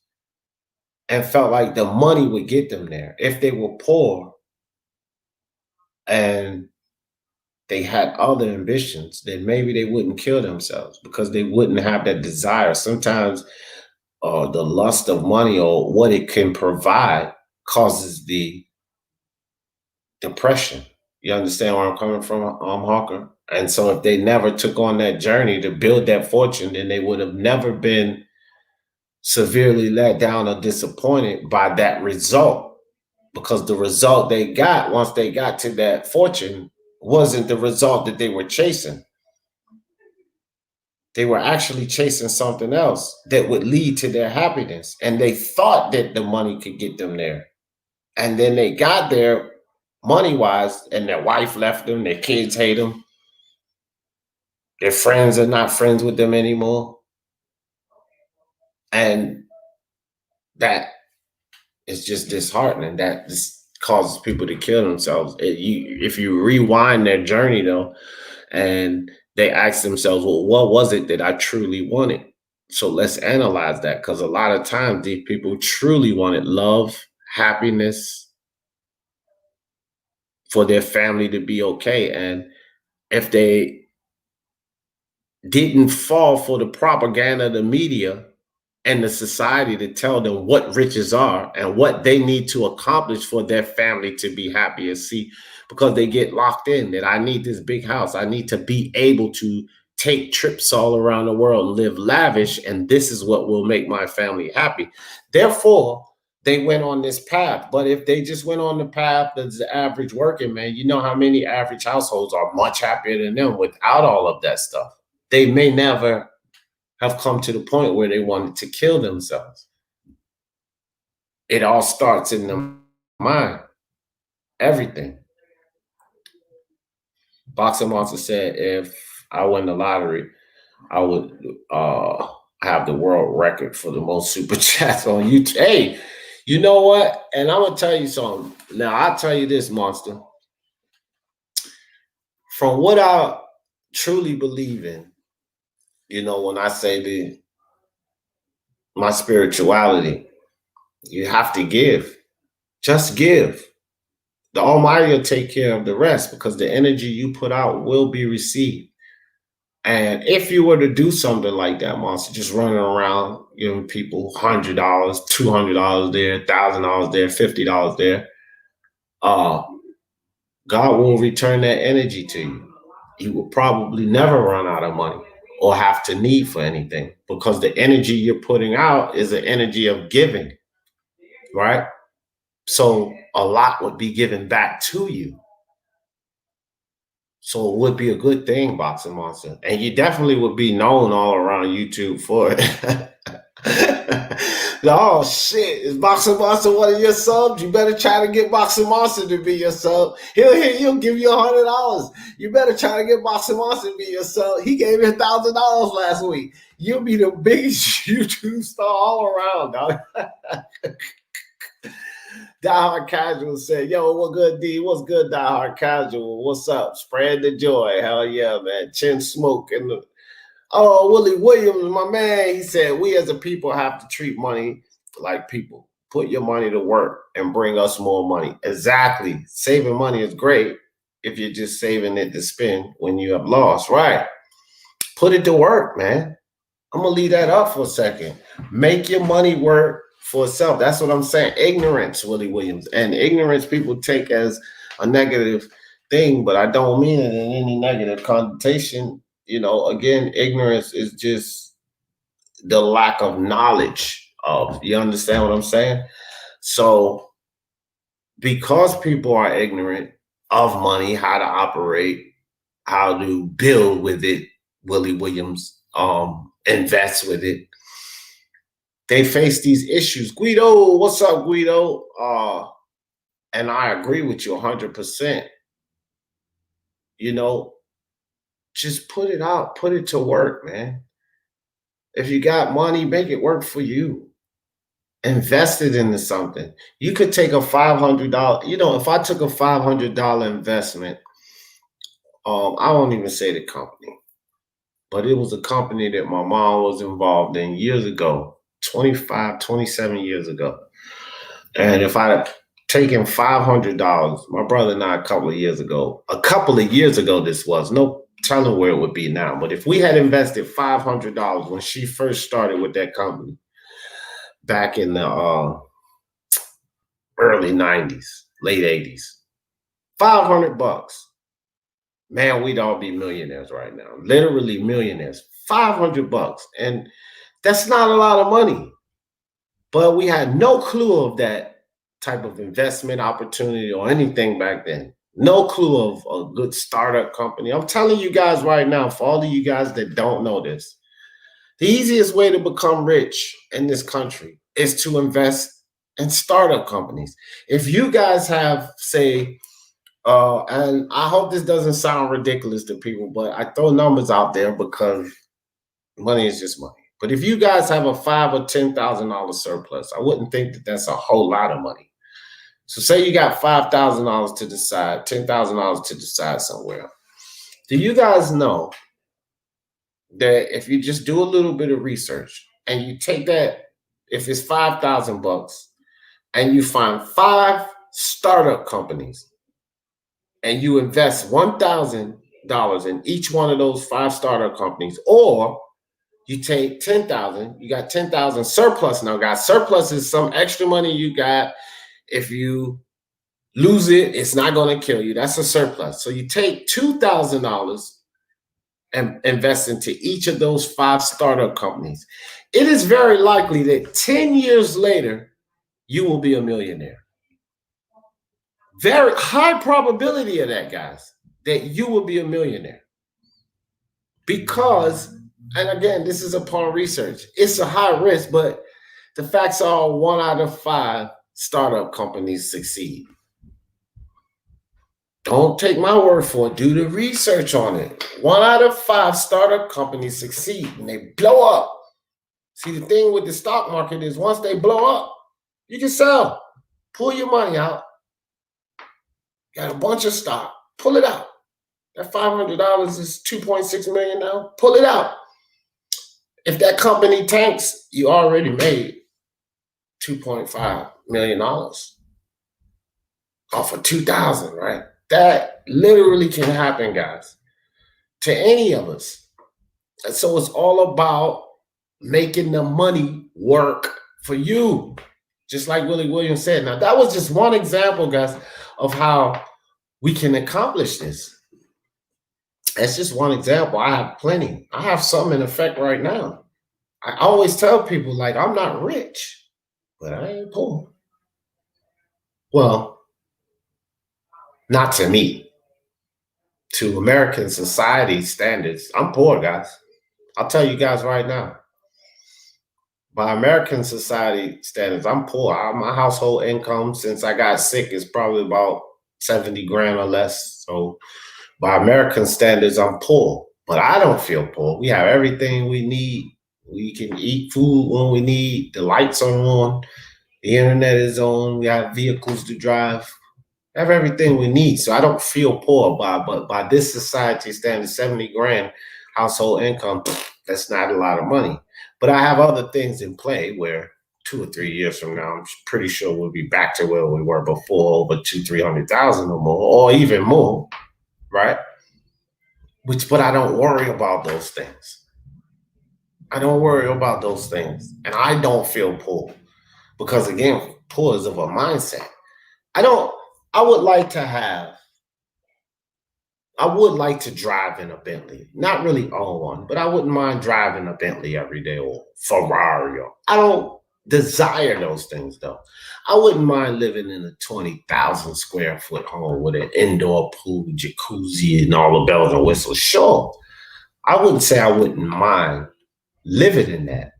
A: and felt like the money would get them there, if they were poor and they had other ambitions, then maybe they wouldn't kill themselves because they wouldn't have that desire. Sometimes the lust of money or what it can provide causes the depression. You understand where I'm coming from, Hawker? And so if they never took on that journey to build that fortune, then they would have never been severely let down or disappointed by that result, because the result they got once they got to that fortune wasn't the result that they were chasing. They were actually chasing something else that would lead to their happiness. And they thought that the money could get them there. And then they got there money-wise, and their wife left them, their kids hate them, their friends are not friends with them anymore. And that is just disheartening. That just causes people to kill themselves. If you rewind their journey, though, and they ask themselves, well, what was it that I truly wanted? So let's analyze that, because a lot of times these people truly wanted love, happiness, for their family to be okay. And if they didn't fall for the propaganda of the media and the society to tell them what riches are and what they need to accomplish for their family to be happy and see, because they get locked in that I need this big house. I need to be able to take trips all around the world, live lavish, and this is what will make my family happy. Therefore, they went on this path. But if they just went on the path that's the average working man, you know how many average households are much happier than them without all of that stuff. They may never have come to the point where they wanted to kill themselves. It all starts in the mind. Everything. Boxer Monster said, if I win the lottery, I would have the world record for the most super chats on YouTube. Hey, you know what? And I'm going to tell you something. Now, I'll tell you this, Monster. From what I truly believe in, when I say my spirituality, you have to give. Just give. The Almighty will take care of the rest because the energy you put out will be received. And if you were to do something like that, Monster, just running around giving people $100, $200 there, $1,000 there, $50 there, God will return that energy to you. You will probably never run out of money or have to need for anything because the energy you're putting out is the energy of giving, right? So a lot would be given back to you. So it would be a good thing, Boxing Monster. And you definitely would be known all around YouTube for it. Oh shit, is Boxing Monster one of your subs? You better try to get Boxing Monster to be your sub. He'll give you $100. You better try to get Boxing Monster to be your sub. He gave you $1,000 last week. You'll be the biggest YouTube star all around, dog. Die Hard Casual said, yo, what good, D? What's good, Die Hard Casual? What's up? Spread the joy. Hell yeah, man. Chin Smoke and the Willie Williams, my man, he said, we as a people have to treat money like people. Put your money to work and bring us more money. Exactly. Saving money is great if you're just saving it to spend when you have lost. Right. Put it to work, man. I'm going to leave that up for a second. Make your money work for itself. That's what I'm saying. Ignorance, Willie Williams. And ignorance people take as a negative thing, but I don't mean it in any negative connotation. You know, again, ignorance is just the lack of knowledge of, you understand what I'm saying? So because people are ignorant of money, how to operate, how to build with it, Willie Williams invest with it, they face these issues. Guido, what's up, Guido? And I agree with you 100%. You know, just put it out, put it to work, man. If you got money, make it work for you. Invest it into something. You could take a $500, you know, if I took a $500 investment, I won't even say the company, but it was a company that my mom was involved in years ago, 25, 27 years ago. And if I had taken $500, my brother and I a couple of years ago this was, no telling where it would be now. But if we had invested $500 when she first started with that company back in the early 90s, late 80s, $500, man, we'd all be millionaires right now. Literally millionaires. $500. And that's not a lot of money. But we had no clue of that type of investment opportunity or anything back then. No clue of a good startup company. I'm telling you guys right now, for all of you guys that don't know this, the easiest way to become rich in this country is to invest in startup companies. If you guys have, say, and I hope this doesn't sound ridiculous to people, but I throw numbers out there because money is just money. But if you guys have a $5,000 or $10,000 surplus, I wouldn't think that that's a whole lot of money. So say you got $5,000 to the side, $10,000 to the side somewhere. Do you guys know that if you just do a little bit of research and you take that, if it's $5,000 and you find 5 startup companies and you invest $1,000 in each one of those 5 startup companies, or you take 10,000, you got 10,000 surplus now, guys. Surplus is some extra money you got. If you lose it, it's not going to kill you. That's a surplus. So you take $2,000 and invest into each of those 5 startup companies. It is very likely that 10 years later, you will be a millionaire. Very high probability of that, guys, that you will be a millionaire. Because, and again, this is upon research, it's a high risk, but the facts are 1 out of 5 startup companies succeed. Don't take my word for it. Do the research on it. 1 out of 5 startup companies succeed and they blow up. See, the thing with the stock market is once they blow up, you can sell. Pull your money out. Got a bunch of stock. Pull it out. That $500 is $2.6 million now. Pull it out. If that company tanks, you already made $2.5 million. off of 2,000, right? That literally can happen, guys, to any of us. And so it's all about making the money work for you, just like Willie Williams said. Now, that was just one example, guys, of how we can accomplish this. That's just one example. I have plenty. I have some in effect right now. I always tell people, like, I'm not rich, but I ain't poor. Well, not to me. To American society standards, I'm poor, guys. I'll tell you guys right now. By American society standards, I'm poor. My household income since I got sick is probably about 70 grand or less. So by American standards, I'm poor. But I don't feel poor. We have everything we need. We can eat food when we need. The lights are on. The internet is on. We have vehicles to drive. Have everything we need. So I don't feel poor but by this society standard, 70 grand household income, that's not a lot of money. But I have other things in play where 2 or 3 years from now, I'm pretty sure we'll be back to where we were before, over 200,000-300,000 or more, or even more, right? But I don't worry about those things. I don't worry about those things. And I don't feel poor because, again, poor is of a mindset. I would like to drive in a Bentley. Not really own one, but I wouldn't mind driving a Bentley every day or Ferrari. I don't desire those things, though. I wouldn't mind living in a 20,000 square foot home with an indoor pool, jacuzzi, and all the bells and whistles. Sure, I wouldn't say I wouldn't mind living in that,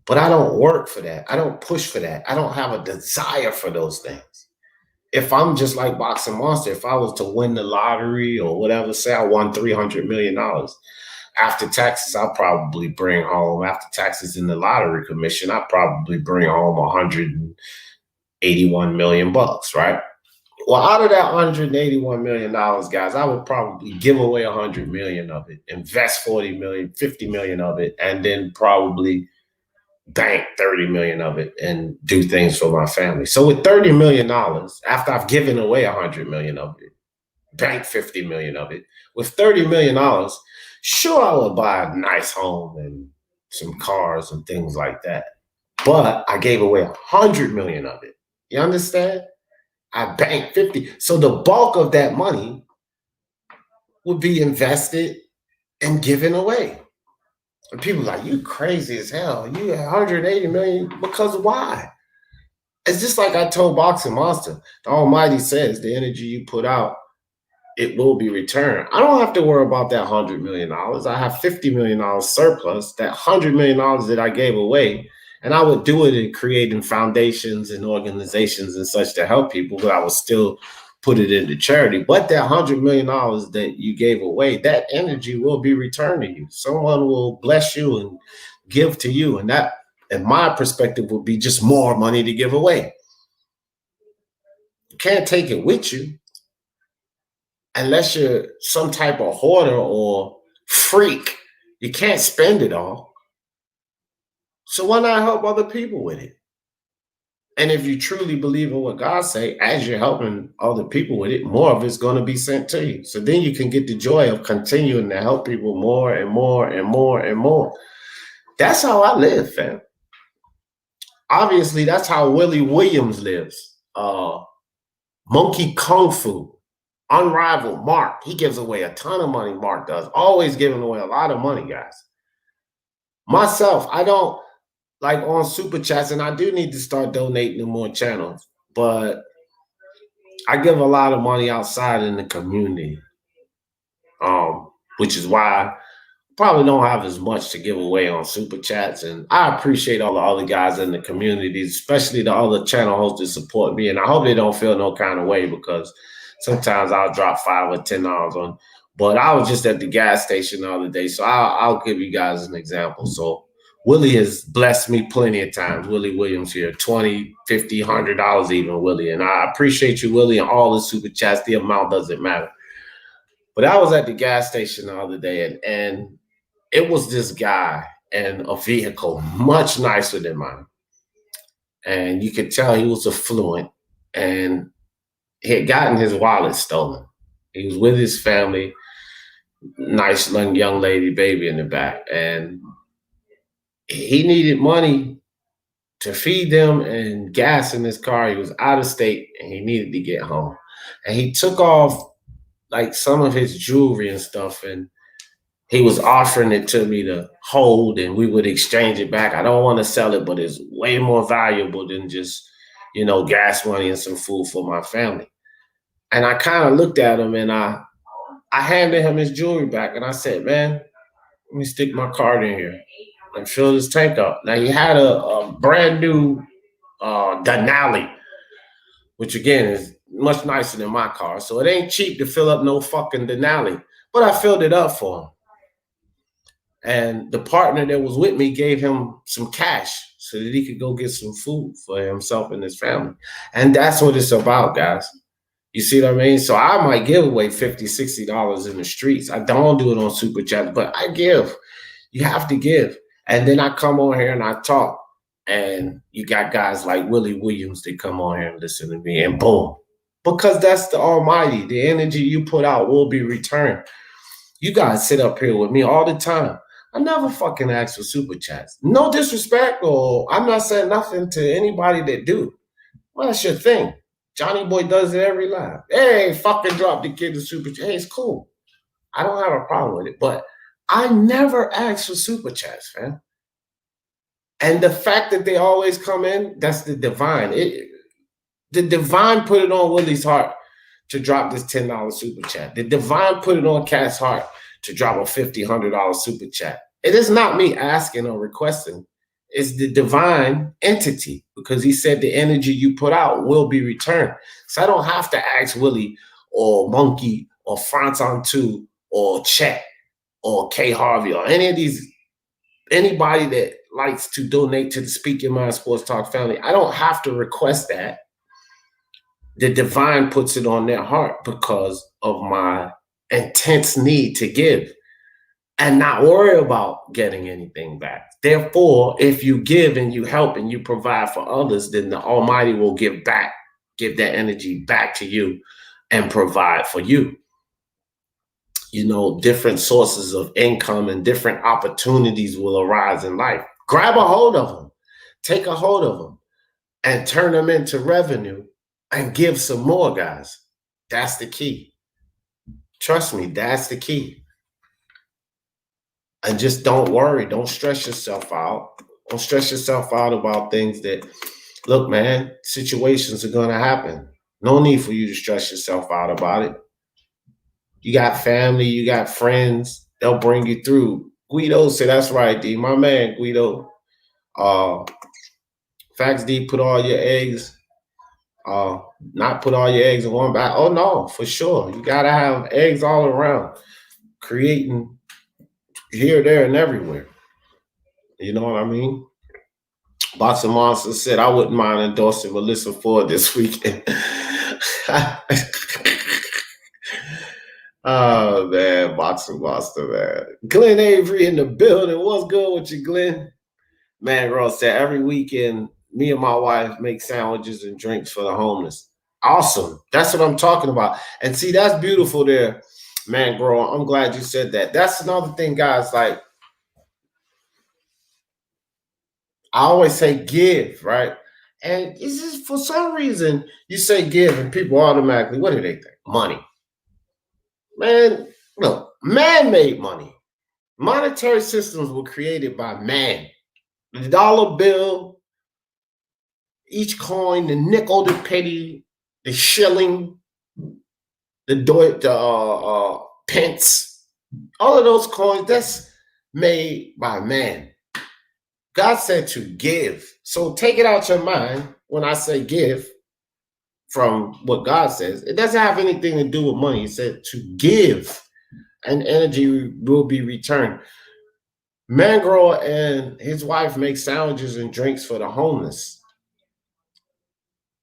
A: but I don't work for that. I don't push for that. I don't have a desire for those things. If I'm just like Boxing Monster, if I was to win the lottery or whatever, say I won $300 million, after taxes, I'll probably bring home, after taxes in the lottery commission, I'll probably bring home 181 million bucks, right? Well, out of that $181 million, guys, I would probably give away 100 million of it, invest 40 million, 50 million of it, and then probably bank 30 million of it and do things for my family. So with $30 million, after I've given away 100 million of it, bank 50 million of it, with $30 million, sure, I would buy a nice home and some cars and things like that. But I gave away 100 million of it. You understand? I banked 50. So the bulk of that money would be invested and given away. And people are like, you crazy as hell. You have 180 million, because why? It's just like I told Boxing Monster. The Almighty says the energy you put out, it will be returned. I don't have to worry about that $100 million. I have $50 million surplus, that $100 million that I gave away. And I would do it in creating foundations and organizations and such to help people, but I would still put it into charity. But that $100 million that you gave away, that energy will be returned to you. Someone will bless you and give to you. And that, in my perspective, would be just more money to give away. You can't take it with you unless you're some type of hoarder or freak. You can't spend it all. So why not help other people with it? And if you truly believe in what God say, as you're helping other people with it, more of it's going to be sent to you. So then you can get the joy of continuing to help people more and more and more and more. That's how I live, fam. Obviously, that's how Willie Williams lives. Monkey Kung Fu, Unrivaled, Mark. He gives away a ton of money, Mark does. Always giving away a lot of money, guys. Myself, I don't, like on Super Chats, and I do need to start donating to more channels, but I give a lot of money outside in the community, which is why I probably don't have as much to give away on Super Chats. And I appreciate all the other guys in the community, especially the other channel hosts that support me. And I hope they don't feel no kind of way, because sometimes I'll drop $5 or $10 on. But I was just at the gas station the other day, so I'll give you guys an example. So Willie has blessed me plenty of times. Willie Williams here, $20, $50, $100 even, Willie. And I appreciate you, Willie, and all the Super Chats. The amount doesn't matter. But I was at the gas station the other day, and it was this guy in a vehicle much nicer than mine. And you could tell he was affluent. And he had gotten his wallet stolen. He was with his family, nice young lady, baby in the back, and he needed money to feed them and gas in his car. He was out of state and he needed to get home. And he took off like some of his jewelry and stuff, and he was offering it to me to hold and we would exchange it back. I don't want to sell it, but it's way more valuable than just, gas money and some food for my family. And I kind of looked at him and I handed him his jewelry back and I said, man, let me stick my card in here and fill this tank up. Now he had a brand new Denali, which again is much nicer than my car. So it ain't cheap to fill up no fucking Denali, but I filled it up for him. And the partner that was with me gave him some cash so that he could go get some food for himself and his family. And that's what it's about, guys. You see what I mean? So I might give away $50, $60 in the streets. I don't do it on Super Chat, but I give. You have to give. And then I come on here and I talk. And you got guys like Willie Williams that come on here and listen to me, and boom. Because that's the Almighty. The energy you put out will be returned. You guys sit up here with me all the time. I never fucking ask for Super Chats. No disrespect, or I'm not saying nothing to anybody that do. Well, that's your thing. Johnny Boy does it every live. Hey, fucking drop the kid the Super Chat. Hey, it's cool. I don't have a problem with it. But I never ask for Super Chats, man. And the fact that they always come in, that's the divine. The divine put it on Willie's heart to drop this $10 Super Chat. The divine put it on Cat's heart to drop a $50, $100 Super Chat. It is not me asking or requesting. It's the divine entity, because he said the energy you put out will be returned. So I don't have to ask Willie or Monkey or France on Two or Chet or K Harvey or anybody that likes to donate to the Speak Your Mind Sports Talk family. I don't have to request that. The divine puts it on their heart because of my intense need to give and not worry about getting anything back. Therefore, if you give and you help and you provide for others, then the Almighty will give back, give that energy back to you and provide for you. Different sources of income and different opportunities will arise in life. Grab a hold of them, take a hold of them, and turn them into revenue and give some more, guys. That's the key. Trust me, that's the key. And just don't worry. Don't stress yourself out. Don't stress yourself out about things that, look, man, situations are going to happen. No need for you to stress yourself out about it. You got family, you got friends. They'll bring you through. Guido said, that's right, D. My man, Guido. Facts D, put all your eggs. Not put all your eggs in one bag. Oh, no, for sure. You got to have eggs all around, creating here, there, and everywhere. You know what I mean? Boxing Monster said, I wouldn't mind endorsing Melissa Ford this weekend. Oh, man, Boxing Monster, man. Glenn Avery in the building. What's good with you, Glenn? Man, Ross said, every weekend, me and my wife make sandwiches and drinks for the homeless. Awesome. That's what I'm talking about. And see, that's beautiful there, man, girl. I'm glad you said that. That's another thing, guys. Like, I always say give, right? And it's just for some reason you say give and people automatically, what do they think? Money. Man, look, man-made money. Monetary systems were created by man. The dollar bill, each coin, the nickel, the penny, the shilling, the pence, all of those coins, that's made by man. God said to give. So take it out your mind when I say give from what God says. It doesn't have anything to do with money. He said to give, and energy will be returned. Mangro and his wife make sandwiches and drinks for the homeless.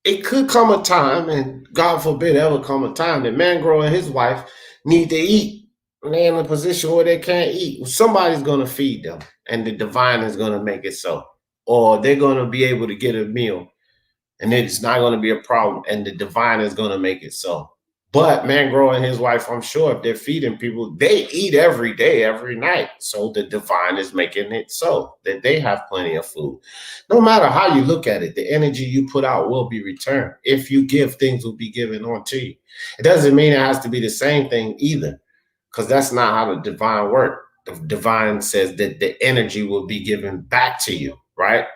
A: It could come a time, and God forbid ever come a time, that Mangro and his wife need to eat. And they're in a position where they can't eat. Somebody's going to feed them, and the divine is going to make it so. Or they're going to be able to get a meal and it's not going to be a problem, and the divine is going to make it so. But Man Grow and his wife, I'm sure if they're feeding people, they eat every day, every night. So the divine is making it so that they have plenty of food. No matter how you look at it, the energy you put out will be returned. If you give, things will be given on to you. It doesn't mean it has to be the same thing either, because that's not how the divine works. The divine says that the energy will be given back to you, right?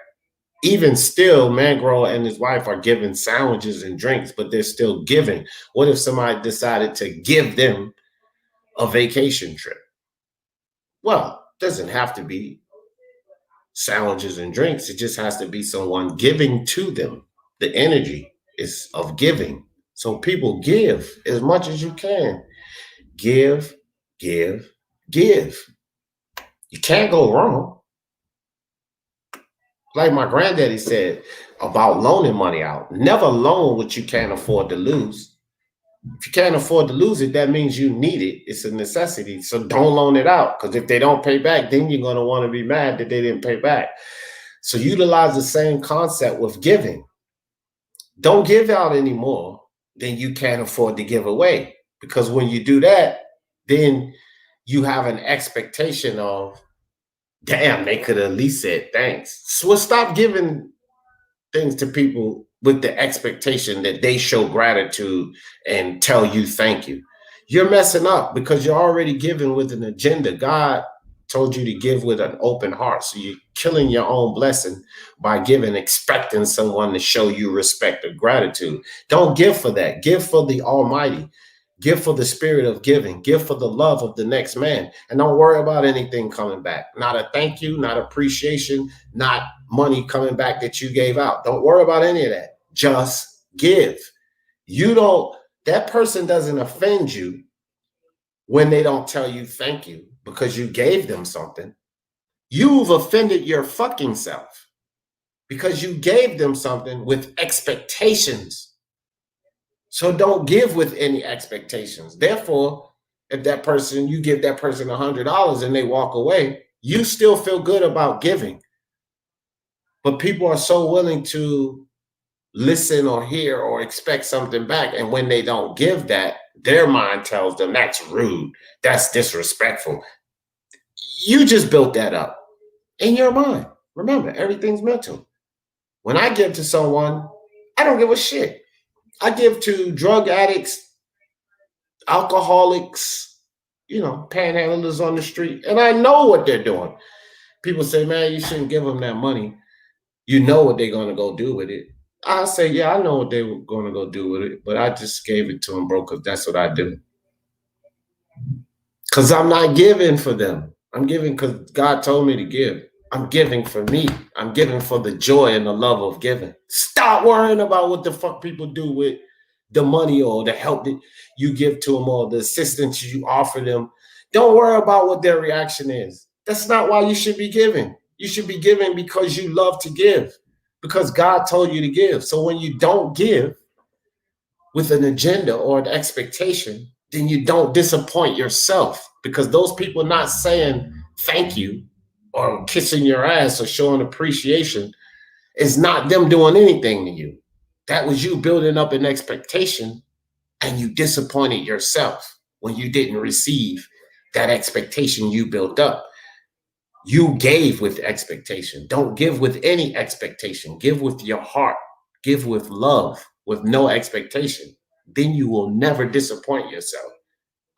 A: Even still, Man Grow and his wife are giving sandwiches and drinks, but they're still giving. What if somebody decided to give them a vacation trip? Well, it doesn't have to be sandwiches and drinks. It just has to be someone giving to them. The energy is of giving. So people give as much as you can. Give, give, give. You can't go wrong. Like my granddaddy said about loaning money out, never loan what you can't afford to lose. If you can't afford to lose it, that means you need it. It's a necessity. So don't loan it out, because if they don't pay back, then you're going to want to be mad that they didn't pay back. So utilize the same concept with giving. Don't give out any more than you can't afford to give away, because when you do that, then you have an expectation of, damn, they could have at least said thanks. So stop giving things to people with the expectation that they show gratitude and tell you thank you. You're messing up, because you're already giving with an agenda. God told you to give with an open heart. So you're killing your own blessing by giving, expecting someone to show you respect or gratitude. Don't give for that. Give for the Almighty. Give for the spirit of giving. Give for the love of the next man. And don't worry about anything coming back. Not a thank you, not appreciation, not money coming back that you gave out. Don't worry about any of that. Just give. That person doesn't offend you when they don't tell you thank you because you gave them something. You've offended your fucking self because you gave them something with expectations. So don't give with any expectations. Therefore, if you give that person $100 and they walk away, you still feel good about giving. But people are so willing to listen or hear or expect something back. And when they don't give that, their mind tells them that's rude, that's disrespectful. You just built that up in your mind. Remember, everything's mental. When I give to someone, I don't give a shit. I give to drug addicts, alcoholics, panhandlers on the street, and I know what they're doing. People say, man, you shouldn't give them that money. You know what they're going to go do with it. I say, yeah, I know what they were going to go do with it, but I just gave it to them, bro, because that's what I do. Because I'm not giving for them. I'm giving because God told me to give. I'm giving for me. I'm giving for the joy and the love of giving. Stop worrying about what the fuck people do with the money or the help that you give to them or the assistance you offer them. Don't worry about what their reaction is. That's not why you should be giving. You should be giving because you love to give, because God told you to give. So when you don't give with an agenda or an expectation, then you don't disappoint yourself, because those people not saying thank you or kissing your ass or showing appreciation is not them doing anything to you. That was you building up an expectation, and you disappointed yourself when you didn't receive that expectation you built up. You gave with expectation. Don't give with any expectation. Give with your heart. Give with love, with no expectation. Then you will never disappoint yourself.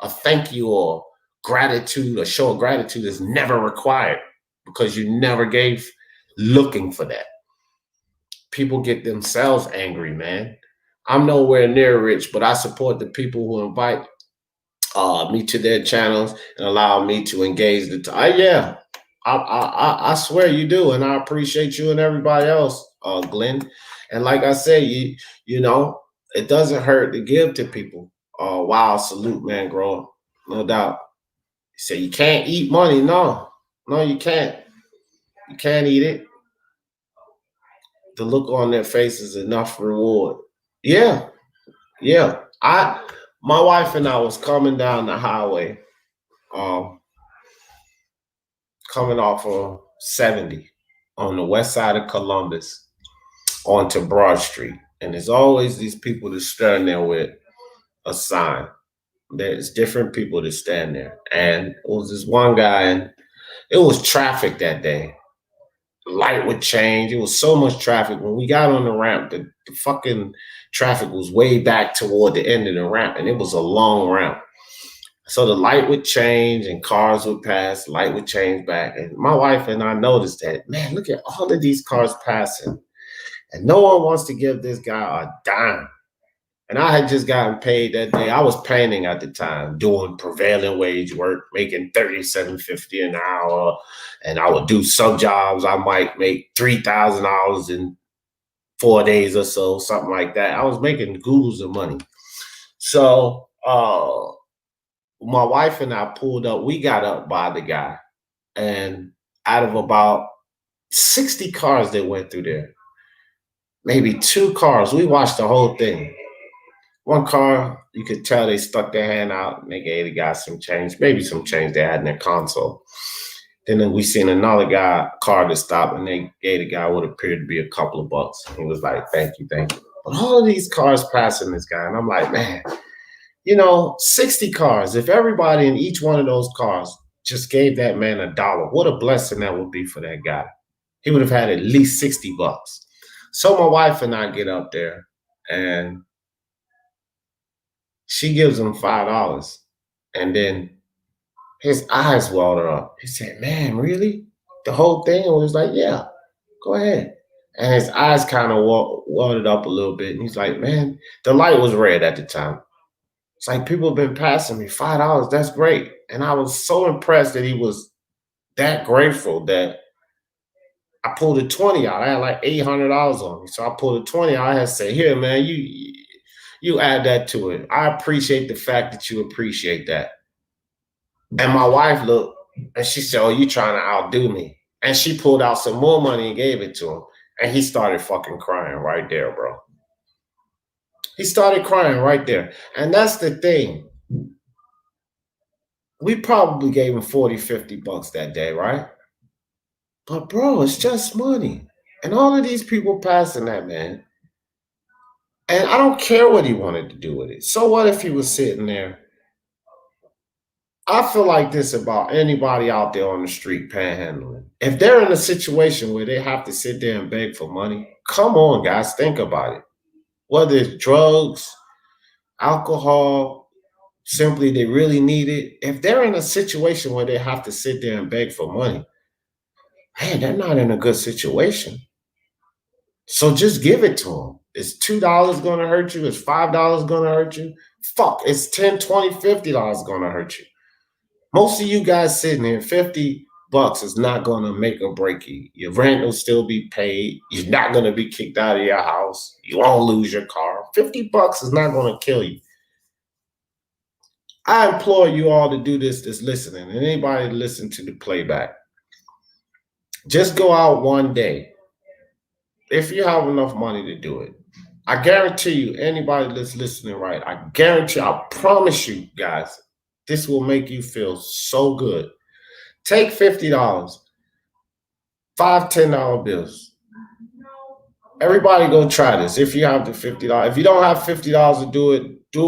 A: A thank you or gratitude, a show of gratitude is never required because you never gave looking for that. People get themselves angry, man. I'm nowhere near rich, but I support the people who invite me to their channels and allow me to engage yeah, I swear you do, and I appreciate you and everybody else, Glenn. And like I said, you know, it doesn't hurt to give to people. Wow, salute, man, grow, no doubt. You say you can't eat money. No, you can't. You can't eat it. The look on their face is enough reward. Yeah. My wife and I was coming down the highway, coming off of 70 on the west side of Columbus. onto Broad Street. And there's always these people that stand there with a sign. There's different people that stand there. And it was this one guy, and it was traffic that day. The light would change. It was so much traffic. When we got on the ramp, the fucking traffic was way back toward the end of the ramp, and it was a long ramp. So the light would change and cars would pass, light would change back. And my wife and I noticed that, man, look at all of these cars passing. And no one wants to give this guy a dime. And I had just gotten paid that day. I was painting at the time, doing prevailing wage work, making $37.50 an hour. And I would do some jobs. I might make $3,000 in 4 days or so, something like that. I was making goodles of money. So my wife and I pulled up. We got up by the guy. And out of about 60 cars that went through there, maybe 2 cars, we watched the whole thing. One car, you could tell they stuck their hand out and they gave the guy some change, maybe some change they had in their console. Then we seen another car that stopped, and they gave the guy what appeared to be a couple of bucks. He was like, thank you, thank you. But all of these cars passing this guy, and I'm like, man, 60 cars. If everybody in each one of those cars just gave that man $1, what a blessing that would be for that guy. He would have had at least 60 bucks. So my wife and I get up there, and she gives him $5. And then his eyes water up. He said, man, really? The whole thing? And was like, yeah, go ahead. And his eyes kind of watered up a little bit. And he's like, man, the light was red at the time. It's like, people have been passing me $5. That's great. And I was so impressed that he was that grateful that I pulled a 20 out. I had like $800 on me. So I pulled a 20 out. I had to say, here, man, you add that to it. I appreciate the fact that you appreciate that. And my wife looked and she said, oh, you trying to outdo me. And she pulled out some more money and gave it to him. And he started fucking crying right there, bro. He started crying right there. And that's the thing. We probably gave him 40, 50 bucks that day, right? But bro, it's just money. And all of these people passing that, man. And I don't care what he wanted to do with it. So what if he was sitting there? I feel like this about anybody out there on the street panhandling. If they're in a situation where they have to sit there and beg for money, come on, guys, think about it. Whether it's drugs, alcohol, simply they really need it. If they're in a situation where they have to sit there and beg for money, man, they're not in a good situation. So just give it to them. Is $2 going to hurt you? Is $5 going to hurt you? Fuck, it's $10, $20, $50 going to hurt you. Most of you guys sitting here, 50 bucks is not going to make or break you. Your rent will still be paid. You're not going to be kicked out of your house. You won't lose your car. 50 bucks is not going to kill you. I implore you all to do this that's listening, and anybody listen to the playback. Just go out one day. If you have enough money to do it. I guarantee you, anybody that's listening right, I promise you guys, this will make you feel so good. Take $50, $5, $10 bills. Everybody go try this if you have the $50. If you don't have $50 to do it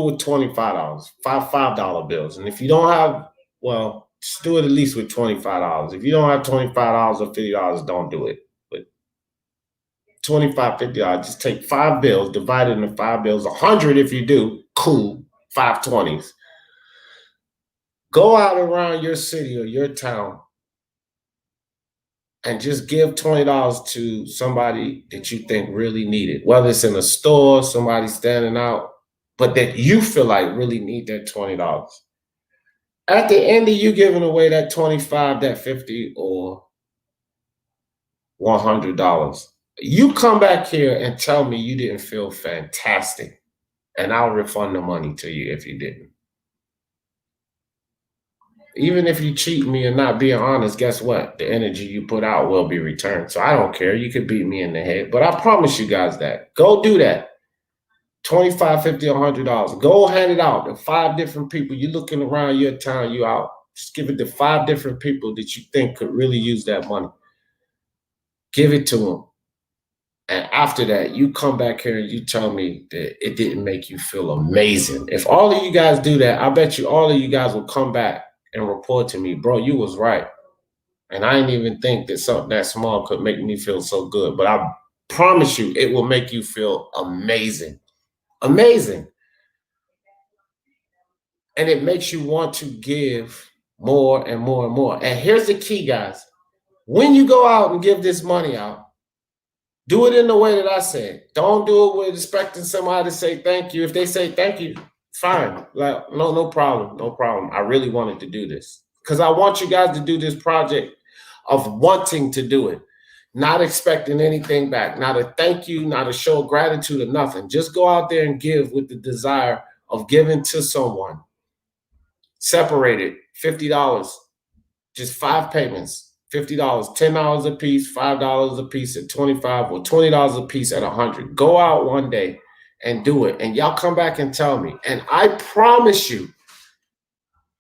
A: with $25, $5 bills. And if you don't have, well, just do it at least with $25. If you don't have $25 or $50, don't do it. But $25, $50, just take 5 bills, divide it into 5 bills, 100 if you do, cool, 5 20s. Go out around your city or your town and just give $20 to somebody that you think really need it, whether it's in a store, somebody standing out, but that you feel like really need that $20. At the end of you giving away that 25, that 50, or $100, you come back here and tell me you didn't feel fantastic, and I'll refund the money to you if you didn't. Even if you cheat me and not being honest, guess what? The energy you put out will be returned. So I don't care. You could beat me in the head, but I promise you guys that. Go do that. $25, $50, $100. Go hand it out to 5 different people. You're looking around your town, you out. Just give it to 5 different people that you think could really use that money. Give it to them. And after that, you come back here and you tell me that it didn't make you feel amazing. If all of you guys do that, I bet you all of you guys will come back and report to me, bro, you was right. And I didn't even think that something that small could make me feel so good. But I promise you, it will make you feel amazing. Amazing. And it makes you want to give more and more and more. And here's the key, guys. When you go out and give this money out, do it in the way that I said. Don't do it with expecting somebody to say thank you. If they say thank you, fine. Like, no problem. No problem. I really wanted to do this because I want you guys to do this project of wanting to do it, not expecting anything back, not a thank you, not a show of gratitude or nothing. Just go out there and give with the desire of giving to someone. Separate it, $50, just 5 payments, $50, $10 a piece, $5 a piece at 25, or $20 a piece at 100. Go out one day and do it. And y'all come back and tell me. And I promise you,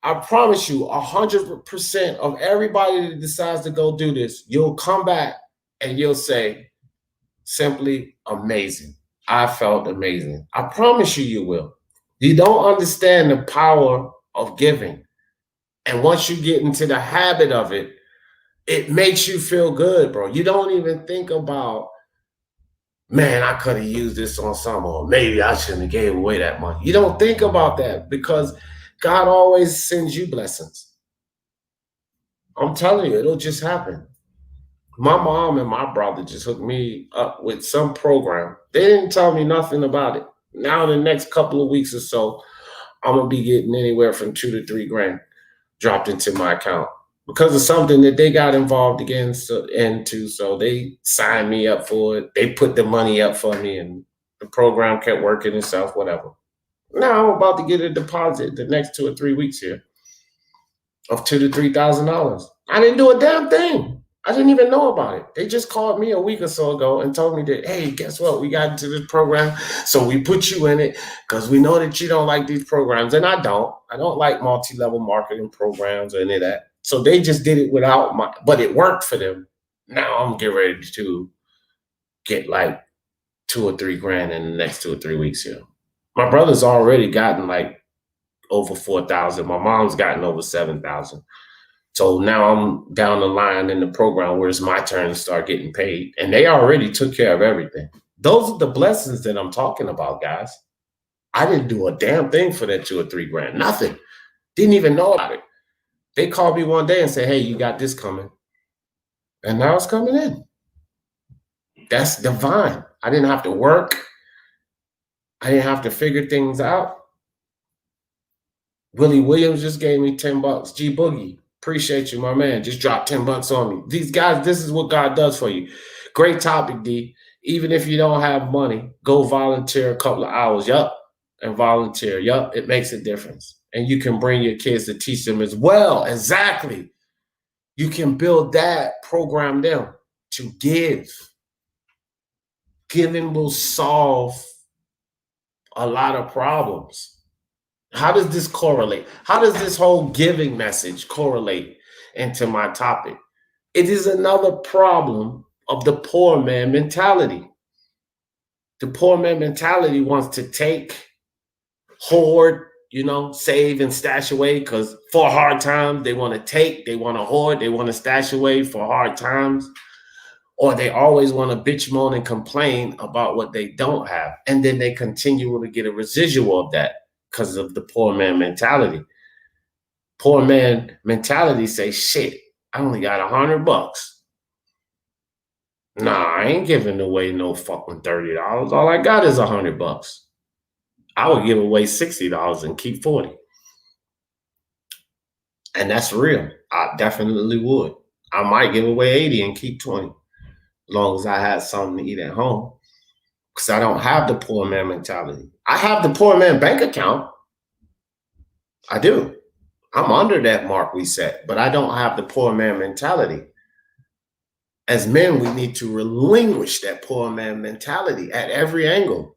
A: 100% of everybody that decides to go do this, you'll come back and you'll say, simply amazing. I felt amazing. I promise you, you will. You don't understand the power of giving. And once you get into the habit of it, it makes you feel good, bro. You don't even think about, man, I could have used this on something, or maybe I shouldn't have gave away that money. You don't think about that because God always sends you blessings. I'm telling you, it'll just happen. My mom and my brother just hooked me up with some program. They didn't tell me nothing about it. Now, in the next couple of weeks or so, I'm going to be getting anywhere from $2 to $3 grand dropped into my account because of something that they got involved into. So they signed me up for it. They put the money up for me and the program kept working itself, whatever. Now I'm about to get a deposit the next 2 or 3 weeks here of $2,000 to $3,000. I didn't do a damn thing. I didn't even know about it. They just called me a week or so ago and told me that, hey, guess what? We got into this program, so we put you in it because we know that you don't like these programs. And I don't. I don't like multi-level marketing programs or any of that. So they just did it without but it worked for them. Now I'm getting ready to get like 2 or 3 grand in the next 2 or 3 weeks here. My brother's already gotten like over 4,000. My mom's gotten over 7,000. So now I'm down the line in the program where it's my turn to start getting paid. And they already took care of everything. Those are the blessings that I'm talking about, guys. I didn't do a damn thing for that 2 or 3 grand. Nothing. Didn't even know about it. They called me one day and said, hey, you got this coming. And now it's coming in. That's divine. I didn't have to work. I didn't have to figure things out. Willie Williams just gave me $10. G Boogie. Appreciate you, my man. Just dropped $10 on me. These guys, this is what God does for you. Great topic, D. Even if you don't have money, go volunteer a couple of hours. Yup. And volunteer. Yup. It makes a difference. And you can bring your kids to teach them as well. Exactly. You can build that, program them to give. Giving will solve a lot of problems. How does this correlate? How does this whole giving message correlate into my topic? It is another problem of the poor man mentality. The poor man mentality wants to take, hoard, save and stash away because for hard times, they want to take, they want to hoard, they want to stash away for hard times. Or they always want to bitch, moan, and complain about what they don't have. And then they continue to get a residual of that because of the poor man mentality. Poor man mentality say, shit, I only got $100. Nah, I ain't giving away no fucking $30. All I got is $100. I would give away $60 and keep 40. And that's real. I definitely would. I might give away 80 and keep 20. As long as I had something to eat at home. Because I don't have the poor man mentality. I have the poor man bank account. I do. I'm under that mark we set, but I don't have the poor man mentality. As men, we need to relinquish that poor man mentality at every angle.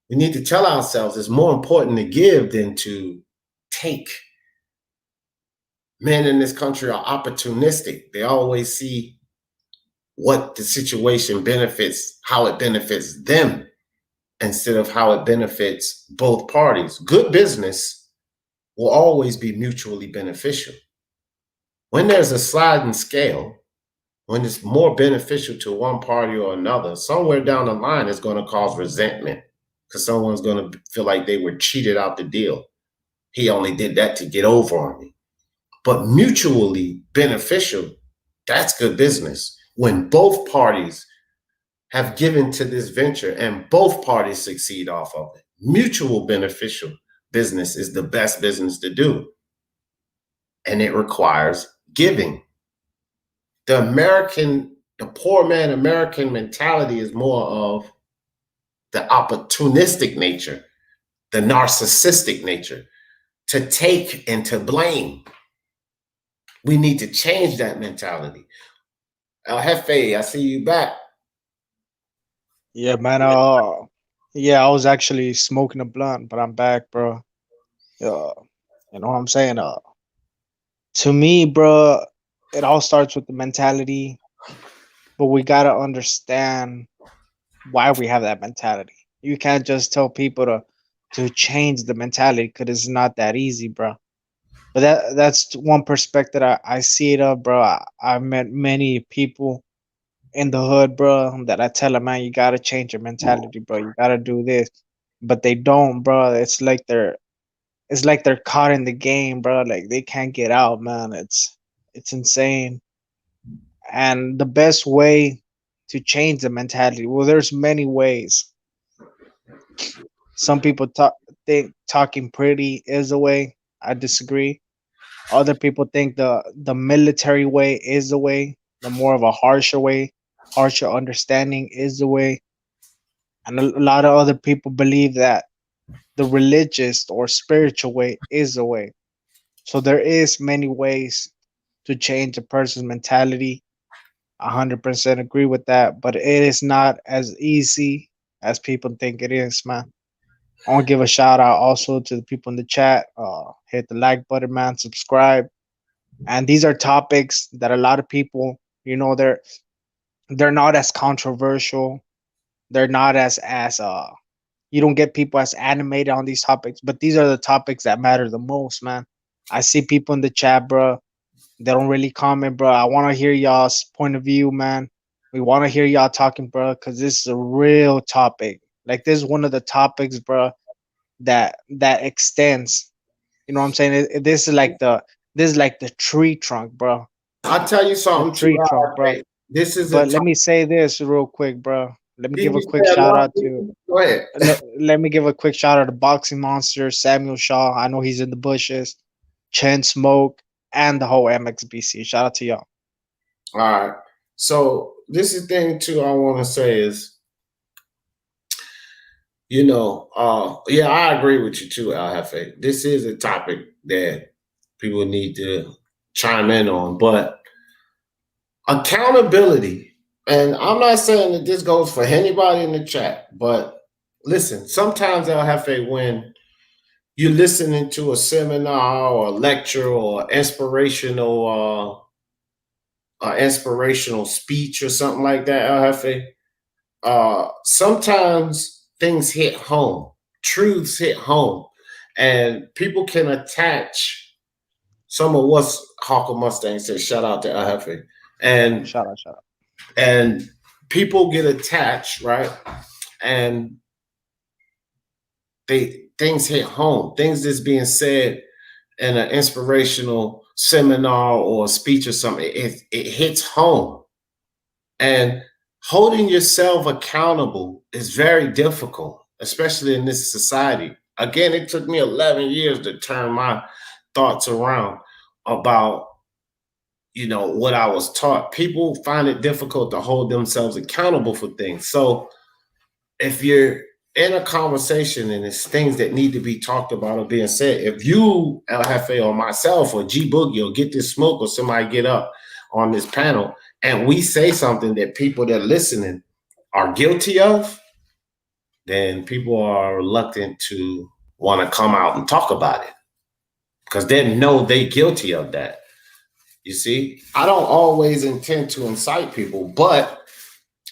A: We need to tell ourselves it's more important to give than to take. Men in this country are opportunistic. They always see what the situation benefits, how it benefits them instead of how it benefits both parties. Good business will always be mutually beneficial. When there's a sliding scale, when it's more beneficial to one party or another, somewhere down the line it's going to cause resentment because someone's going to feel like they were cheated out the deal. He only did that to get over on me. But mutually beneficial, that's good business. When both parties have given to this venture and both parties succeed off of it, mutual beneficial business is the best business to do. And it requires giving. The poor man American mentality is more of the opportunistic nature, the narcissistic nature, to take and to blame. We need to change that mentality. El Jefe, I see you back.
B: Yeah, man. Yeah, I was actually smoking a blunt, but I'm back, bro. You know what I'm saying? To me, bro, it all starts with the mentality, but we gotta understand why we have that mentality. You can't just tell people to change the mentality because it's not that easy, bro. But that's one perspective I see it of, bro. I've met many people in the hood, bro, that I tell them, man, you gotta change your mentality, bro. You gotta do this, but they don't, bro. It's like they're caught in the game, bro. Like they can't get out, man. It's insane. And the best way to change the mentality, well, there's many ways. Some people think talking pretty is the way. I disagree. Other people think the military way is the way, the more of a harsher way, harsher understanding is the way. And a lot of other people believe that the religious or spiritual way is the way. So there is many ways to change a person's mentality. 100% agree with that, but it is not as easy as people think it is, man. I want to give a shout out also to the people in the chat. Hit the like button, man. Subscribe. And these are topics that a lot of people, they're not as controversial. They're not as you don't get people as animated on these topics, but these are the topics that matter the most, man. I see people in the chat, bro. They don't really comment, bro. I want to hear y'all's point of view, man. We want to hear y'all talking, bro, because this is a real topic. Like this is one of the topics, bro, that extends. You know what I'm saying? This is like the tree trunk, bro.
A: I'll tell you
B: The
A: something too,
B: tree trunk, bro.
A: this is a
B: But let
A: topic.
B: me say this real quick, bro. Let me
A: Did
B: give
A: you
B: a quick
A: say
B: shout
A: enough?
B: out to
A: Go ahead.
B: let me give a quick shout out to Boxing Monster, Samuel Shaw. I know he's in the bushes, Chen Smoke, and the whole MXBC. Shout out to y'all.
A: All right. So this is the thing too I want to say is, yeah, I agree with you too, Al Jefe. This is a topic that people need to chime in on, but accountability, and I'm not saying that this goes for anybody in the chat, but listen, sometimes Al Jefe, when you're listening to a seminar or a lecture or inspirational speech or something like that, Al Jefe, sometimes things hit home, truths hit home, and people can attach some of what's Hawker Mustang said. Shout out to Al Jefe, and
B: Shout out.
A: and people get attached, right? And things hit home. Things that's being said in an inspirational seminar or a speech or something, it hits home. And holding yourself accountable is very difficult, especially in this society. Again, it took me 11 years to turn my thoughts around about what I was taught. People find it difficult to hold themselves accountable for things. So if you're in a conversation and it's things that need to be talked about or being said, if you, El Jefe, or myself or G Boogie or Get This Smoke or somebody get up on this panel and we say something that people that are listening are guilty of, then people are reluctant to want to come out and talk about it because they know they're guilty of that. You see, I don't always intend to incite people, but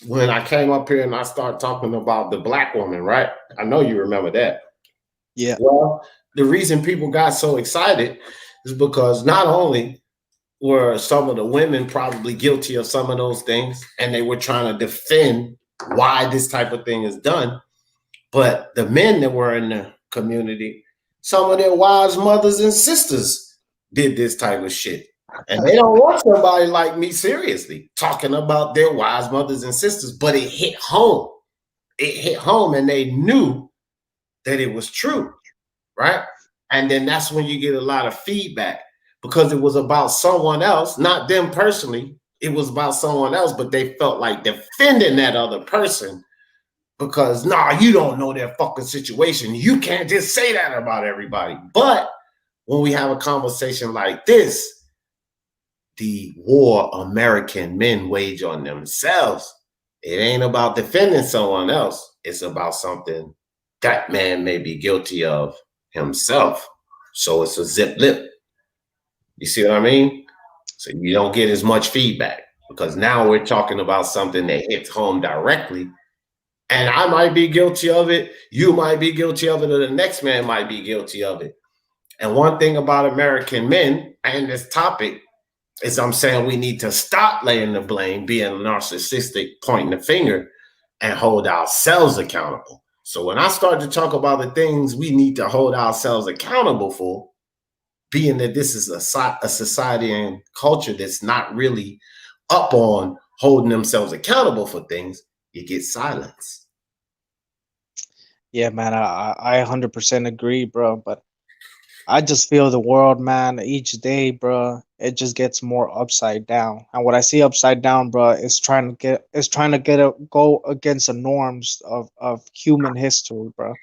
A: when I came up here and I started talking about the black woman, right? I know you remember that.
B: Yeah.
A: Well, the reason people got so excited is because not only were some of the women probably guilty of some of those things, and they were trying to defend why this type of thing is done, but the men that were in the community, some of their wives, mothers, and sisters did this type of shit. And they don't want somebody like me seriously talking about their wives, mothers, and sisters, but it hit home. It hit home, and they knew that it was true, right? And then that's when you get a lot of feedback because it was about someone else, not them personally. It was about someone else, but they felt like defending that other person because, nah, you don't know their fucking situation. You can't just say that about everybody. But when we have a conversation like this, the war American men wage on themselves, it ain't about defending someone else. It's about something that man may be guilty of himself. So it's a zip lip. You see what I mean? So you don't get as much feedback because now we're talking about something that hits home directly. And I might be guilty of it. You might be guilty of it, or the next man might be guilty of it. And one thing about American men and this topic is I'm saying we need to stop laying the blame, being narcissistic, pointing the finger, and hold ourselves accountable. So when I start to talk about the things we need to hold ourselves accountable for, being that this is a society and culture that's not really up on holding themselves accountable for things, you get silence.
B: Yeah, man, I 100% agree, bro. But I just feel the world, man, each day, bro, it just gets more upside down. And what I see upside down, bro, is trying to go against the norms of human history, bro.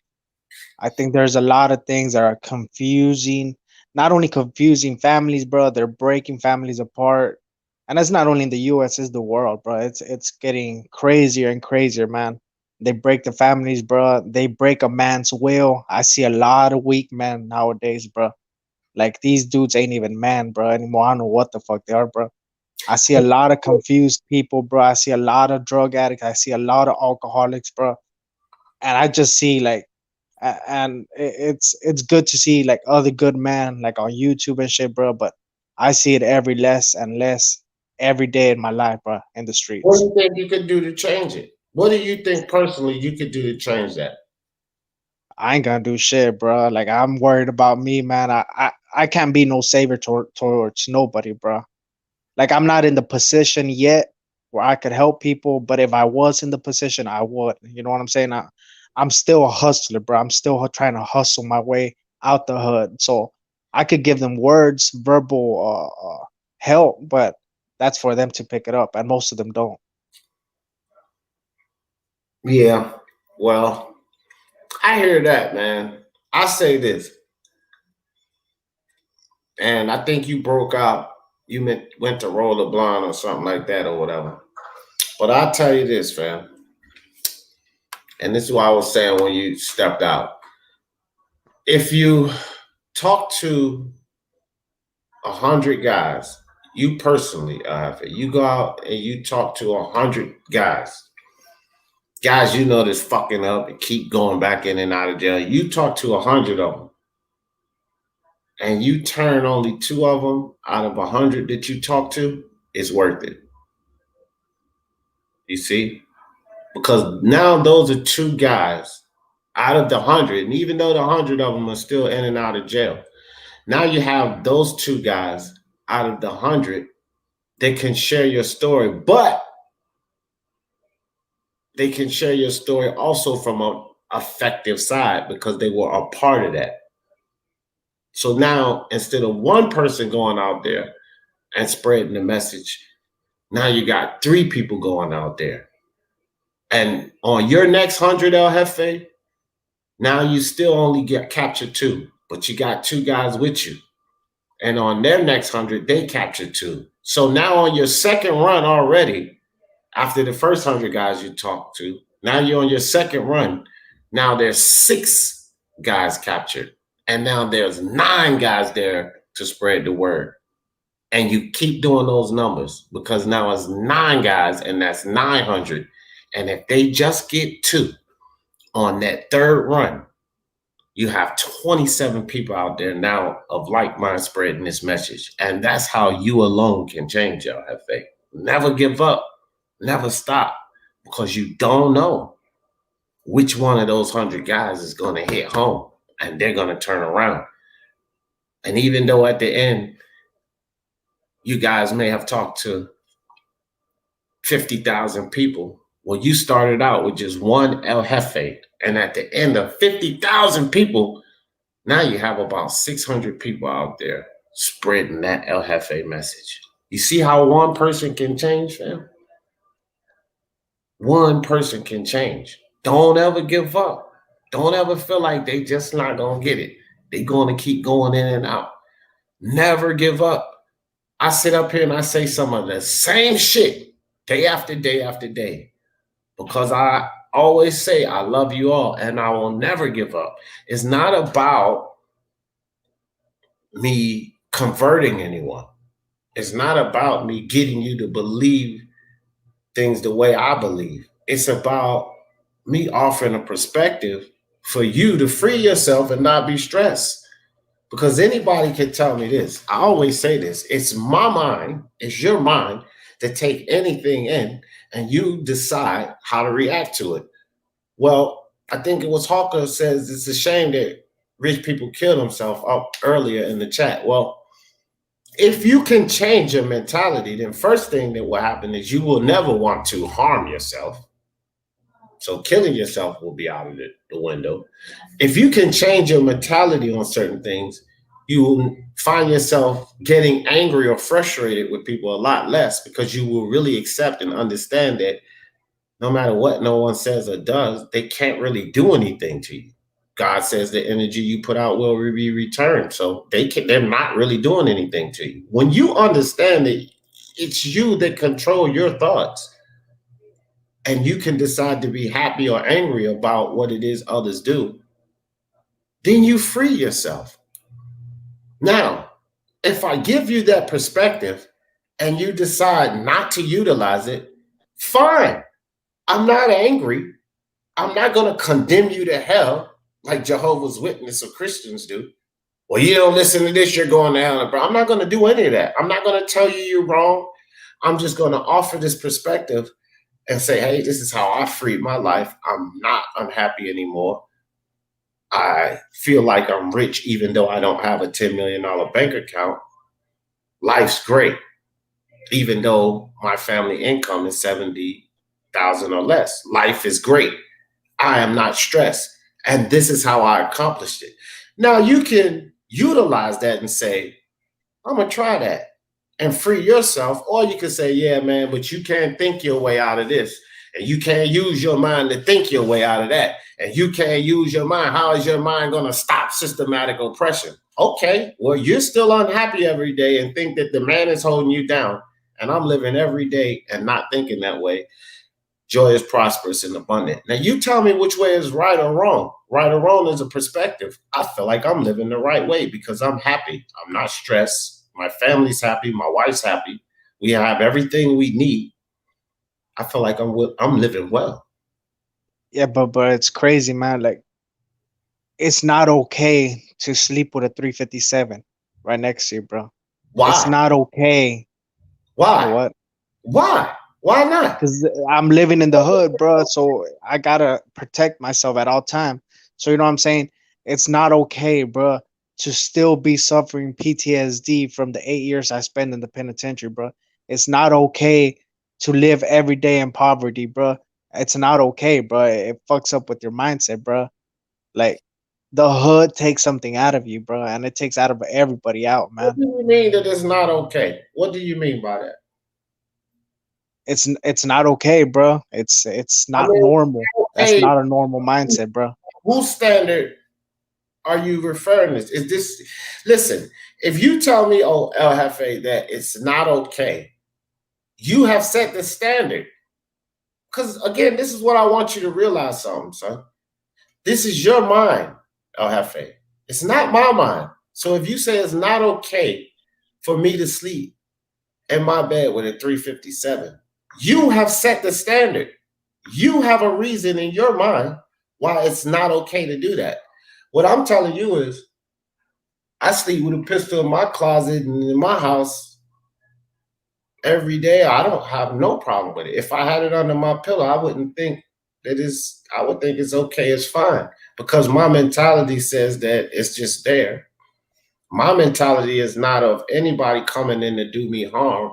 B: I think there's a lot of things that are confusing, not only confusing families, bro, they're breaking families apart. And that's not only in the US, it's the world, bro. It's getting crazier and crazier, man. They break the families, bro. They break a man's will. I see a lot of weak men nowadays, bro. Like these dudes ain't even man, bro, anymore. I don't know what the fuck they are, bro. I see a lot of confused people, bro. I see a lot of drug addicts. I see a lot of alcoholics, bro. And I just see like and it's good to see like other good men like on YouTube and shit, bro. But I see it every less and less every day in my life, bro, in the
A: What do
B: streets.
A: you think you could do to change it? What do you think personally you could do to change that?
B: I ain't gonna do shit, bro. Like I'm worried about me, man. I can't be no savior towards nobody, bro. Like I'm not in the position yet where I could help people, but if I was in the position, I would. You know what I'm saying? I'm still a hustler, bro. I'm still trying to hustle my way out the hood. So I could give them words, verbal help, but that's for them to pick it up, and most of them don't.
A: Yeah, well, I hear that, man. I say this, and I think you broke out. You went to roll a blonde or something like that or whatever. But I'll tell you this, fam. And this is what I was saying when you stepped out. If you talk to 100 guys, you personally, you go out and you talk to 100 guys you know that's fucking up and keep going back in and out of jail. You talk to 100 of them, and you turn only 2 of them out of 100 that you talk to, it's worth it. You see? Because now those are 2 guys out of the 100, and even though the 100 of them are still in and out of jail, now you have those 2 guys out of the 100 that can share your story, but they can share your story also from an effective side because they were a part of that. So now instead of one person going out there and spreading the message, now you got 3 people going out there. And on your next 100 El Jefe, now you still only get captured 2, but you got 2 guys with you. And on their next 100, they captured 2. So now on your second run already, after the first 100 guys you talked to, now you're on your second run. Now there's 6 guys captured. And now there's 9 guys there to spread the word. and you keep doing those numbers, because now it's 9 guys and that's 900. And if they just get 2 on that third run, you have 27 people out there now of like mind spreading this message. And that's how you alone can change your FA. Never give up, never stop, because you don't know which one of those 100 guys is going to hit home and they're going to turn around. And even though at the end, you guys may have talked to 50,000 people, well, you started out with just one El Jefe. And at the end of 50,000 people, now you have about 600 people out there spreading that El Jefe message. You see how one person can change, fam? One person can change. Don't ever give up. Don't ever feel like they just not going to get it. They're going to keep going in and out. Never give up. I sit up here and I say some of the same shit day after day after day, because I always say I love you all and I will never give up. It's not about me converting anyone. It's not about me getting you to believe things the way I believe. It's about me offering a perspective for you to free yourself and not be stressed. Because anybody can tell me this. I always say this. It's my mind, it's your mind to take anything in and you decide how to react to it. Well, I think it was Hawker says it's a shame that rich people kill themselves up earlier in the chat. Well, if you can change your mentality, then first thing that will happen is you will never want to harm yourself. So killing yourself will be out of the window. If you can change your mentality on certain things, you will find yourself getting angry or frustrated with people a lot less, because you will really accept and understand that no matter what no one says or does, they can't really do anything to you. God says the energy you put out will be returned. So they're not really doing anything to you. When you understand that it's you that control your thoughts, and you can decide to be happy or angry about what it is others do, then you free yourself. Now, if I give you that perspective and you decide not to utilize it, fine. I'm not angry. I'm not going to condemn you to hell like Jehovah's Witness or Christians do. Well, you don't listen to this, you're going to hell. Bro, I'm not going to do any of that. I'm not going to tell you you're wrong. I'm just going to offer this perspective and say, hey, this is how I freed my life. I'm not unhappy anymore. I feel like I'm rich even though I don't have a $10 million bank account. Life's great, even though my family income is 70,000 or less. Life is great. I am not stressed. And this is how I accomplished it. Now you can utilize that and say, I'm going to try that and free yourself. Or you can say, yeah, man, but you can't think your way out of this. And you can't use your mind to think your way out of that. And you can't use your mind. How is your mind going to stop systematic oppression? Okay, well, you're still unhappy every day and think that the man is holding you down. And I'm living every day and not thinking that way. Joyous, prosperous, and abundant. Now you tell me which way is right or wrong. Right or wrong is a perspective. I feel like I'm living the right way because I'm happy. I'm not stressed. My family's happy. My wife's happy. We have everything we need. I feel like I'm living well.
B: Yeah, but it's crazy, man. Like, it's not okay to sleep with a 357 right next to you, bro.
A: Why?
B: It's not okay.
A: Why?
B: For what?
A: Why? Why not?
B: Because I'm living in the hood, bro. So I gotta protect myself at all time. So you know what I'm saying? It's not okay, bro, to still be suffering PTSD from the 8 years I spent in the penitentiary, bro. It's not okay to live every day in poverty, bro. It's not okay, bro. It fucks up with your mindset, bro. Like, the hood takes something out of you, bro, and it takes out of everybody out, man.
A: What do you mean that it's not okay? What do you mean by that?
B: It's not okay, bro. It's not normal. That's not a normal mindset, bro.
A: Whose standard are you referring to? Is this, listen, if you tell me, oh, El Jefe, that it's not okay, you have set the standard. Because again, this is what I want you to realize something, son. This is your mind, El Jefe. It's not my mind. So if you say it's not okay for me to sleep in my bed with a 357. You have set the standard. You have a reason in your mind why it's not okay to do that. What I'm telling you is, I sleep with a pistol in my closet and in my house every day. I don't have no problem with it. If I had it under my pillow, I wouldn't think that I would think it's okay, it's fine. Because my mentality says that it's just there. My mentality is not of anybody coming in to do me harm.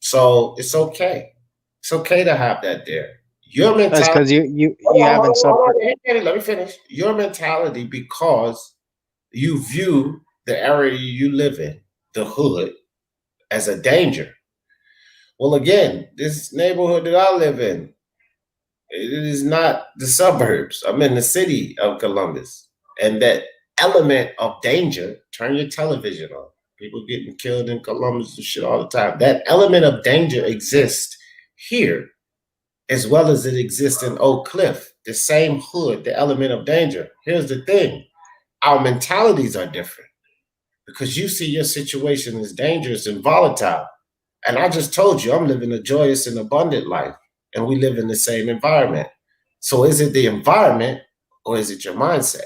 A: So it's okay. It's okay to have that there. Your
B: That's
A: mentality.
B: because you haven't suffered.
A: Let me finish. Your mentality, because you view the area you live in, the hood, as a danger. Well, again, this neighborhood that I live in, it is not the suburbs. I'm in the city of Columbus. And that element of danger, turn your television on. People getting killed in Columbus and shit all the time. That element of danger exists here as well as it exists in Oak Cliff. The same hood, the element of danger. Here's the thing. Our mentalities are different because you see your situation as dangerous and volatile. And I just told you I'm living a joyous and abundant life, and we live in the same environment. So is it the environment or is it your mindset?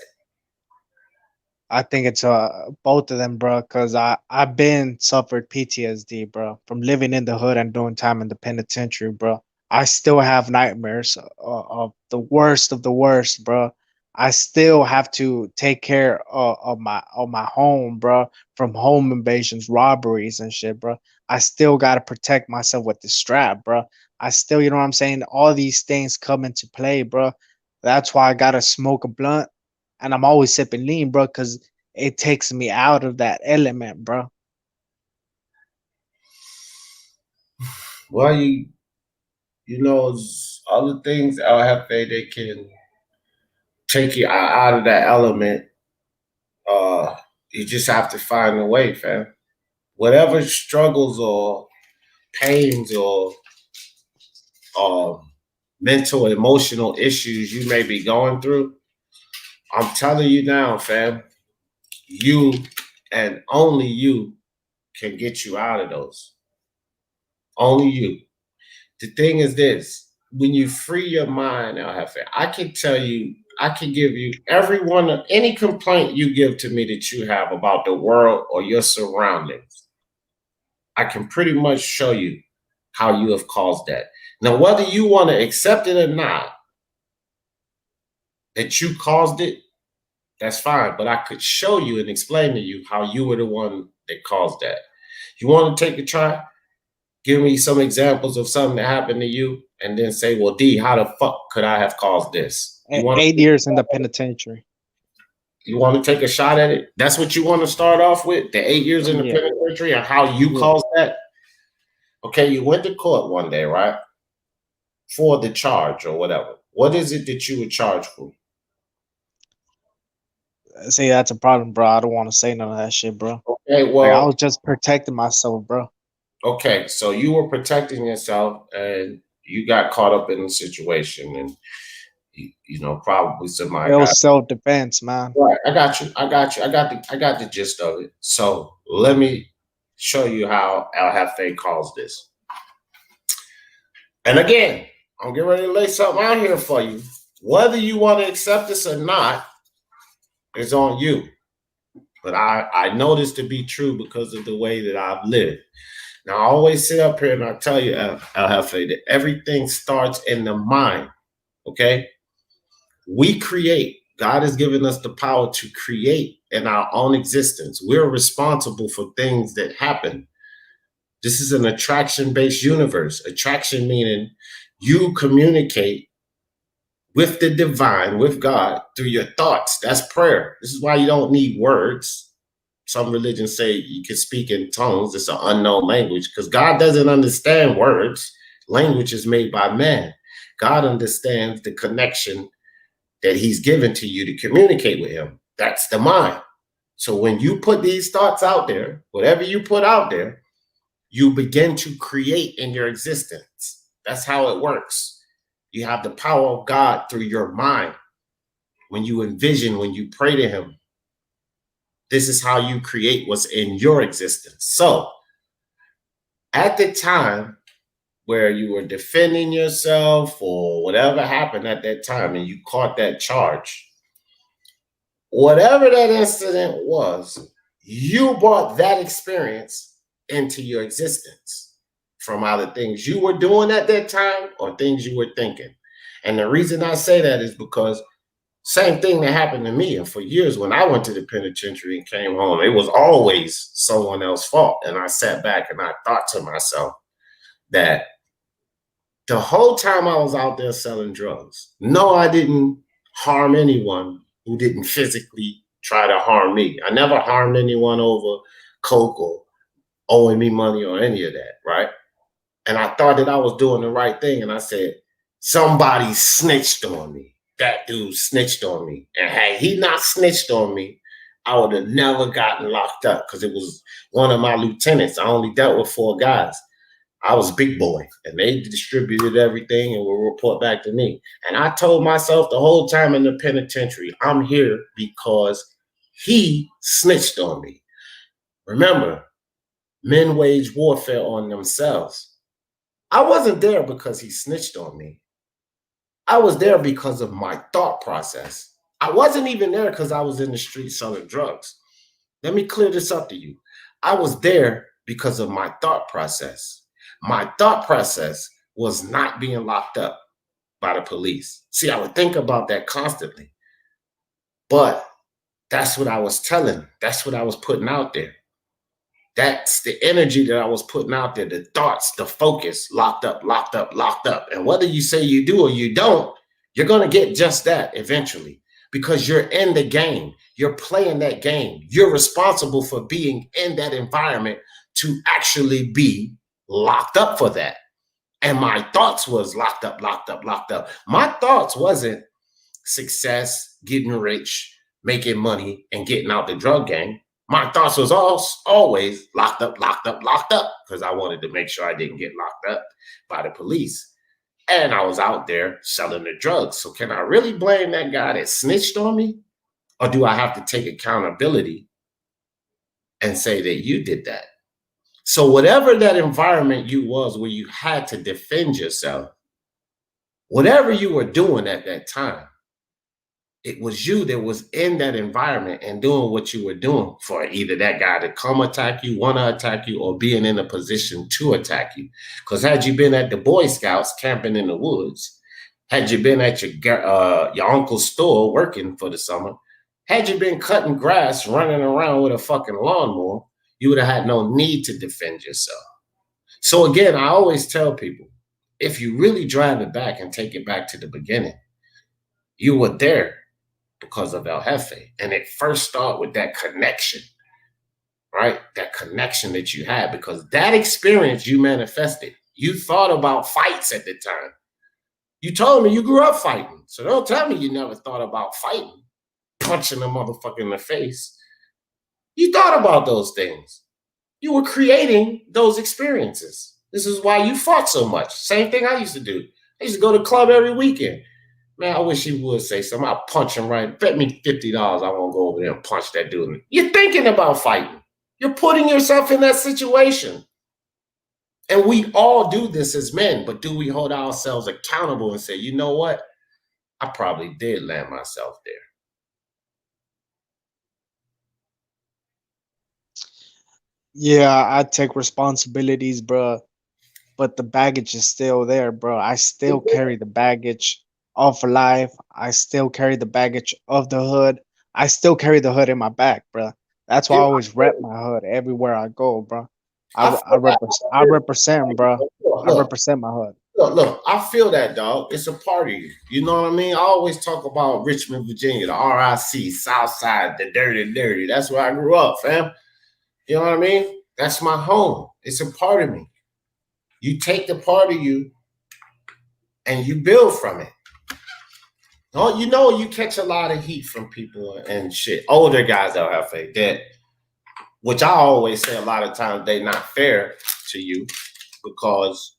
B: I think it's both of them, bro. Cause I've been suffered PTSD, bro, from living in the hood and doing time in the penitentiary, bro. I still have nightmares of the worst, bro. I still have to take care of my home, bro, from home invasions, robberies, and shit, bro. I still gotta protect myself with the strap, bro. I still, you know what I'm saying? All these things come into play, bro. That's why I gotta smoke a blunt and I'm always sipping lean, bro, because it takes me out of that element, bro.
A: Well, you know, other things LFA they can take you out of that element. You just have to find a way, fam. Whatever struggles or pains or mental, emotional issues you may be going through, I'm telling you now, fam, you and only you can get you out of those. Only you. The thing is this, when you free your mind, I can tell you, I can give you any complaint you give to me that you have about the world or your surroundings. I can pretty much show you how you have caused that. Now, whether you want to accept it or not, that you caused it, that's fine. But I could show you and explain to you how you were the one that caused that. You want to take a try? Give me some examples of something that happened to you, and then say, well, D, how the fuck could I have caused this?
B: 8 years in the penitentiary.
A: You want to take a shot at it? That's what you want to start off with? The 8 years in the penitentiary and how you caused that? Okay, you went to court one day, right? For the charge or whatever. What is it that you were charged for?
B: See, that's a problem, bro. I don't want to say none of that shit, bro.
A: Okay, well,
B: like, I was just protecting myself, bro.
A: Okay, so you were protecting yourself and you got caught up in the situation, and you know, probably somebody
B: It
A: got
B: was self-defense, man.
A: right. I got you. I got the gist of it. So let me show you how Al Hafe calls this. And again, I'm getting ready to lay something out here for you. Whether you want to accept this or not, it's on you. But I know this to be true because of the way that I've lived. Now, I always sit up here and I tell you, Al Hafe, that everything starts in the mind, okay? We create. God has given us the power to create in our own existence. We're responsible for things that happen. This is an attraction-based universe. Attraction meaning you communicate with the divine, with God, through your thoughts. That's prayer. This is why you don't need words. Some religions say you can speak in tongues. It's an unknown language because God doesn't understand words. Language is made by man. God understands the connection that he's given to you to communicate with him. That's the mind. So when you put these thoughts out there, whatever you put out there, you begin to create in your existence. That's how it works. You have the power of God through your mind. When you envision, when you pray to him, this is how you create what's in your existence. So at the time where you were defending yourself or whatever happened at that time and you caught that charge, whatever that incident was, you brought that experience into your existence from either things you were doing at that time or things you were thinking. And the reason I say that is because same thing that happened to me. And for years, when I went to the penitentiary and came home, it was always someone else's fault. And I sat back and I thought to myself that the whole time I was out there selling drugs, no, I didn't harm anyone who didn't physically try to harm me. I never harmed anyone over coke or owing me money or any of that, right? And I thought that I was doing the right thing. And I said, somebody snitched on me. That dude snitched on me. And had he not snitched on me, I would have never gotten locked up because it was one of my lieutenants. I only dealt with 4 guys. I was big boy, and they distributed everything and will report back to me. And I told myself the whole time in the penitentiary, I'm here because he snitched on me. Remember, men wage warfare on themselves. I wasn't there because he snitched on me. I was there because of my thought process. I wasn't even there because I was in the street selling drugs. Let me clear this up to you. I was there because of my thought process. My thought process was not being locked up by the police. See, I would think about that constantly. But that's what I was telling. That's what I was putting out there. That's the energy that I was putting out there, the thoughts, the focus, locked up, locked up, locked up. And whether you say you do or you don't, you're going to get just that eventually because you're in the game. You're playing that game. You're responsible for being in that environment to actually be locked up for that. And my thoughts was locked up, locked up, locked up. My thoughts wasn't success, getting rich, making money, and getting out the drug game. My thoughts was always locked up, locked up, locked up, because I wanted to make sure I didn't get locked up by the police. And I was out there selling the drugs. So can I really blame that guy that snitched on me? Or do I have to take accountability and say that you did that? So whatever that environment you was where you had to defend yourself, whatever you were doing at that time, it was you that was in that environment and doing what you were doing for either that guy to come attack you, want to attack you, or being in a position to attack you. Because had you been at the Boy Scouts camping in the woods, had you been at your uncle's store working for the summer, had you been cutting grass, running around with a fucking lawnmower, you would have had no need to defend yourself. So again, I always tell people, if you really drive it back and take it back to the beginning, you were there because of El Jefe. And it first started with that connection, right? That connection that you had, because that experience you manifested. You thought about fights at the time. You told me you grew up fighting. So don't tell me you never thought about fighting, punching a motherfucker in the face. You thought about those things. You were creating those experiences. This is why you fought so much. Same thing I used to do. I used to go to the club every weekend. Man, I wish he would say something. I'll punch him right. Bet me $50 I won't go over there and punch that dude. You're thinking about fighting. You're putting yourself in that situation. And we all do this as men, but do we hold ourselves accountable and say, you know what? I probably did land myself there.
B: Yeah, I take responsibilities, bro. But the baggage is still there, bro. I still carry the baggage of life. I still carry the baggage of the hood. I still carry the hood in my back, bro. That's why I always rep my hood everywhere I go, bro. I represent, bro. I represent my hood.
A: Look, I feel that, dog. It's a part of you. You know what I mean? I always talk about Richmond, Virginia, the RIC, South Side, the dirty. That's where I grew up, fam. You know what I mean? That's my home. It's a part of me. You take the part of you and you build from it. Oh, you know, you catch a lot of heat from people and shit. Older guys that have a debt, which I always say a lot of times they're not fair to you because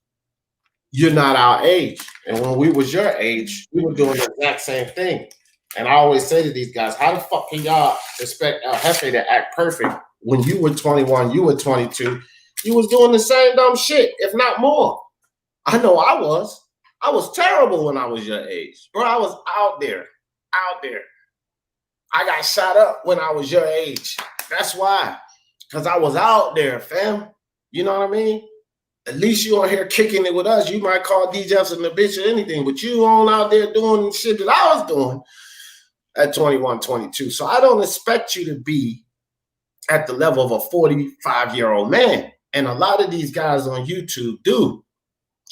A: you're not our age. And when we was your age, we were doing the exact same thing. And I always say to these guys, how the fuck can y'all expect El Jefe to act perfect when you were 21, you were 22, You was doing the same dumb shit, if not more. I know I was. I was terrible when I was your age. Bro, I was out there. Out there. I got shot up when I was your age. That's why. Because I was out there, fam. You know what I mean? At least you on here kicking it with us. You might call D Jefferson a bitch or anything, but you on out there doing shit that I was doing at 21, 22. So I don't expect you to be at the level of a 45-year-old man. And a lot of these guys on YouTube do.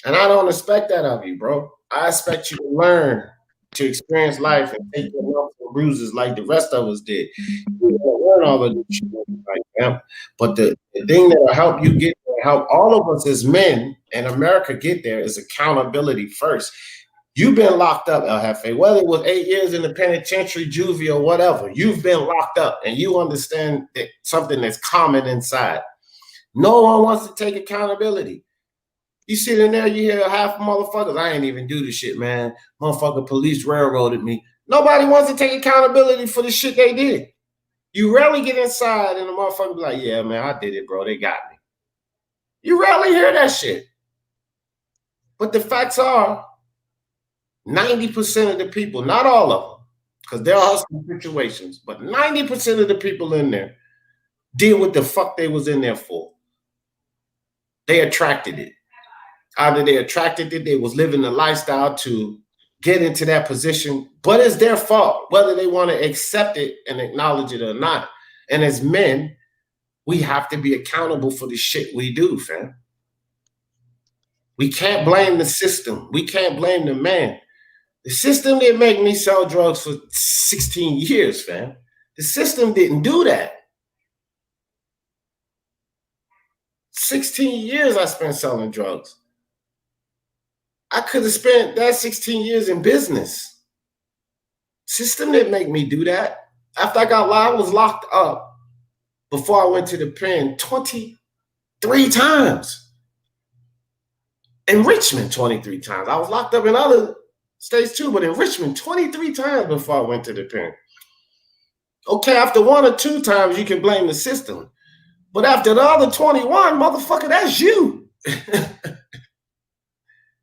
A: And I don't expect that of you, bro. I expect you to learn, to experience life and take your lumps and bruises like the rest of us did. You learn all of this shit like them. But the thing that'll help you get there, help all of us as men in America get there is accountability first. You've been locked up, El Jefe, whether it was 8 years in the penitentiary, juvie, or whatever. You've been locked up, and you understand that something that's common inside. No one wants to take accountability. You sit in there, you hear half motherfuckers, I ain't even do this shit, man. Motherfucker, police railroaded me. Nobody wants to take accountability for the shit they did. You rarely get inside and the motherfucker be like, yeah, man, I did it, bro. They got me. You rarely hear that shit. But the facts are, 90% of the people, not all of them, because there are some situations, but 90% of the people in there did what the fuck they was in there for. They attracted it. Either they attracted it, they was living the lifestyle to get into that position, but it's their fault, whether they want to accept it and acknowledge it or not. And as men, we have to be accountable for the shit we do, fam. We can't blame the system. We can't blame the man. The system didn't make me sell drugs for 16 years, fam. The system didn't do that. 16 years I spent selling drugs. I could have spent that 16 years in business. System didn't make me do that. After I was locked up before I went to the pen 23 times. In Richmond, 23 times. I was locked up in other states too, but in Richmond, 23 times before I went to the pen. Okay, after 1 or 2 times, you can blame the system. But after the other 21, motherfucker, that's you.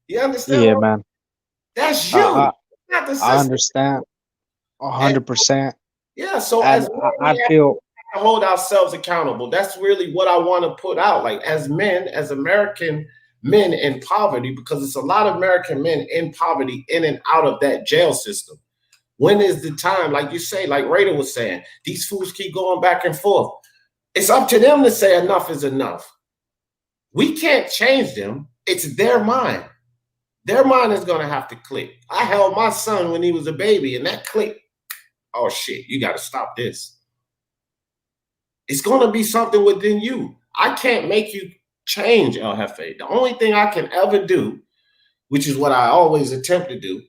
A: You understand?
B: Yeah, man.
A: That's you.
B: Not
A: the system.
B: I understand 100%.
A: Yeah, so
B: And
A: as
B: I feel
A: to hold ourselves accountable. That's really what I want to put out. Like as men, as American men in poverty, because it's a lot of American men in poverty in and out of that jail system. When is the time, like you say, like Raider was saying, these fools keep going back and forth. It's up to them to say enough is enough. We can't change them. It's their mind. Their mind is going to have to click. I held my son when he was a baby, and that clicked. Oh, shit, you got to stop this. It's going to be something within you. I can't make you change, El Jefe. The only thing I can ever do, which is what I always attempt to do,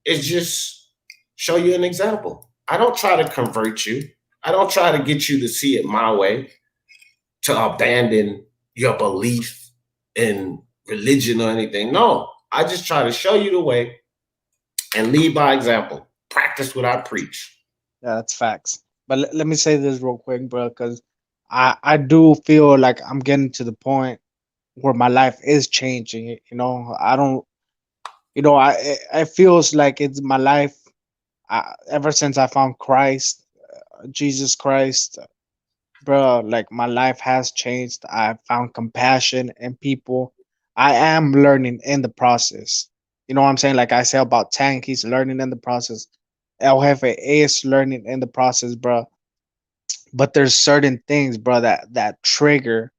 A: is just show you an example. I don't try to convert you. I don't try to get you to see it my way, to abandon your belief in religion or anything. No, I just try to show you the way and lead by example. Practice what I preach.
B: Yeah, that's facts. But let me say this real quick, bro, because I do feel like I'm getting to the point where my life is changing. You know, I don't, you know, it feels like it's my life. Ever since I found Christ, Jesus Christ, bro, like my life has changed. I found compassion in people. I am learning in the process. You know what I'm saying? Like I say about Tank, he's learning in the process. El Jefe is learning in the process, bro. But there's certain things, bro, that trigger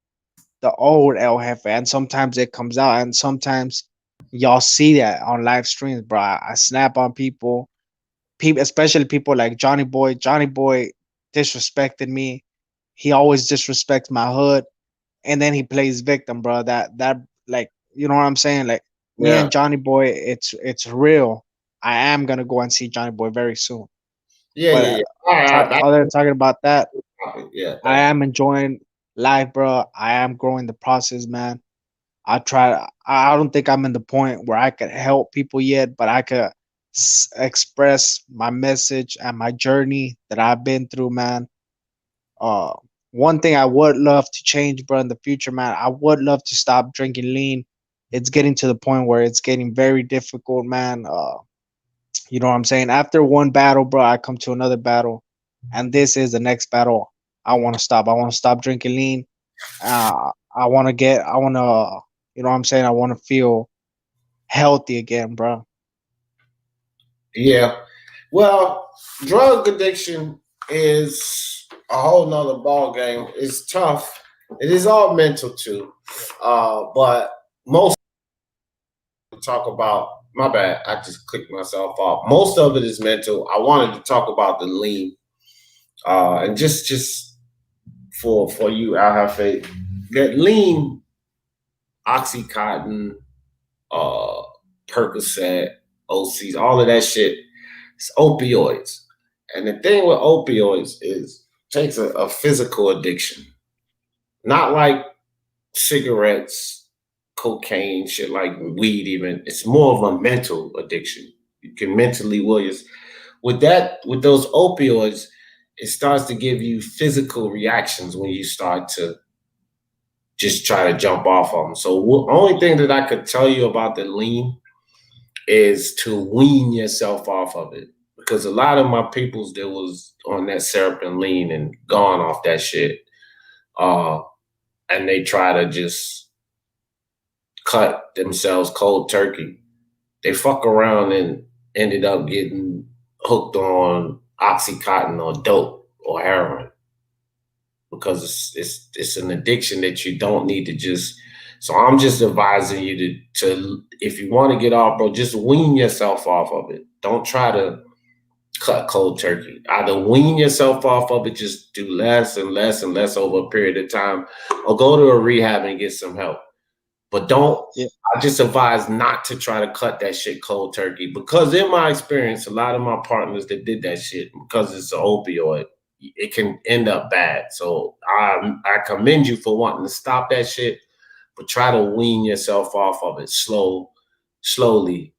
B: the old El Jefe, and sometimes it comes out, and sometimes y'all see that on live streams, bro. I snap on people, especially people like Johnny Boy. Johnny Boy disrespected me. He always disrespects my hood, and then he plays victim, bro. That like, you know what I'm saying? Like me
A: Yeah.
B: and Johnny Boy, it's real. I am gonna go and see Johnny Boy very soon.
A: Yeah,
B: But
A: yeah, yeah. All right,
B: other than talking about that,
A: yeah.
B: I am enjoying life, bro. I am growing the process, man. I don't think I'm in the point where I could help people yet, but I could express my message and my journey that I've been through, man. Uh, one thing I would love to change, bro, in the future, man. I would love to stop drinking lean. It's getting to the point where it's getting very difficult, man. You know what I'm saying? After one battle, bro, I come to another battle, and this is the next battle. I want to stop. I want to stop drinking lean. I want to get. I want to. You know what I'm saying? I want to feel healthy again, bro.
A: Yeah. Well, drug addiction is a whole nother ball game. It's tough. It is all mental too. But most talk about my bad. I just clicked myself off. Most of it is mental. I wanted to talk about the lean. And just for you, I have faith that lean, Oxycontin, uh, Percocet, OCs, all of that shit. It's opioids. And the thing with opioids is it takes a physical addiction, not like cigarettes, cocaine, shit like weed. Even it's more of a mental addiction. You can mentally will you. With those opioids, it starts to give you physical reactions when you start to just try to jump off of them. So the only thing that I could tell you about the lean is to wean yourself off of it. Because a lot of my peoples that was on that syrup and lean and gone off that shit, and they try to just cut themselves cold turkey. They fuck around and ended up getting hooked on Oxycontin or dope or heroin because it's an addiction that you don't need to just. So I'm just advising you to if you want to get off, bro, just wean yourself off of it. Don't try to cut cold turkey. Either wean yourself off of it, just do less and less and less over a period of time, or go to a rehab and get some help. But don't.
B: Yeah.
A: I just advise not to try to cut that shit cold turkey because in my experience, a lot of my partners that did that shit because it's an opioid, it can end up bad. So I commend you for wanting to stop that shit, but try to wean yourself off of it slowly.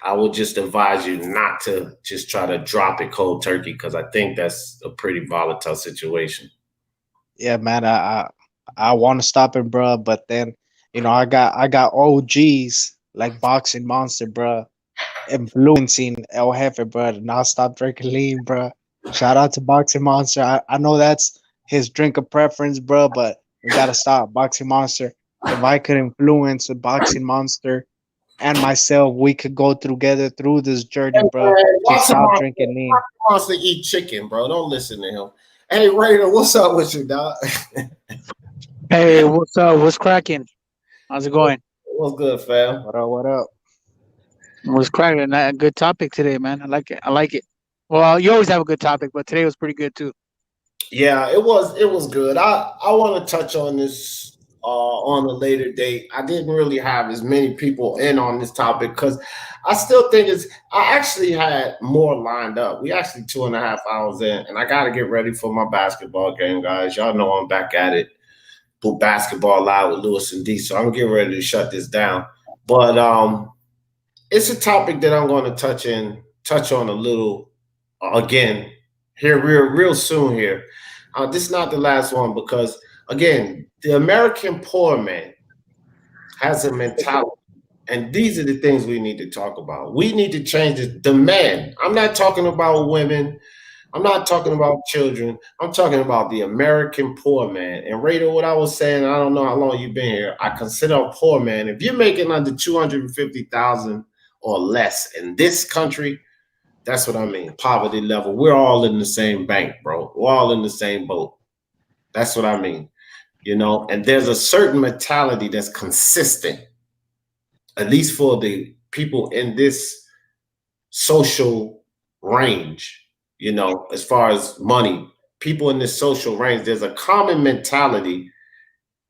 A: I would just advise you not to just try to drop it cold turkey because I think that's a pretty volatile situation.
B: Yeah, man. I want to stop it, bro. But then, I got OGs like Boxing Monster, bro, influencing El Jefe, bro, to not stop drinking lean, bro. Shout out to Boxing Monster. I know that's his drink of preference, bro, but we gotta stop Boxing Monster. If I could influence a Boxing Monster and myself, we could go together through this journey,
A: Hey,
B: bro,
A: man,
B: to
A: Watson
B: stop drinking lean.
A: wants to eat chicken, bro. Don't listen to him. Hey, Raider, what's up with you, dog?
D: Hey, what's up? What's cracking? How's it going?
A: What's good, fam?
B: What up? What up?
D: What's cracking? A good topic today, man. I like it. I like it. Well, you always have a good topic, but today was pretty good too.
A: Yeah, it was good. I want to touch on this on a later date. I didn't really have as many people in on this topic because I still think it's. I actually had more lined up. We actually 2.5 hours in, and I got to get ready for my basketball game, guys. Y'all know I'm back at it. Boot basketball live with Lewis and D. So I'm getting ready to shut this down. But it's a topic that I'm going to touch on a little again here real soon here. This is not the last one because again, the American poor man has a mentality, and these are the things we need to talk about. We need to change the man. I'm not talking about women. I'm not talking about children. I'm talking about the American poor man. And Raider, what I was saying, I don't know how long you've been here. I consider a poor man. If you're making under 250,000 or less in this country, that's what I mean. Poverty level. We're all in the same bank, bro. We're all in the same boat. That's what I mean. And there's a certain mentality that's consistent, at least for the people in this social range, as far as money, people in this social range, there's a common mentality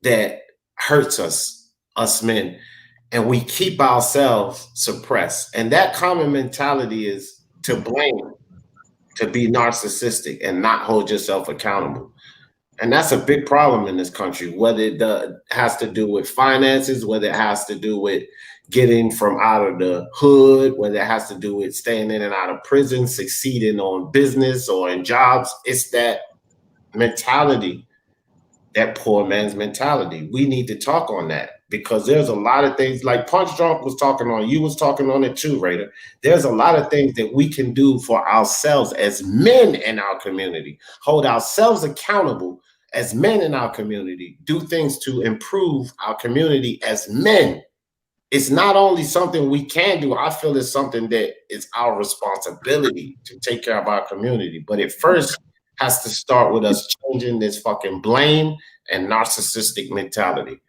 A: that hurts us men, and we keep ourselves suppressed. And that common mentality is to blame, to be narcissistic and not hold yourself accountable. And that's a big problem in this country, whether it has to do with finances, whether it has to do with getting from out of the hood, whether it has to do with staying in and out of prison, succeeding on business or in jobs. It's that mentality that poor man's mentality. We need to talk on that because there's a lot of things like Punch Drunk was talking on, you was talking on it too, Raider. There's a lot of things that we can do for ourselves as men in our community, hold ourselves accountable as men in our community, do things to improve our community as men. It's not only something we can do, I feel it's something that is our responsibility to take care of our community. But it first has to start with us changing this fucking blame and narcissistic mentality.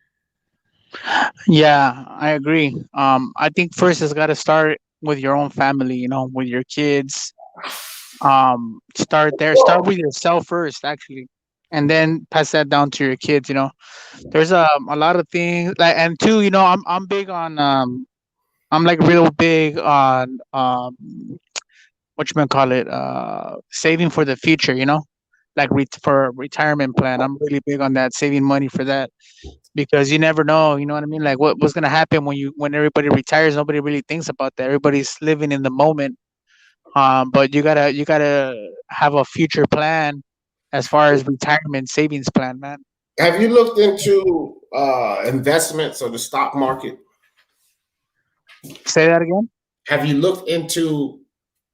D: Yeah, I agree. I think first it's got to start with your own family, you know, with your kids. Start there. Start with yourself first, actually, and then pass that down to your kids. You know, there's a lot of things like, and two, you know, I'm big on I'm like real big on what you call it, saving for the future. You know, like for retirement plan. I'm really big on that, saving money for that because you never know. You know what I mean? Like what's gonna happen when everybody retires? Nobody really thinks about that. Everybody's living in the moment. But you gotta have a future plan as far as retirement savings plan, man.
A: Have you looked into investments or the stock market?
D: Say that again.
A: Have you looked into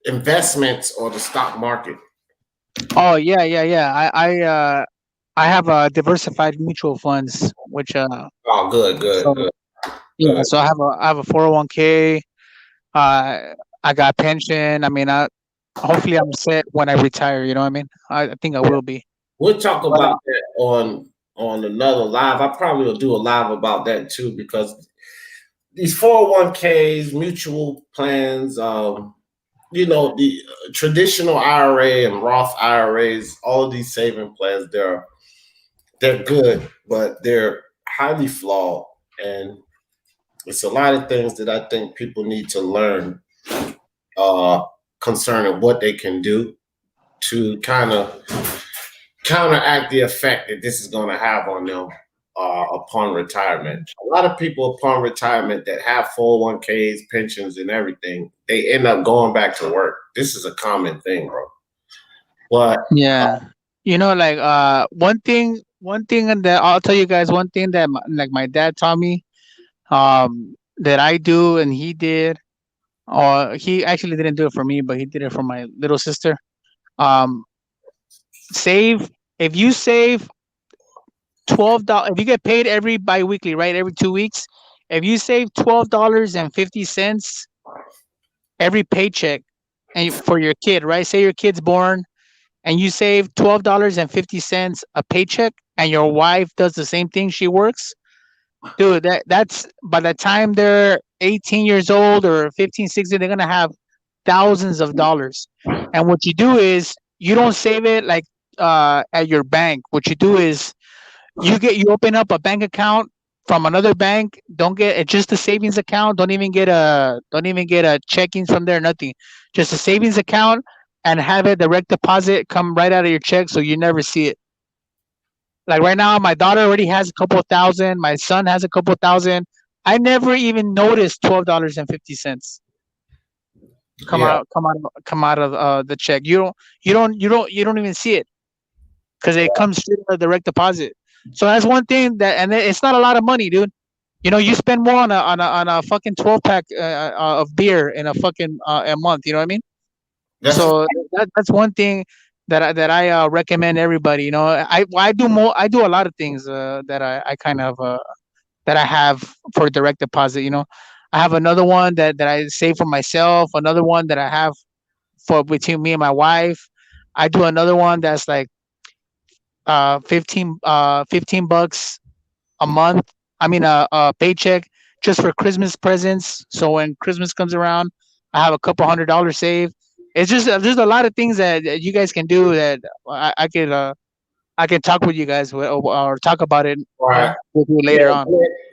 A: investments or the stock market?
D: Oh yeah, yeah, yeah. I have diversified mutual funds, which
A: Oh, good, good,
D: so
A: good,
D: yeah,
A: good.
D: so I have a 401k. Uh, I got pension. I mean, hopefully I'm set when I retire. You know what I mean? I think I will be.
A: We'll talk
D: But
A: about that on another live. I probably will do a live about that too because these 401ks, mutual plans, you know, the traditional IRA and Roth IRAs, all of these saving plans, they're good, but they're highly flawed. And it's a lot of things that I think people need to learn uh, concerning what they can do to kind of counteract the effect that this is going to have on them upon retirement. A lot of people upon retirement that have 401ks, pensions, and everything, they end up going back to work. This is a common thing, bro. But
D: yeah, you know, like one thing that I'll tell you guys, one thing that like my dad taught me, that I do and he did, or he actually didn't do it for me, but he did it for my little sister. Um, save if you save $12, if you get paid every biweekly, right, every 2 weeks, if you save $12.50 every paycheck, and for your kid, right? Say your kid's born and you save $12.50 a paycheck, and your wife does the same thing. She works, dude. That's by the time they're 18 years old or 15, 16, they're gonna have thousands of dollars. And what you do is you don't save it like at your bank. What you do is you open up a bank account from another bank. Don't get it's just a savings account. Don't even get a checking from there. Nothing. Just a savings account and have a direct deposit come right out of your check, so you never see it. Like right now, my daughter already has a couple of thousand. My son has a couple of thousand. I never even noticed $12.50 come
A: yeah,
D: out come out come out of the check. You don't even see it because it comes straight out of direct deposit. So that's one thing and it's not a lot of money, dude. You know, you spend more on a fucking 12 pack of beer in a fucking a month. You know what I mean?
A: that's
D: So that's one thing that I recommend everybody. You know, I do a lot of things that I kind of that I have for direct deposit. You know, I have another one that I save for myself. Another one that I have for between me and my wife. I do another one that's like 15 bucks a month. I mean, a paycheck just for Christmas presents. So when Christmas comes around, I have a couple $100 saved. It's just there's a lot of things that you guys can do that I could talk with you guys or talk about it
A: right.
D: with you
A: Yeah,
D: later on.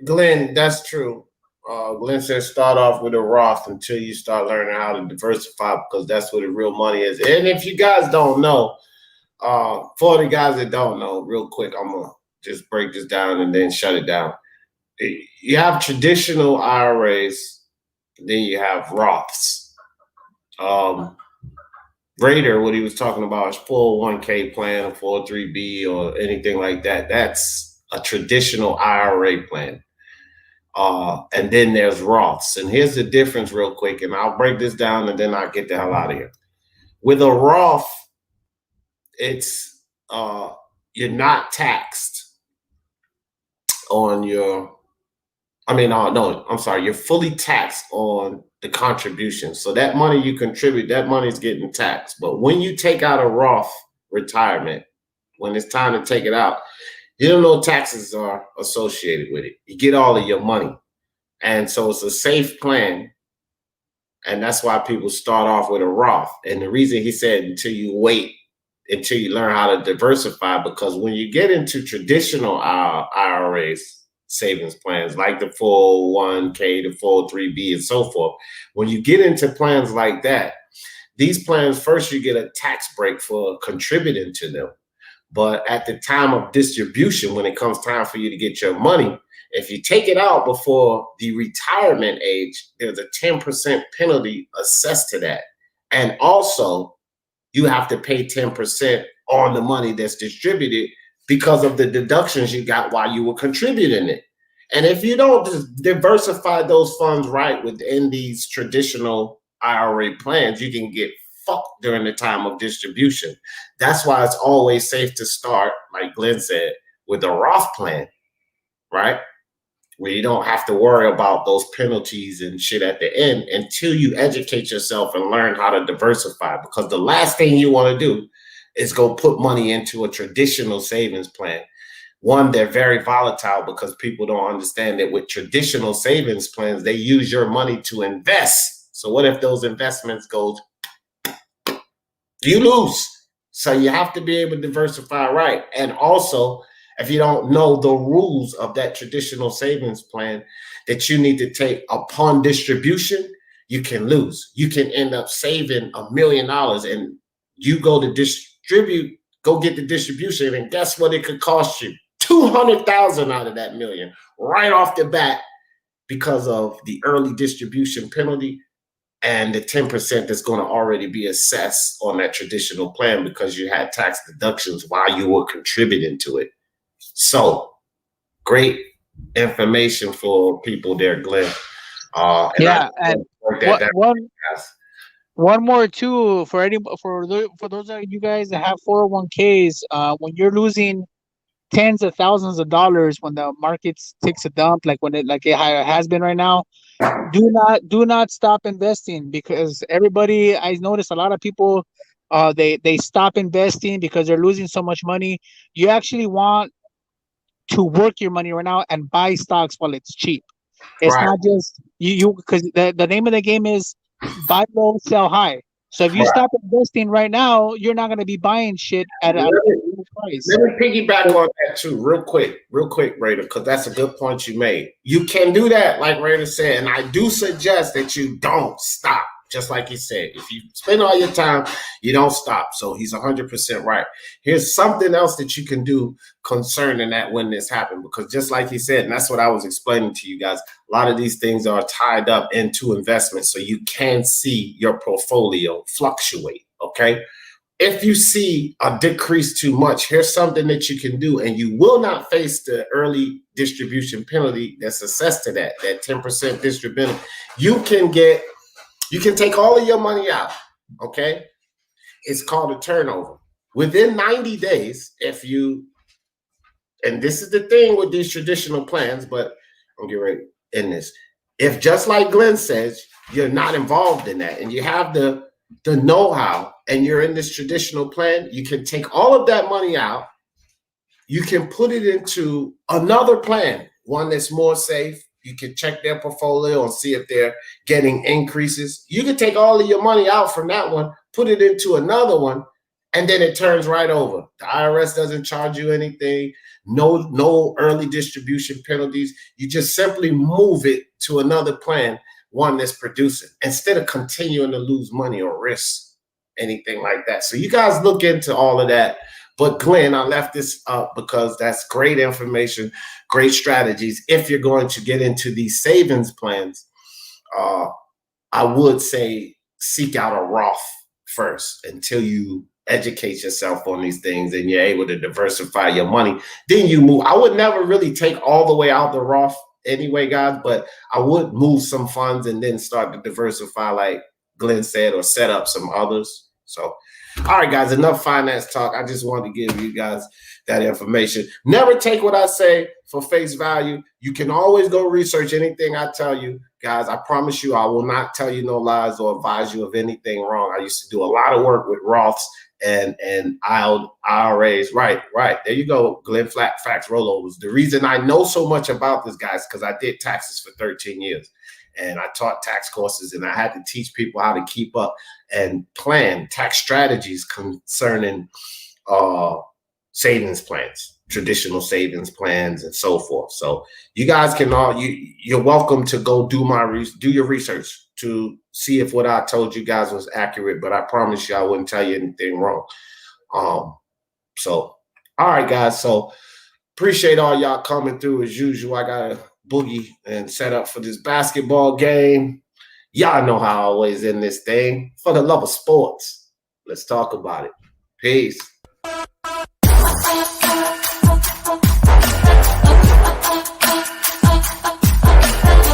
A: Glenn, that's true. Glenn says start off with a Roth until you start learning how to diversify because that's where the real money is. And if you guys don't know, for the guys that don't know, real quick, I'm gonna just break this down and then shut it down. You have traditional IRAs, then you have Roths. Um, Raider, what he was talking about is 401k plan, 403b, or anything like that. That's a traditional IRA plan. And then there's Roths. And here's the difference real quick, and I'll break this down and then I'll get the hell out of here. With a Roth, it's you're not taxed on your, no, I'm sorry, you're fully taxed on the contribution. So that money you contribute, that money's getting taxed. But when you take out a Roth retirement, when it's time to take it out, you don't know taxes are associated with it. You get all of your money. And so it's a safe plan. And that's why people start off with a Roth. And the reason he said until you wait, until you learn how to diversify, because when you get into traditional IRAs, savings plans like the 401k, the 403b, and so forth, when you get into plans like that, these plans, first you get a tax break for contributing to them. But at the time of distribution, when it comes time for you to get your money, if you take it out before the retirement age, there's a 10% penalty assessed to that. And also, you have to pay 10% on the money that's distributed because of the deductions you got while you were contributing it. And if you don't diversify those funds right within these traditional IRA plans, you can get fucked during the time of distribution. That's why it's always safe to start, like Glenn said, with a Roth plan, right? Where you don't have to worry about those penalties and shit at the end until you educate yourself and learn how to diversify. Because the last thing you want to do is go put money into a traditional savings plan. One, they're very volatile because people don't understand that with traditional savings plans, they use your money to invest. So what if those investments go, you lose? So you have to be able to diversify right. And also, if you don't know the rules of that traditional savings plan that you need to take upon distribution, you can lose. You can end up saving $1 million and you go to distribute, go get the distribution, and guess what it could cost you? $200,000 out of that million right off the bat because of the early distribution penalty and the 10% that's going to already be assessed on that traditional plan because you had tax deductions while you were contributing to it. So great information for people there, Glenn.
D: Yeah, and one more too for those of you guys that have 401ks. When you're losing tens of thousands of dollars when the market takes a dump, like it has been right now, do not stop investing, because everybody, I notice a lot of people, they stop investing because they're losing so much money. You actually want to work your money right now and buy stocks while it's cheap. It's not just you because the name of the game is buy low, sell high. So if you stop investing right now, you're not going to be buying shit at a low price.
A: Let me piggyback on that too, real quick, Raider, because that's a good point you made. You can do that, like Raider said, and I do suggest that you don't stop. Just like he said, if you spend all your time, you don't stop. So he's 100% right. Here's something else that you can do concerning that when this happened, because just like he said, and that's what I was explaining to you guys, a lot of these things are tied up into investments, so you can see your portfolio fluctuate, okay? If you see a decrease too much, here's something that you can do, and you will not face the early distribution penalty that's assessed to that 10% distribution. You can take all of your money out, okay? It's called a turnover. Within 90 days, and this is the thing with these traditional plans, but I'll get right in this. If just like Glenn says, you're not involved in that and you have the know-how and you're in this traditional plan, you can take all of that money out. You can put it into another plan, one that's more safe. You can check their portfolio and see if they're getting increases. You can take all of your money out from that one, put it into another one, and then it turns right over. The IRS doesn't charge you anything. No early distribution penalties. You just simply move it to another plan, one that's producing, instead of continuing to lose money or risk anything like that. So you guys look into all of that. But Glenn, I left this up because that's great information, great strategies. If you're going to get into these savings plans, I would say seek out a Roth first until you educate yourself on these things and you're able to diversify your money. Then you move. I would never really take all the way out the Roth anyway, guys, but I would move some funds and then start to diversify, like Glenn said, or set up some others. So, all right, guys, enough finance talk. I just wanted to give you guys that information. Never take what I say for face value. You can always go research anything I tell you, guys. I promise you, I will not tell you no lies or advise you of anything wrong. I used to do a lot of work with Roths and IRAs. Right. There you go, Glenn. Flat facts rollovers. The reason I know so much about this, guys, because I did taxes for 13 years. And I taught tax courses, and I had to teach people how to keep up and plan tax strategies concerning savings plans, traditional savings plans, and so forth. So you guys can you're welcome to go do your research to see if what I told you guys was accurate. But I promise you, I wouldn't tell you anything wrong. So all right, guys. So appreciate all y'all coming through as usual. I got a boogie and set up for this basketball game. Y'all know how I always end this thing. For the love of sports, let's talk about it. Peace.